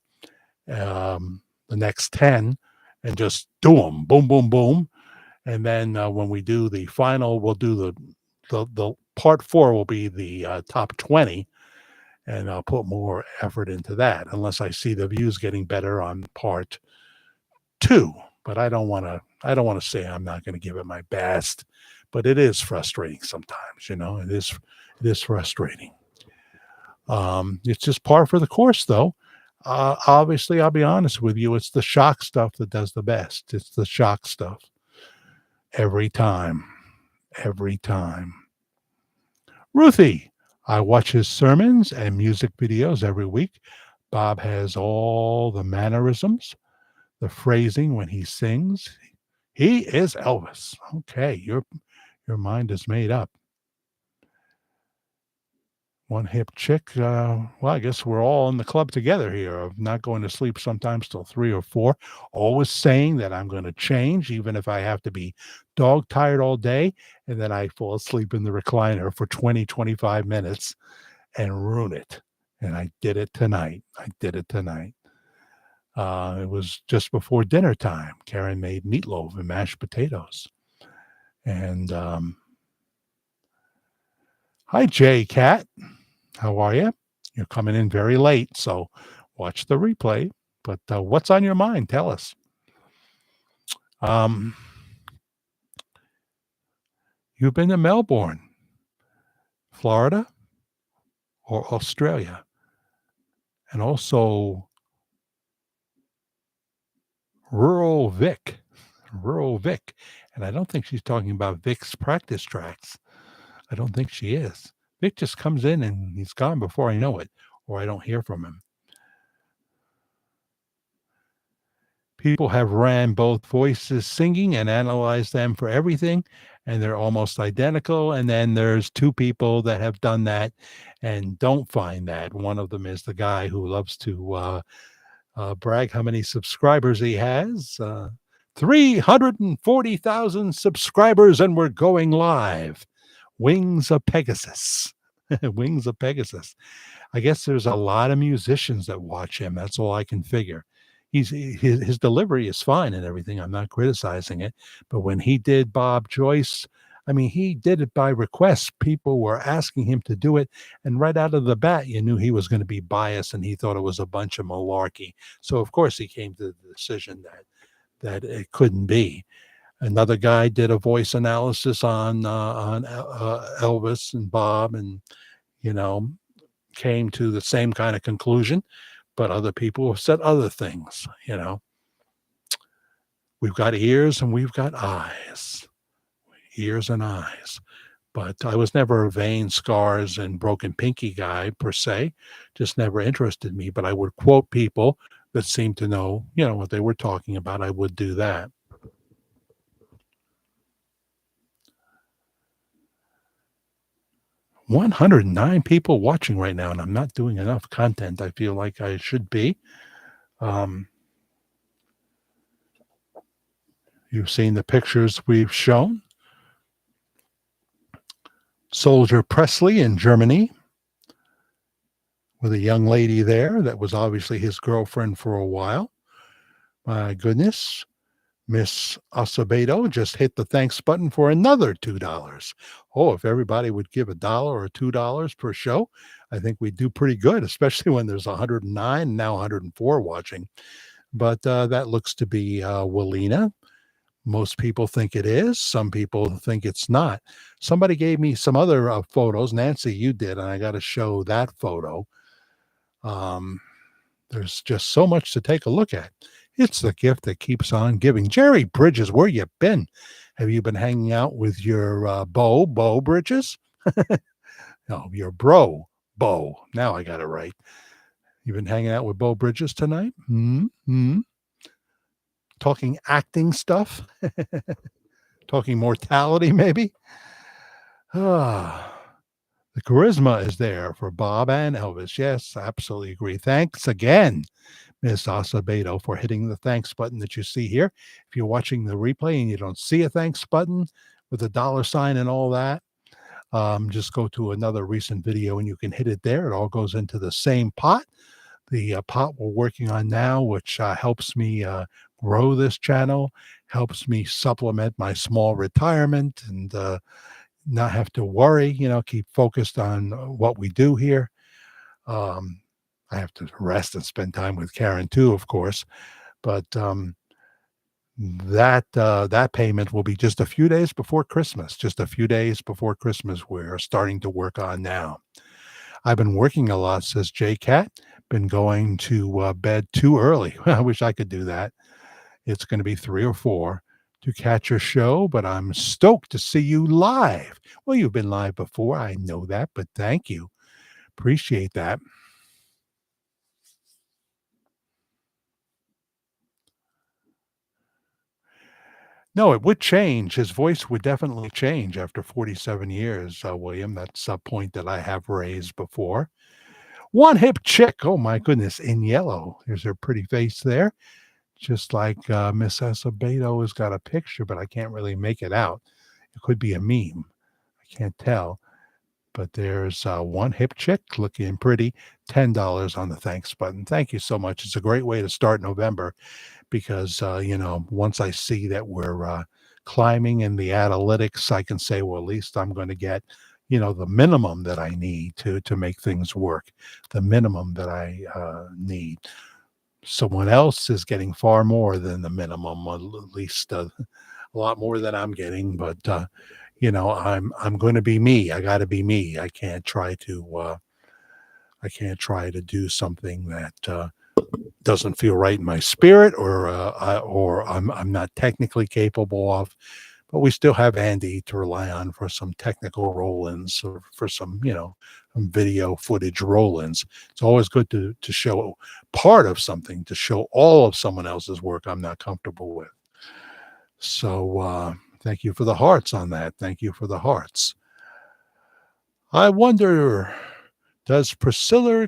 the next 10, and just do them, boom, boom, boom. And then when we do the final, we'll do the part 4 will be the top 20, and I'll put more effort into that unless I see the views getting better on part 2. But I don't want to say I'm not going to give it my best, but it is frustrating sometimes. It is frustrating. It's just par for the course, though. Obviously, I'll be honest with you. It's the shock stuff that does the best. It's the shock stuff. Every time. Every time. Ruthie, I watch his sermons and music videos every week. Bob has all the mannerisms, the phrasing when he sings. He is Elvis. Okay, your mind is made up. One hip chick. Well, I guess we're all in the club together here of not going to sleep sometimes till 3 or 4. Always saying that I'm going to change, even if I have to be dog tired all day. And then I fall asleep in the recliner for 20, 25 minutes and ruin it. And I did it tonight. It was just before dinner time. Karen made meatloaf and mashed potatoes. And hi, Jay Cat. How are you? You're coming in very late, so watch the replay. But what's on your mind? Tell us. Um, you've been to Melbourne, Florida, or Australia, and also rural Vic. And I don't think she's talking about Vic's practice tracks. I don't think she is. Vic just comes in and he's gone before I know it, or I don't hear from him. People have ran both voices singing and analyzed them for everything, and they're almost identical. And then there's two people that have done that and don't find that. One of them is the guy who loves to brag how many subscribers he has. 340,000 subscribers, and we're going live. Wings of Pegasus. Wings of Pegasus. I guess there's a lot of musicians that watch him. That's all I can figure. His delivery is fine and everything. I'm not criticizing it. But when he did Bob Joyce, I mean, he did it by request. People were asking him to do it. And right out of the bat, you knew he was going to be biased and he thought it was a bunch of malarkey. So, of course, he came to the decision that it couldn't be. Another guy did a voice analysis on Elvis and Bob, and you know, came to the same kind of conclusion. But other people have said other things. We've got ears and we've got eyes, ears and eyes. But I was never a vein, scars, and broken pinky guy per se. Just never interested me. But I would quote people that seemed to know, what they were talking about. I would do that. 109 people watching right now, and I'm not doing enough content. I feel like I should be. You've seen the pictures we've shown. Soldier Presley in Germany with a young lady there that was obviously his girlfriend for a while. My goodness. Miss Acevedo just hit the thanks button for another $2. Oh, if everybody would give $1 or $2 per show, I think we'd do pretty good, especially when there's 109, now 104 watching. But that looks to be Walina. Most people think it is. Some people think it's not. Somebody gave me some other photos. Nancy, you did, and I got to show that photo. There's just so much to take a look at. It's the gift that keeps on giving. Jerry Bridges, where you been? Have you been hanging out with your Bo Bridges? No, your bro, Bo. Now I got it right. You been hanging out with Bo Bridges tonight? Talking acting stuff? Talking mortality, maybe? The charisma is there for Bob and Elvis. Yes, absolutely agree. Thanks again, Miss Acevedo, for hitting the thanks button that you see here. If you're watching the replay and you don't see a thanks button with a $sign and all that, just go to another recent video and you can hit it there. It all goes into the same pot. The pot we're working on now, which helps me grow this channel, helps me supplement my small retirement and not have to worry, keep focused on what we do here. I have to rest and spend time with Karen too, of course, but that payment will be just a few days before Christmas. Just a few days before Christmas, we're starting to work on now. I've been working a lot, says J Cat. Been going to bed too early. I wish I could do that. It's going to be 3 or 4 to catch a show, but I'm stoked to see you live. Well, you've been live before. I know that, but thank you. Appreciate that. No, it would change. His voice would definitely change after 47 years, William. That's a point that I have raised before. One hip chick. Oh, my goodness. In yellow. There's her pretty face there. Just like Miss Acevedo has got a picture, but I can't really make it out. It could be a meme. I can't tell. But there's one hip chick looking pretty, $10 on the thanks button. Thank you so much. It's a great way to start November because, once I see that we're climbing in the analytics, I can say, well, at least I'm going to get, the minimum that I need to make things work, the minimum that I need. Someone else is getting far more than the minimum, at least a lot more than I'm getting. But I'm going to be me. I got to be me. I can't try to do something that doesn't feel right in my spirit, or I'm not technically capable of. But we still have Andy to rely on for some technical roll-ins, or for some video footage roll-ins. It's always good to show part of something, to show all of someone else's work I'm not comfortable with. So thank you for the hearts on that. Thank you for the hearts. I wonder, does Priscilla,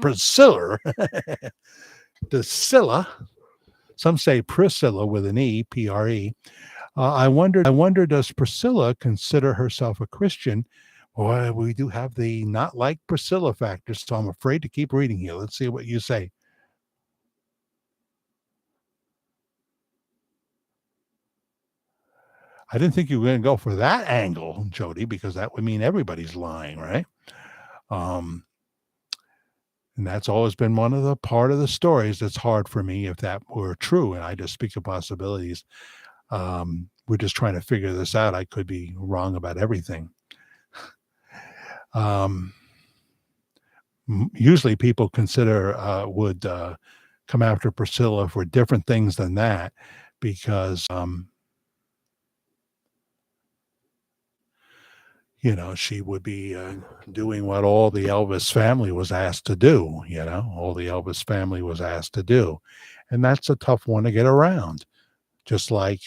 Priscilla, some say Priscilla with an E, Pre. I wonder, does Priscilla consider herself a Christian? Boy, we do have the not like Priscilla factor, so I'm afraid to keep reading here. Let's see what you say. I didn't think you were going to go for that angle, Jody, because that would mean everybody's lying, right? And that's always been one of the part of the stories that's hard for me if that were true. And I just speak of possibilities. We're just trying to figure this out. I could be wrong about everything. Usually people would come after Priscilla for different things than that, because she would be doing what all the Elvis family was asked to do. All the Elvis family was asked to do, and that's a tough one to get around. Just like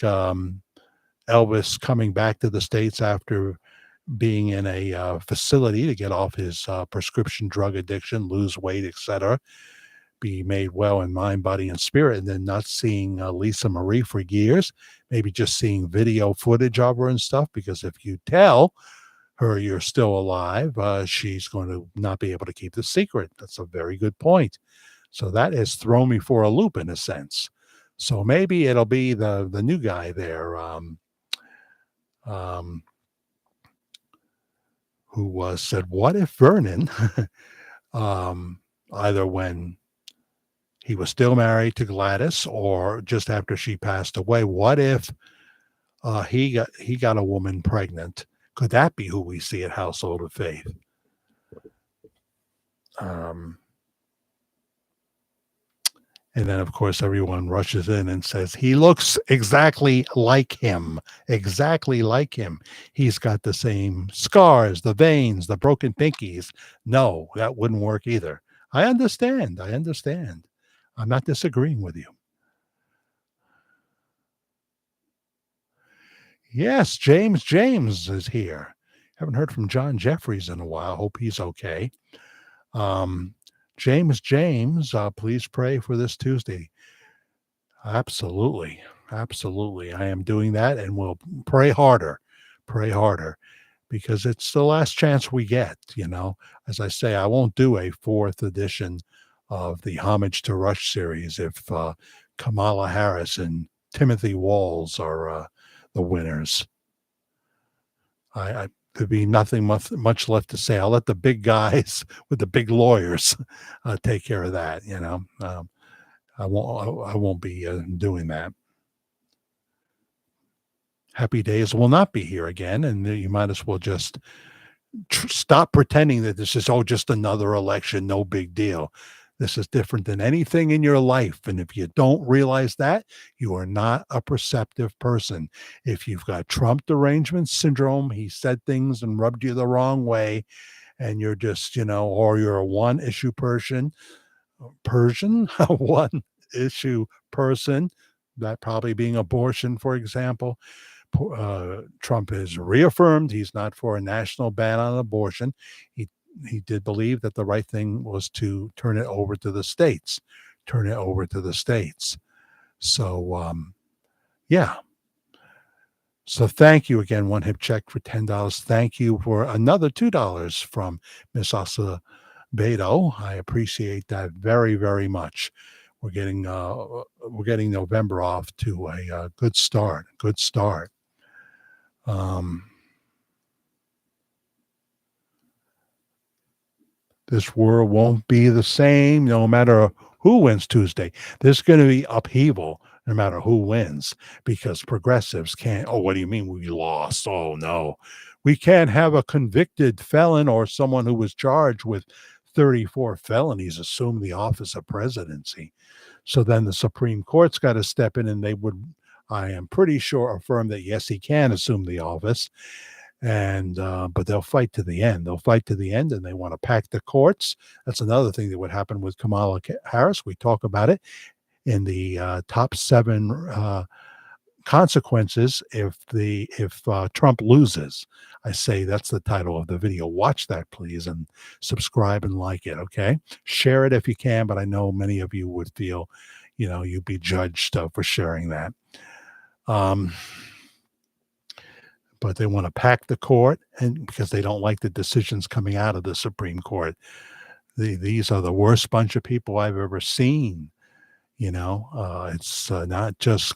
Elvis coming back to the States after being in a facility to get off his prescription drug addiction, lose weight, etc., be made well in mind, body, and spirit, and then not seeing Lisa Marie for years, maybe just seeing video footage of her and stuff, because if you tell her you're still alive, she's going to not be able to keep the secret. That's a very good point. So that has thrown me for a loop in a sense. So maybe it'll be the new guy there, who said, what if Vernon, either when he was still married to Gladys or just after she passed away, what if he got a woman pregnant? Could that be who we see at Household of Faith? And then, of course, everyone rushes in and says, he looks exactly like him. Exactly like him. He's got the same scars, the veins, the broken pinkies. No, that wouldn't work either. I understand. I'm not disagreeing with you. Yes, James is here. Haven't heard from John Jeffries in a while. Hope he's okay. James, please pray for this Tuesday. Absolutely. I am doing that, and we'll pray harder, because it's the last chance we get. As I say, I won't do a fourth edition of the Homage to Rush series if Kamala Harris and Timothy Walls are the winners. There'd be nothing much left to say. I'll let the big guys with the big lawyers take care of that. I won't be doing that. Happy Days will not be here again, and you might as well just stop pretending that this is just another election, no big deal. This is different than anything in your life, and if you don't realize that, you are not a perceptive person. If you've got Trump derangement syndrome, he said things and rubbed you the wrong way, and you're just, or you're a one-issue Persian, one issue person, that probably being abortion, for example. Trump has reaffirmed he's not for a national ban on abortion. He did believe that the right thing was to turn it over to the states. So, yeah. So thank you again, One Hip Check for $10. Thank you for another $2 from Miss Asa Beto. I appreciate that very, very much. We're getting November off to a good start. Good start. This world won't be the same no matter who wins Tuesday. There's going to be upheaval no matter who wins because progressives can't. Oh, what do you mean we lost? Oh, no. We can't have a convicted felon or someone who was charged with 34 felonies assume the office of presidency. So then the Supreme Court's got to step in and they would, I am pretty sure, affirm that yes, he can assume the office and but they'll fight to the end. They'll fight to the end, and they want to pack the courts. That's another thing that would happen with Kamala Harris. We talk about it in the top 7 consequences if Trump loses. I say that's the title of the video. Watch that, please, and subscribe and like it. Okay, share it if you can. But I know many of you would feel, you'd be judged for sharing that. But they want to pack the court, and because they don't like the decisions coming out of the Supreme Court. These are the worst bunch of people I've ever seen. It's not just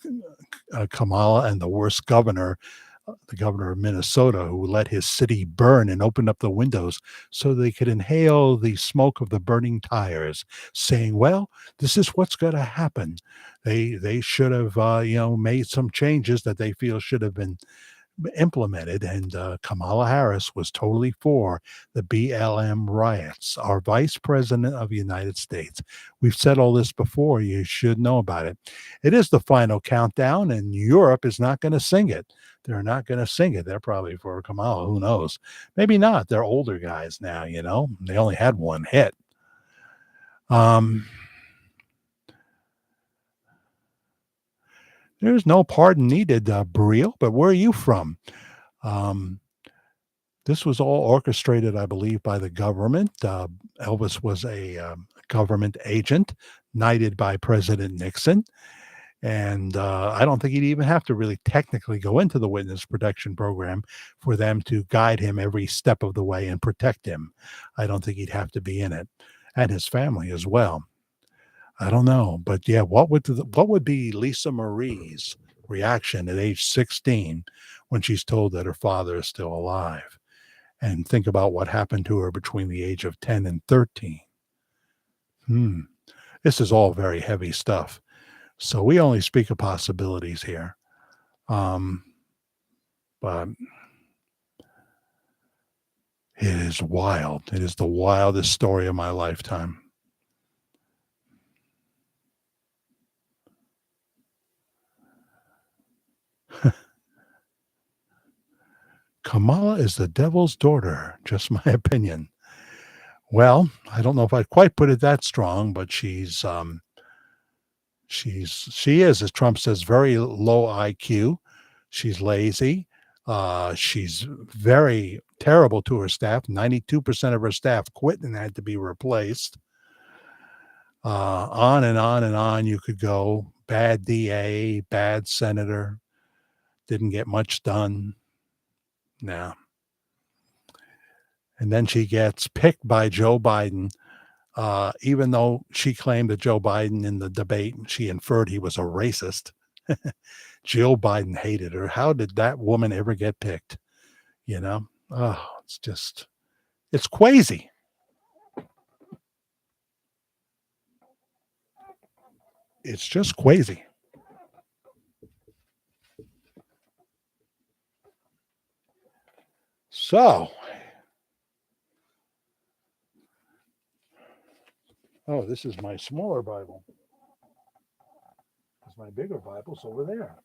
Kamala and the worst governor, the governor of Minnesota, who let his city burn and opened up the windows so they could inhale the smoke of the burning tires, saying, well, this is what's going to happen. They should have, made some changes that they feel should have been implemented, and Kamala Harris was totally for the BLM riots. Our vice president of the United States. We've said all this before. You should know about it. It is the final countdown, and Europe is not going to sing it. They're not going to sing it. They're probably for Kamala. Who knows? Maybe not. They're older guys now, They only had one hit. There's no pardon needed, Briel, but where are you from? This was all orchestrated, I believe, by the government. Elvis was a government agent knighted by President Nixon. And I don't think he'd even have to really technically go into the witness protection program for them to guide him every step of the way and protect him. I don't think he'd have to be in it, and his family as well. I don't know, but yeah, what would be Lisa Marie's reaction at age 16 when she's told that her father is still alive? And think about what happened to her between the age of 10 and 13. This is all very heavy stuff. So we only speak of possibilities here. But it is wild. It is the wildest story of my lifetime. Kamala is the devil's daughter, just my opinion. Well, I don't know if I'd quite put it that strong, but she is, as Trump says, very low IQ. She's lazy. She's very terrible to her staff. 92% of her staff quit and had to be replaced. On and on and on you could go. Bad DA, bad senator, didn't get much done. No. And then she gets picked by Joe Biden, even though she claimed that Joe Biden in the debate, she inferred he was a racist. Joe Biden hated her. How did that woman ever get picked? Oh, it's crazy. It's just crazy. So, this is my smaller Bible. It's my bigger Bible's over there.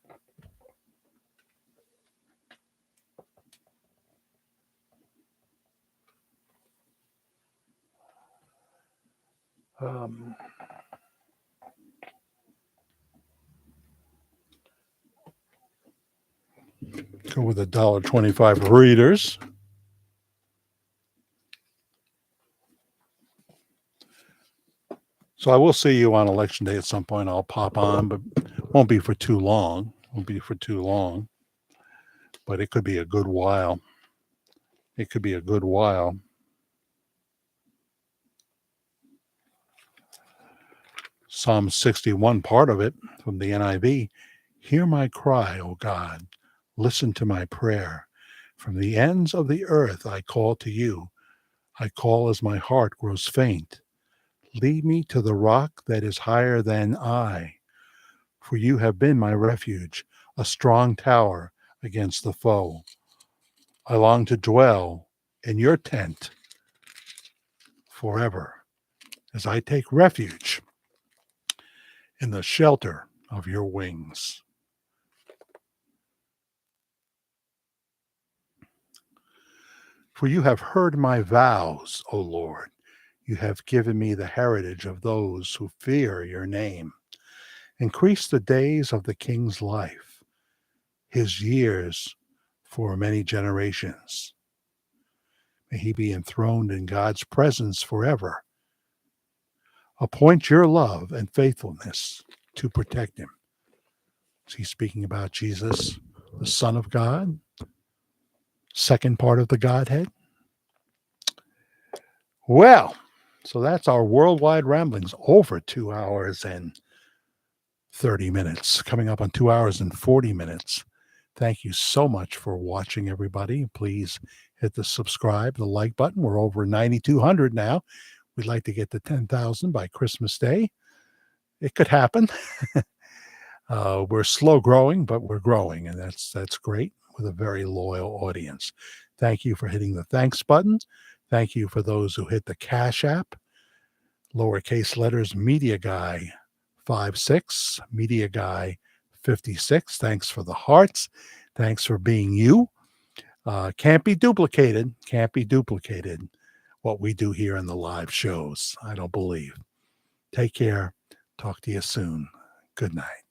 Go with $1.25 readers. So I will see you on election day at some point. I'll pop on, but won't be for too long. but it could be a good while. It could be a good while. Psalm 61, part of it from the NIV. Hear my cry, O God. Listen to my prayer. From the ends of the earth I call to you. I call as my heart grows faint. Lead me to the rock that is higher than I. For you have been my refuge, a strong tower against the foe. I long to dwell in your tent forever as I take refuge in the shelter of your wings. For you have heard my vows, O Lord. You have given me the heritage of those who fear your name. Increase the days of the king's life, his years for many generations. May he be enthroned in God's presence forever. Appoint your love and faithfulness to protect him. Is he speaking about Jesus, the Son of God? Second part of the Godhead? Well, so that's our worldwide ramblings, over 2 hours and 30 minutes, coming up on 2 hours and 40 minutes. Thank you so much for watching, everybody. Please hit the subscribe, the like button. We're over 9,200 now. We'd like to get to 10,000 by Christmas Day. It could happen. We're slow growing, but we're growing, and that's great with a very loyal audience. Thank you for hitting the thanks button. Thank you for those who hit the Cash App, lowercase letters, Media Guy 56, Media Guy 56. Thanks for the hearts. Thanks for being you. Can't be duplicated. Can't be duplicated what we do here in the live shows. I don't believe. Take care. Talk to you soon. Good night.